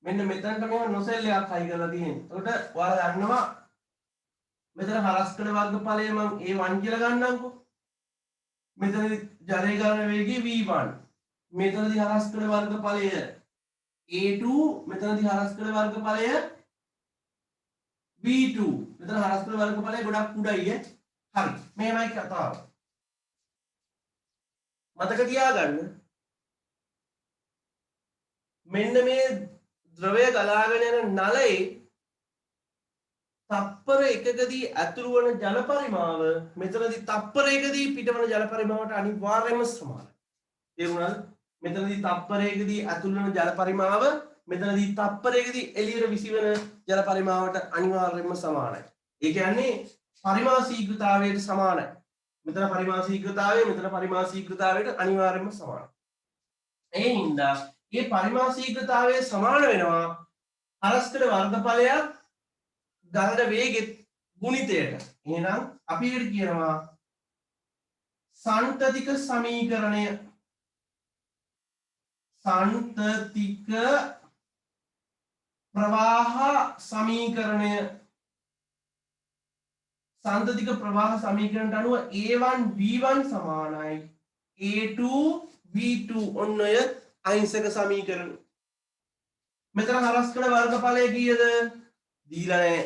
මෙන්න මෙතනට මෙහෙම නොසෙල් එකක් හයි කරලා තියෙනවා. එතකොට ඔයාලා දන්නවා මෙතන හරස්කඩ වර්ගඵලය මම A1 කියලා ගන්නම්කෝ. මෙතනදි ජලය ගලන වේගය V1. මෙතනදි හරස්කඩ වර්ගඵලය A2, මෙතනදි හරස්කඩ වර්ගඵලය V2. මෙතන හරස්කඩ වර්ගඵලය ගොඩක් උඩයි ඈ. හරි. මෙහෙමයි කතාව. මතක තියාගන්න. මෙන්න මේ ද්‍රවය ගලාගෙන යන නලයේ තප්පර එකකදී ඇතුළු වන ජල පරිමාව මෙතනදී තප්පරයකදී පිටවන ජල පරිමාවට අනිවාර්යයෙන්ම සමානයි. තේරුණාද? මෙතනදී තප්පරයකදී ඇතුළු වන ජල පරිමාව මෙතනදී තප්පරයකදී එළියට විසිවන ජල පරිමාවට අනිවාර්යයෙන්ම සමානයි. ඒ කියන්නේ පරිමා ශීඝ්‍රතාවයට සමානයි. මෙතන පරිමා ශීඝ්‍රතාවය මෙතන පරිමා ශීඝ්‍රතාවයට අනිවාර්යයෙන්ම සමානයි. ඒ හින්දා මේ පරිමා ශීඝ්‍රතාවය සමාන වෙනවා හරස්කඩ වර්ගඵලයක් ගලන වේගෙත් ගුණිතයට. එහෙනම් අපි ඒකට කියනවා සන්තතික සමීකරණය. සන්තතික ප්‍රවාහ සමීකරණය. සන්තතික ප්‍රවාහ සමීකරණයට අනුව A1 V1 සමානයි A2 V2. ඔන්න ඔය අහිංසක සමීකරණ. මෙතන හරස්කඩ වර්ගඵලය කීයද? දීලා නැහැ.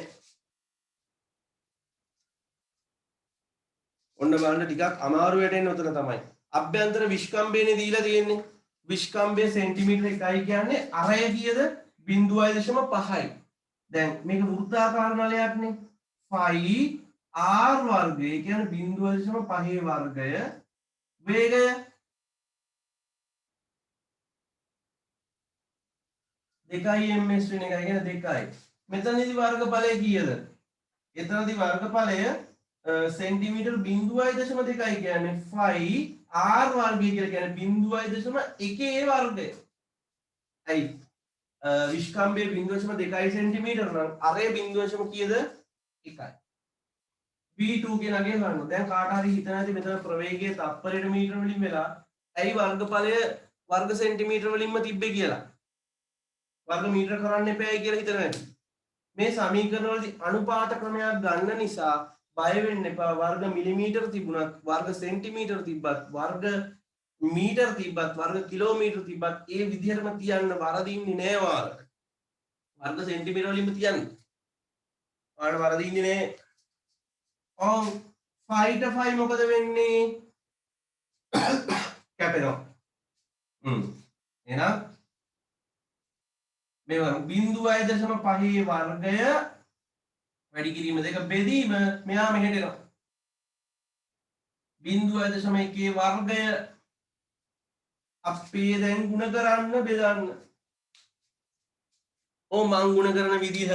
ඔන්න බලන්න ටිකක් අමාරු වෙටෙන්නේ උතන තමයි. අභ්‍යන්තර විස්කම්භයනේ දීලා තියෙන්නේ. විස්කම්භය සෙන්ටිමීටර 1යි කියන්නේ අරය කීයද? 0.5යි. දැන් මේක වෘත්තාකාර නලයක්නේ. 5r වර්ගය කියන්නේ 0.5 වර්ගය වේගය දෙකයි ms වෙන එකයි කියන දෙකයි. මෙතනදී වර්ගඵලය කීයද? එතනදී වර්ගඵලය සෙන්ටිමීටර 0.2යි කියන්නේ 5r වර්ගය කියලා කියන්නේ 0.1 වර්ගය. ඇයි? විස්කම්භය 0.2 සෙන්ටිමීටර නම් අරය 0. කීයද? 1යි. v2 කියන අගේ ගන්න. දැන් කාට හරි හිතන ඇති මෙතන ප්‍රවේගය තප්පරයට මීටර වලින් වෙලා ඇයි වර්ගඵලය වර්ග සෙන්ටිමීටර වලින්ම තිබ්බේ කියලා. වර්ග මීටර කරන්න එපායි කියලා හිතන ඇති. මේ සමීකරණ වලදී අනුපාත ක්‍රමයක් ගන්න නිසා බය වෙන්න එපා. වර්ග මිලිමීටර තිබුණත් වර්ග සෙන්ටිමීටර තිබ්බත් වර්ග මීටර තිබ්බත් වර්ග කිලෝමීටර තිබ්බත් ඒ විදිහටම තියන්න වරදින්නේ නෑ ඔයාලට. වර්ග සෙන්ටිමීටර වලින්ම තියන්න. ඔයාලට වරදින්නේ නෑ. ඔව් 5 ට 5 මොකද වෙන්නේ? කැපෙනවා. එහෙනම් මේ 0.5 වර්ගය වැඩි කිරීම දෙක බෙදීම මෙහා මෙහෙට එනවා. 0.1 වර්ගය අපේ දැන් ಗುಣ කරන්න බෙදන්න. ඕ මං ಗುಣ කරන විදිහ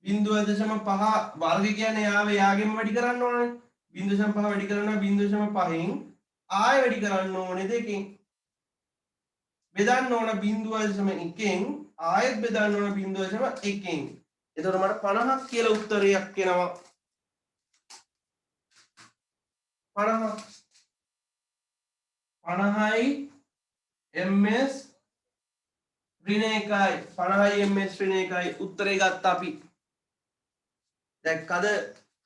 0.5 වර්ගය කියන්නේ යාගෙන් වැඩි කරන්න ඕනේ. 0.5 වැඩි කරනවා 0.5න් ආයෙ වැඩි කරන්න ඕනේ දෙකෙන්. බෙදන්න ඕන 0.1න් ආයෙත් බෙදන්න ඕන 0.1න්. එතකොට මට 50ක් කියලා උත්තරයක් එනවා. 50යි ms ඍණ 1යි 50යි ms ඍණ 1යි උත්තරේ ගත්තා අපි. දැක්කද?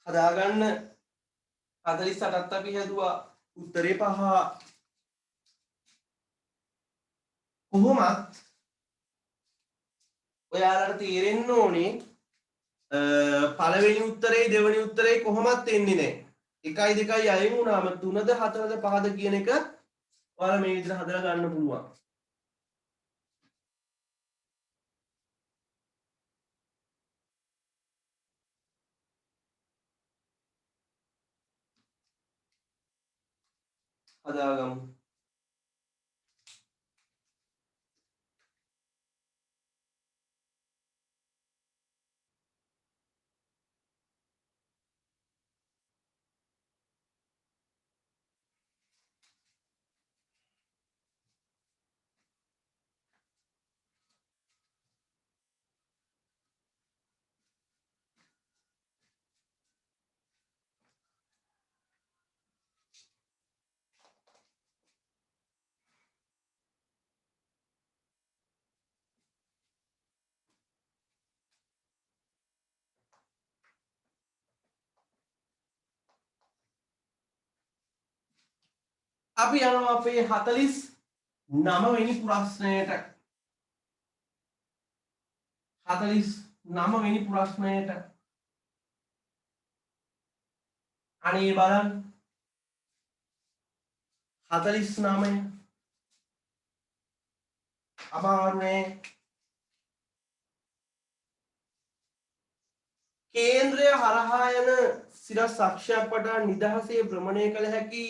හදාගන්න 48ත් අපි හැදුවා. උත්තරේ 5. කොහොමත් ඔයාලට තේරෙන්න ඕනේ පළවෙනි උත්තරේ දෙවෙනි උත්තරේ කොහොමත් එන්නේ නැහැ. 1යි 2යි අයින් වුණාම 3ද 4ද 5ද කියන එක ඔයාලා මේ විදිහට හදලා ගන්න පුළුවන්. හදාගමු. අපි යනවා අපේ 49 වෙනි ප්‍රශ්නයට. 49 වෙනි ප්‍රශ්නයට. අනේ බලන්න 49 අමාරුනේ. කේන්ද්‍රය හරහා යන සිරස් අක්ෂයක් වටා නිදහසේ භ්‍රමණය කළ හැකි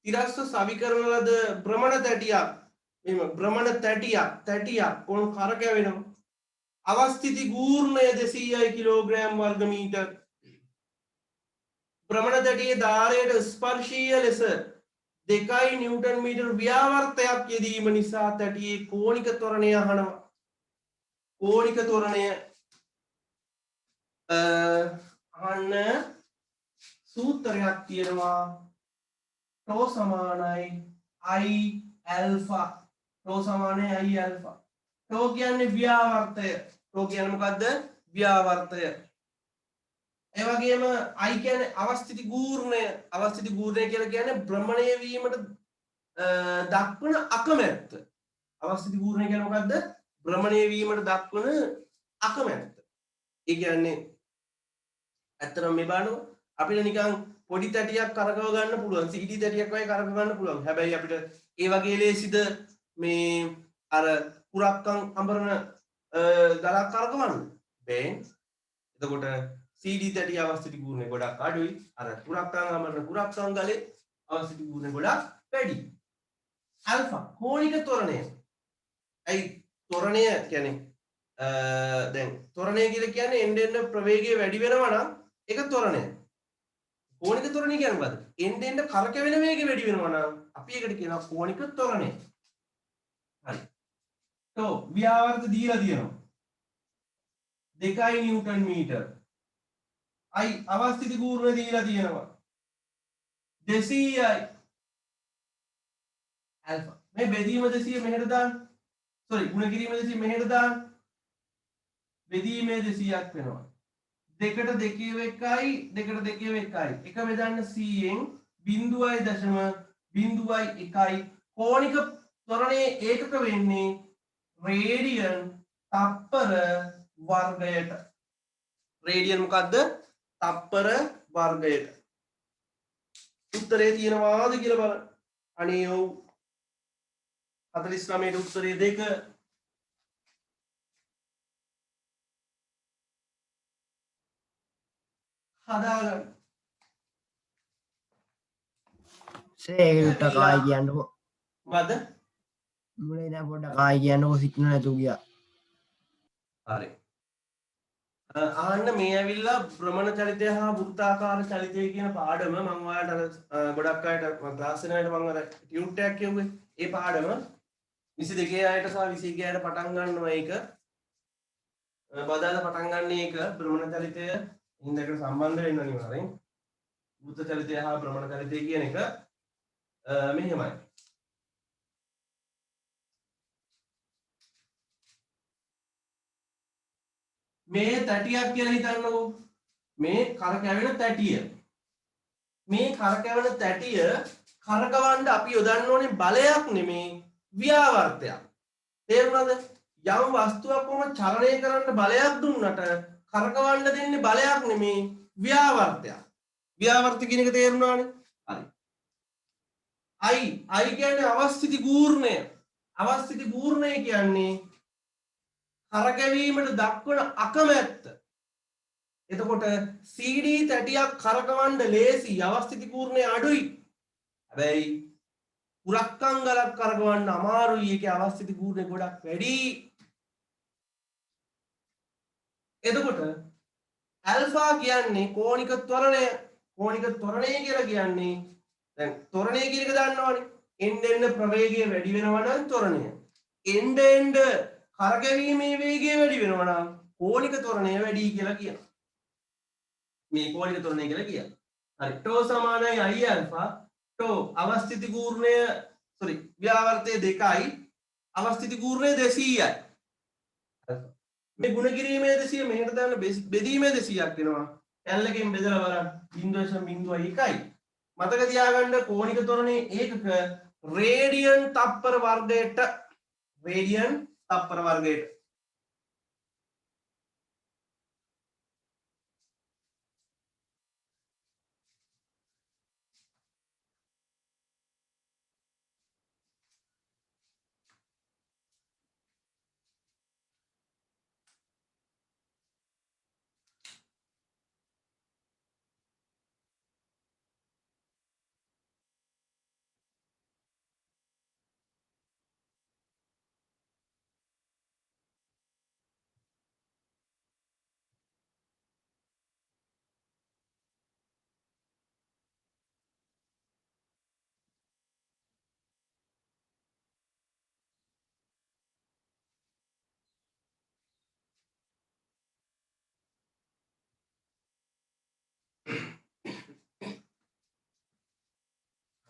තිරස්ව සවිකරන ලද භ්‍රමණ තැටියක් කොන් කරකැවෙනවා. අවස්ථිති ගූර්ණය 200 කිලෝග්‍රෑම් වර්ග මීටර්. භ්‍රමණ තැටියේ ධාරයට ස්පර්ශීය ලෙස 2 නිව්ටන් මීටර් ව්‍යාවර්තයක් යෙදීම නිසා තැටියේ කෝණික ත්වරණය අහනවා. කෝණික ත්වරණය අහන්න සූත්‍රයක් තියෙනවා. ටෝ සමානයි I ඇල්ෆා. ටෝ සමානයි I ඇල්ෆා. ටෝ කියන්නේ ව්‍යාවර්තය. ටෝ කියන්නේ මොකද්ද? ව්‍යාවර්තය. ඒ වගේම I කියන්නේ අවස්ථිති ගූර්ණය. අවස්ථිති ගූර්ණය කියලා කියන්නේ භ්‍රමණය වීමට දක්වන අකමැත්ත. අවස්ථිති ගූර්ණය කියන්නේ මොකද්ද? භ්‍රමණය වීමට දක්වන අකමැත්ත. ඒ කියන්නේ ඇත්තටම මේ බලන්න අපිට නිකන් පොඩි තැටියක් කරකව ගන්න පුළුවන්. CD තැටියක් වගේ කරකව ගන්න පුළුවන්. හැබැයි අපිට ඒ වගේ ලේසිද මේ අර කුරක්කම් අඹරන ගලක් කරකවන්න බෑ. එතකොට CD තැටිය අවස්ථිති ගූර්ණය ගොඩක් අඩුයි. අර කුරක්කම් අඹරන කුරක්කම් ගලේ අවස්ථිති ගූර්ණය ගොඩක් වැඩි. ඇල්ෆා කෝණික ත්වරණය. ඇයි ත්වරණය කියන්නේ දැන් ත්වරණය කියලා කියන්නේ එන්න එන්න ප්‍රවේගය වැඩි වෙනවා නම් ඒක ත්වරණය. කෝණික ත්වරණය කියන්නේ මොකද්ද? එන්න එන්න කරකැවෙන වේගය වැඩි වෙනවා නම් අපි ඒකට කියනවා කෝණික ත්වරණය. හරි. તો ව්‍යාවර්ත දීලා තියෙනවා. 2 නිව්ටන් මීටර්. I අවස්ථිති ගූර්ණය දීලා තියෙනවා. 200යි. ඇල්ෆා. මේ බෙදීම 200 මෙහෙට දාන්න. sorry ගුණ කිරීම 200 මෙහෙට දාන්න. බෙදීමේ 200ක් වෙනවා. 2ට 2 1යි 2ට 2 1යි. එක බෙදන්න 100න් 0.01යි. කෝණික ත්වරණයේ ඒකක වෙන්නේ රේඩියන් තප්පර වර්ගයට. රේඩියන් මොකද්ද? තප්පර වර්ගයට. උත්තරේ තියෙනවාද කියලා බලන්න. අනේ ඔව් 49 ට උත්තරේ 2. හදාගන්න. සේකට කායි කියන්නකෝ. මොකද්ද? මුලේ ඉඳන් පොඩ්ඩක් කායි කියන්නකෝ සිග්නල් නැතුව ගියා. හරි. ආන්න මේ ඇවිල්ලා භ්‍රමණ චලිතය හා වෘත්තාකාර චලිතය කියන පාඩම මම ඔයාලට ගොඩක් අයට ක්ලාස් එකේ මම අර ටියුට් එකක් කියුවේ. ඒ පාඩම 22 අයට සහ 21 අයට පටන් ගන්නවා ඒක. බදාලා පටන් ගන්න එක භ්‍රමණ චලිතය හින්දාකට සම්බන්ධ වෙන්න අනිවාර්යෙන්. වෘත්ත චලිතය හා භ්‍රමණ චලිතය කියන එක මෙහෙමයි. මේ තැටියක් කියලා හිතන්නකෝ. මේ කරකැවෙන තැටිය. මේ කරකැවෙන තැටිය කරකවන්න අපි යොදන්න ඕනේ බලයක් නෙමේ ව්‍යාවර්තයක්. තේරුණාද? යම් වස්තුවක් කොහොම චලනය කරන්න බලයක් දුන්නට කරකවන්න දෙන්නේ බලයක් නෙමේ ව්‍යාවර්තයක්. ව්‍යාවර්ත කියන එක තේරුණානේ? හරි. I කියන්නේ අවස්ථිති ගූර්ණය. අවස්ථිති ගූර්ණය කියන්නේ කරකැවීමට දක්වන අකමැත්ත. එතකොට CD තැටියක් කරකවන්න ලේසි අවස්ථිති ගූර්ණය අඩුයි. හැබැයි කුරක්කම් ගලක් කරකවන්න අමාරුයි. ඒකේ අවස්ථිති ගූර්ණය ගොඩක් වැඩි. එතකොට ඇල්ෆා කියන්නේ කෝණික ත්වරණය. කෝණික ත්වරණය කියලා කියන්නේ දැන් ත්වරණය කියන එක දන්නවනේ. එන්න එන්න ප්‍රවේගය වැඩි වෙනවා නම් ත්වරණය. එන්න එන්න කරකැවීමේ වේගය වැඩි වෙනවා නම් කෝණික ත්වරණය වැඩි කියලා කියනවා. මේ කෝණික ත්වරණය කියලා කියනවා. හරි. ටෝ සමානයි I ඇල්ෆා. ටෝ අවස්ථිති ගූර්ණය ව්‍යාවර්තය 2යි. අවස්ථිති ගූර්ණය 200යි. මේ ගුණ කිරීමේ 200 මෙහෙට දාන්න බෙදීමේ 200ක් වෙනවා. L එකෙන් බෙදලා බලන්න 0.01යි. මතක තියාගන්න කෝණික ත්වරණයේ ඒකක රේඩියන් තප්පර වර්ගයට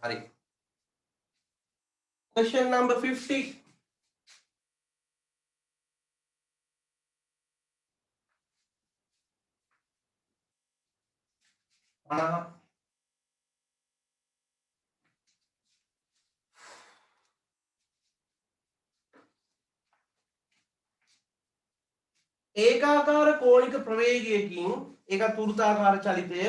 හරි. Question number 50. ඒකාකාර කෝණික ප්‍රවේගයකින් ඒකත් වෘත්තාකාර චලිතය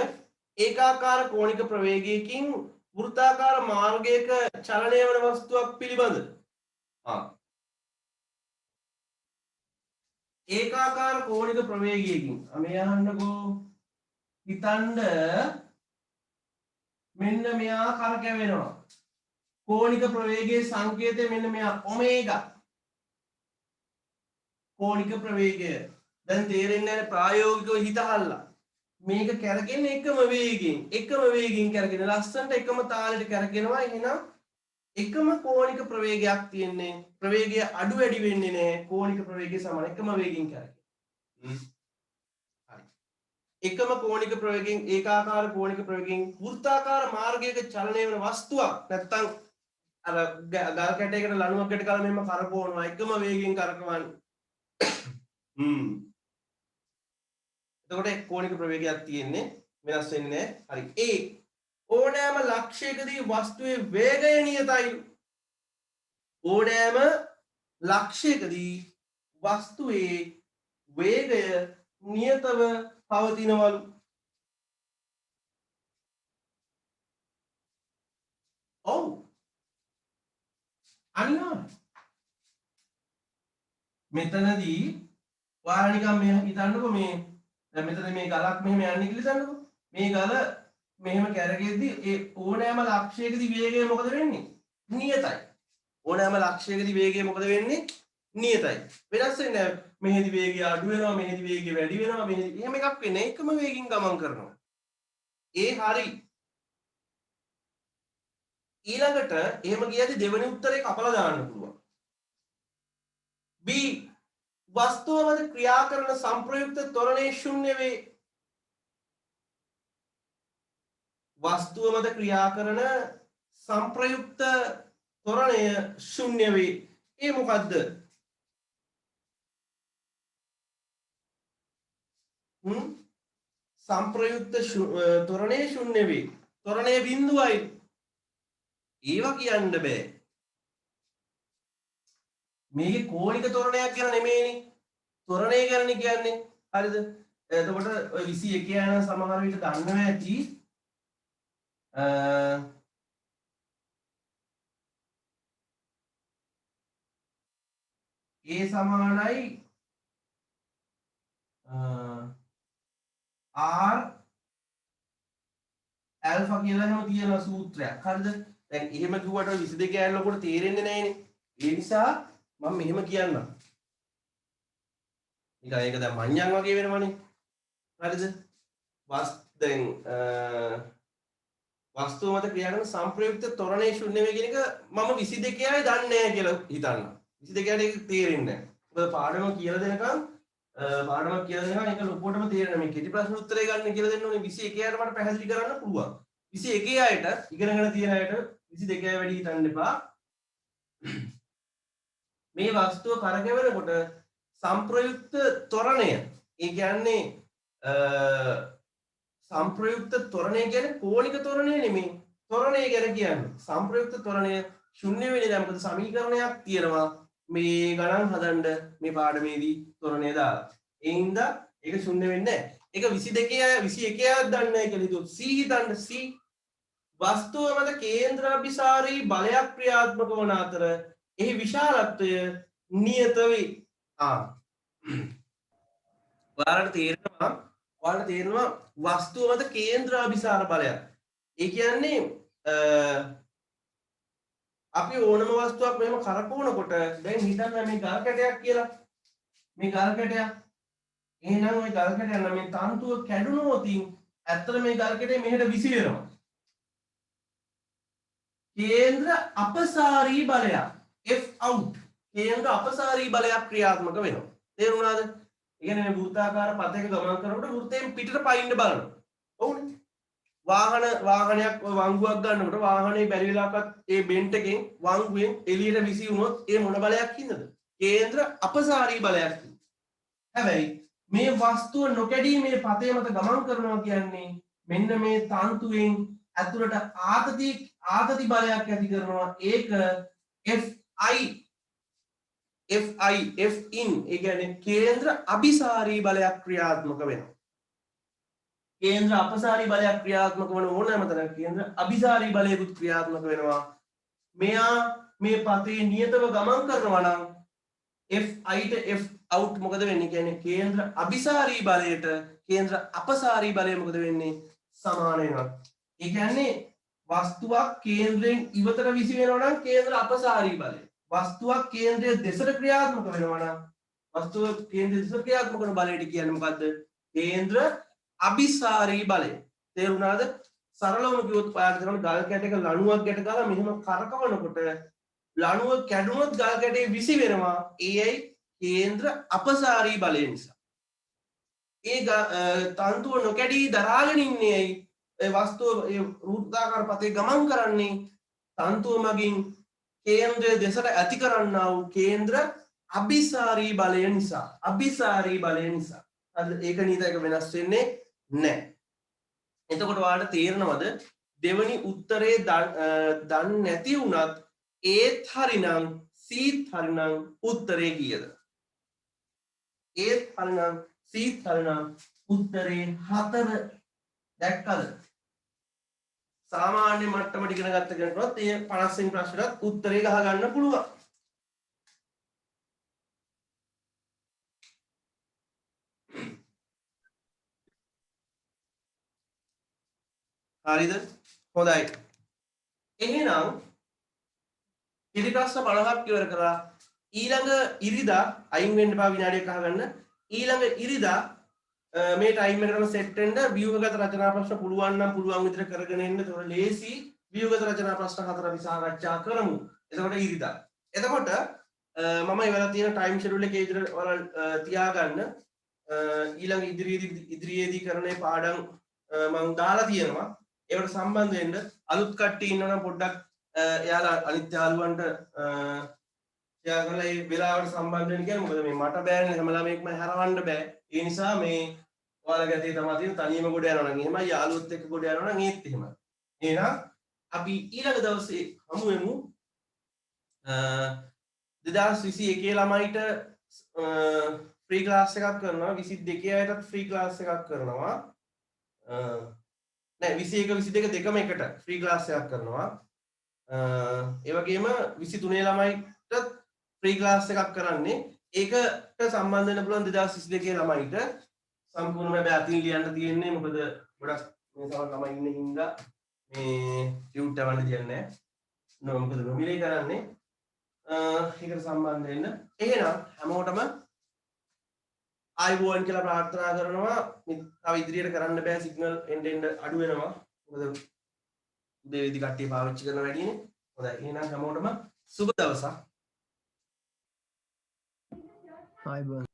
ඒකාකාර කෝණික ප්‍රවේගයකින් වෘත්තාකාර මාර්ගයක චලනය වන වස්තුවක් පිළිබඳ ඒකාකාර කෝණික ප්‍රවේගයකින් මේ අහන්නකෝ හිතන්න මෙන්න මෙයා කරකැවෙනවා කෝණික ප්‍රවේගයේ සංකේතය මෙන්න මෙයා ඔමේගා කෝණික ප්‍රවේගය දැන් තේරෙන්නේ නැහැ ප්‍රායෝගිකව හිතහල්ලා මේක කරගෙන එකම වේගයෙන් කරගෙන ලස්සනට එකම තාලෙට කරගෙනවා එහෙනම් එකම කෝණික ප්‍රවේගයක් තියෙන්නේ ප්‍රවේගය අඩු වැඩි වෙන්නේ නැහැ කෝණික ප්‍රවේගය සමාන එකම වේගයෙන් කරගෙන හරි එකම කෝණික ප්‍රවේගයෙන් ඒකාකාර කෝණික ප්‍රවේගයෙන් වෘත්තාකාර මාර්ගයක චලනය වෙන වස්තුවක් නැත්තම් අර ගල් කැටයකට ලණුවකට කල මෙහෙම කරකවනවා එකම වේගයෙන් කරකවන්නේ එතකොට කෝණික ප්‍රවේගයක් තියෙන්නේ වෙනස් වෙන්නේ නැහැ. හරි. A ඕනෑම ලක්ෂයකදී වස්තුවේ වේගය නියතයි. ඕනෑම ලක්ෂයකදී වස්තුවේ වේගය නියතව පවතිනවලු. ඔව්. අනිවාර්යයෙන්. මෙතනදී ඔයාලා නිකන් මේ හිතන්නකෝ මේ දැන් මෙතන මේ ගලක් මෙහෙම යන්නේ කියලා හිතන්නකෝ මේ ගල මෙහෙම කැරගෙද්දි ඒ ඕනෑම ලක්ෂයකදී වේගය මොකද වෙන්නේ නියතයි ඕනෑම ලක්ෂයකදී වේගය මොකද වෙන්නේ නියතයි වෙනස් වෙන්නේ මෙහෙදි වේගය අඩු වෙනවා මෙහෙදි වේගය වැඩි වෙනවා මෙහෙදි එහෙම එකක් වෙන්නේ එකම වේගින් ගමන් කරනවා ඒ හරි ඊළඟට එහෙම ගියදී දෙවෙනි උත්තරේ කපලා දාන්න පුළුවන් B වස්තුව මත ක්‍රියා කරන සංප්‍රයුක්ත ත්වරණය ශුන්‍ය වේ. වස්තුව මත ක්‍රියා කරන සංප්‍රයුක්ත ත්වරණය ශුන්‍ය වේ. ඒ මොකද්ද? සංප්‍රයුක්ත ත්වරණය ශුන්‍ය වේ. ත්වරණය බිඳුවයි. ඒවා කියන්න බෑ. මේකේ කෝණික ත්වරණයක් ගැන නෙමෙයිනේ ත්වරණය ගැන කියන්නේ හරිද එතකොට ඔය 21 යන සමහර විට දන්නවා ඇති A සමානයි R ඇල්ෆා කියලා එහෙම තියෙන සූත්‍රයක් හරිද දැන් එහෙම කිව්වට 22 යන ලොකුට තේරෙන්නේ නැහැනේ ඒ නිසා මම මෙහෙම කියන්නම්. නිකන් ඒක දැන් මඤ්ඤං වගේ වෙනවනේ. හරිද? දැන් වස්තුව මත ක්‍රියා කරන සංප්‍රයුක්ත ත්වරණය ශුන්‍ය වේ කියන එක මම 22 ආයේ දන්නේ නැහැ කියලා හිතන්න. 22 ආට ඒක තේරෙන්නේ නැහැ. මොකද පාඩම කියලා දෙනකම් ඒක ලොකුවටම තේරෙන්නේ මේ කෙටි ප්‍රශ්න උත්තරේ ගන්න කියලා දෙන්න ඕනේ 21 ආයට මට පැහැදිලි කරන්න පුළුවන්. 21 ආයට ඉගෙනගෙන තියෙන අයට 22 ආය වැඩි හිතන්න එපා. මේ වස්තුව කරකැවෙනකොට සංප්‍රයුක්ත ත්වරණය ඒ කියන්නේ සංප්‍රයුක්ත ත්වරණය කියන්නේ කෝණික ත්වරණය නෙමෙයි තොරණය ගැන කියන්නේ සම්ප්‍රයුක්ත තොරණය ශුන්‍ය වෙන්නේ නැහැ. මොකද සමීකරණයක් තියෙනවා මේ ගණන් හදන්න මේ පාඩමේදී තොරණය දාලා. ඒ හින්දා ඒක ශුන්‍ය වෙන්නේ නැහැ. ඒක 22 21ක් දන්නේ නැහැ කියලා හිතුවොත් C හිතන්න. C වස්තුව මත කේන්ද්‍රාභිසාරී බලයක් ක්‍රියාත්මක වන අතර එහි විශාලත්වය නියත වේ. ඔයාලට තේරෙනවා වස්තුව මත කේන්ද්‍රාභිසාර බලයක්. ඒ කියන්නේ අපි ඕනම වස්තුවක් මෙහෙම කරකවනකොට දැන් හිතන්න මේ ගල් කැටයක් කියලා. මේ ගල් කැටයක්. එහෙනම් ওই ගල් කැටය නම් මේ තන්තුව කැඩුනොත් ඇත්තට මේ ගල් කැටේ මෙහෙට විසි වෙනවා. කේන්ද්‍ර අපසාරී බලයක් F out කේන්ද්‍ර අපසාරී බලයක් ක්‍රියාත්මක වෙනවා. තේරුණාද? ඒ කියන්නේ මේ වෘත්තාකාර පතයක ගමන් කරනකොට වෘත්තයෙන් පිටට පයින්න බලනවා. ඔව්නේ. වාහනයක් වංගුවක් ගන්නකොට වාහනේ බැරි වෙලාවකත් ඒ බෙන්ට් එකෙන් වංගුවෙන් එළියට විසි වුණොත් ඒ මොන බලයක් හින්දාද? කේන්ද්‍ර අපසාරී බලයක්. හැබැයි මේ වස්තුව නොකැඩී මේ පතේ මත ගමන් කරනවා කියන්නේ මෙන්න මේ තන්තුවෙන් ඇතුළට ආතති බලයක් ඇති කරනවා. ඒක F in ඒ කියන්නේ කේන්ද්‍ර අபிසාරී බලයක් ක්‍රියාත්මක වෙනවා. කේන්ද්‍ර අපසාරී බලයක් ක්‍රියාත්මක වන ඕනෑම තැනක කේන්ද්‍ර අபிසාරී බලයකුත් ක්‍රියාත්මක වෙනවා. මෙයා මේ පතේ නියතව ගමන් කරනවා නම් Fi ට F out මොකද වෙන්නේ? කියන්නේ කේන්ද්‍ර අபிසාරී බලයට කේන්ද්ර අපසාරී බලය මොකද වෙන්නේ? සමාන වෙනවා. ඒ කියන්නේ වස්තුවක් කේන්ද්‍රයෙන් ඉවතට විසි වෙනවා නම් කේන්ද්‍ර අපසාරී බලය. වස්තුවක් කේන්ද්‍රයේ දෙසට ක්‍රියාත්මක වෙනවා නම් වස්තුව කේන්ද්‍රයේ දෙසට ක්‍රියාත්මක කරන බලයට කියන්නේ මොකද්ද? කේන්ද්‍ර අபிසාරී බලය. තේරුණාද? සරලවම කිව්වොත් ඔයාලට තේරෙන ගල් කැටයක ලණුවක් ගැට ගාලා මෙහෙම කරකවනකොට ලණුව කැඩුනොත් ගල් කැටේ විසි වෙනවා. ඒයි කේන්ද්‍ර අපසාරී බලය නිසා. ඒ තන්තුව නොකැඩී දරාගෙන ඉන්නේ ඇයි? ඒ වස්තුව ඒ වෘත්තාකාර පතේ ගමන් කරන්නේ තන්තුව මගින් කේන්ද්‍රය දෙසට ඇති කරන්නා වූ කේන්ද්‍ර අபிසාරී බලය නිසා. අபிසාරී බලය නිසා. ඒක නීත එක වෙනස් වෙන්නේ නැහැ. එතකොට ඔයාලට තේරෙනවද දෙවනි උත්තරේ දන්නේ නැති වුණත් ඒත් හරිනම් සීත් හරිනම් උත්තරේ කීයද? ඒත් හරිනම් සීත් හරිනම් උත්තරේ 4 දැක්කද? සාමාන්‍ය මට්ටමට ඉගෙන ගත්ත කෙනෙකුට ඒ 50 වෙනි ප්‍රශ්නෙට උත්තරේ ගහ ගන්න පුළුවන්. හරිද? හොඳයි. එහෙනම් ඉරි ප්‍රශ්න 50ක් ඉවර කරලා ඊළඟ ඉරිදා අයින් වෙන්න එපා විනාඩියක් අහගන්න. ඊළඟ ඉරිදා මේ ටයිම් එකටම සෙට් වෙන්න ව්‍යුහගත රචනා ප්‍රශ්න පුළුවන් නම් පුළුවන් විදිහට කරගෙන එන්න. ඒතකොට ලේසි ව්‍යුහගත රචනා ප්‍රශ්න 4 අපි සාකච්ඡා කරමු. එතකොට ඉරිදා. එතකොට මම ඉවලා තියෙන ටයිම් ෂෙඩියුල් එකේ විදිහට ඔයාලා තියාගන්න. ඊළඟ ඉදිරියේදී කරන පාඩම් මම දාලා තියෙනවා. ඒවට සම්බන්ධ වෙන්න අලුත් කට්ටිය ඉන්නවනම් පොඩ්ඩක් එයාලා අනිත් යාළුවන්ට ෂෙයා කරලා ඒ වෙලාවට සම්බන්ධ වෙන්න කියලා. මොකද මේ මට බෑනේ හැම ළමෙක්ම හරවන්න බෑ. ඒ නිසා මේ ඔයාලා ගැතේ තමයි තියෙන තනියම ගොඩ යනවා නම් එහෙමයි, යාළුවොත් එක්ක ගොඩ යනවා නම් ඒත් එහෙමයි. එහෙනම් අපි ඊළඟ දවසේ හමු වෙමු. 2021 ළමයිට ෆ්‍රී ක්ලාස් එකක් කරනවා. 22 අයටත් ෆ්‍රී ක්ලාස් එකක් කරනවා. නෑ 21 22 දෙකම එකට ෆ්‍රී ක්ලාස් එකක් කරනවා. ඒ වගේම 23 ළමයිටත් ෆ්‍රී ක්ලාස් එකක් කරන්නේ. ඒකට සම්බන්ධ වෙන්න පුළුවන් 2022 ළමයිට. සම්පූර්ණයෙන්ම බෑ අතින් ලියන්න තියෙන්නේ. මොකද ගොඩක් මේ සමහර ළමයි ඉන්න හින්දා මේ ටියුට් යවන්න දෙන්නේ නෑ. මොකද නොමිලේ කරන්නේ. ඒකට සම්බන්ධ වෙන්න. එහෙනම් හැමෝටම ආයිබෝන් කියලා ප්‍රාර්ථනා කරනවා. තව ඉදිරියට කරන්න බෑ, සිග්නල් එන්න අඩු වෙනවා. මොකද උදේ වෙදි කට්ටිය පාවිච්චි කරන වැඩිනේ. හොඳයි. එහෙනම් හැමෝටම සුබ දවසක්. ආයිබෝන්.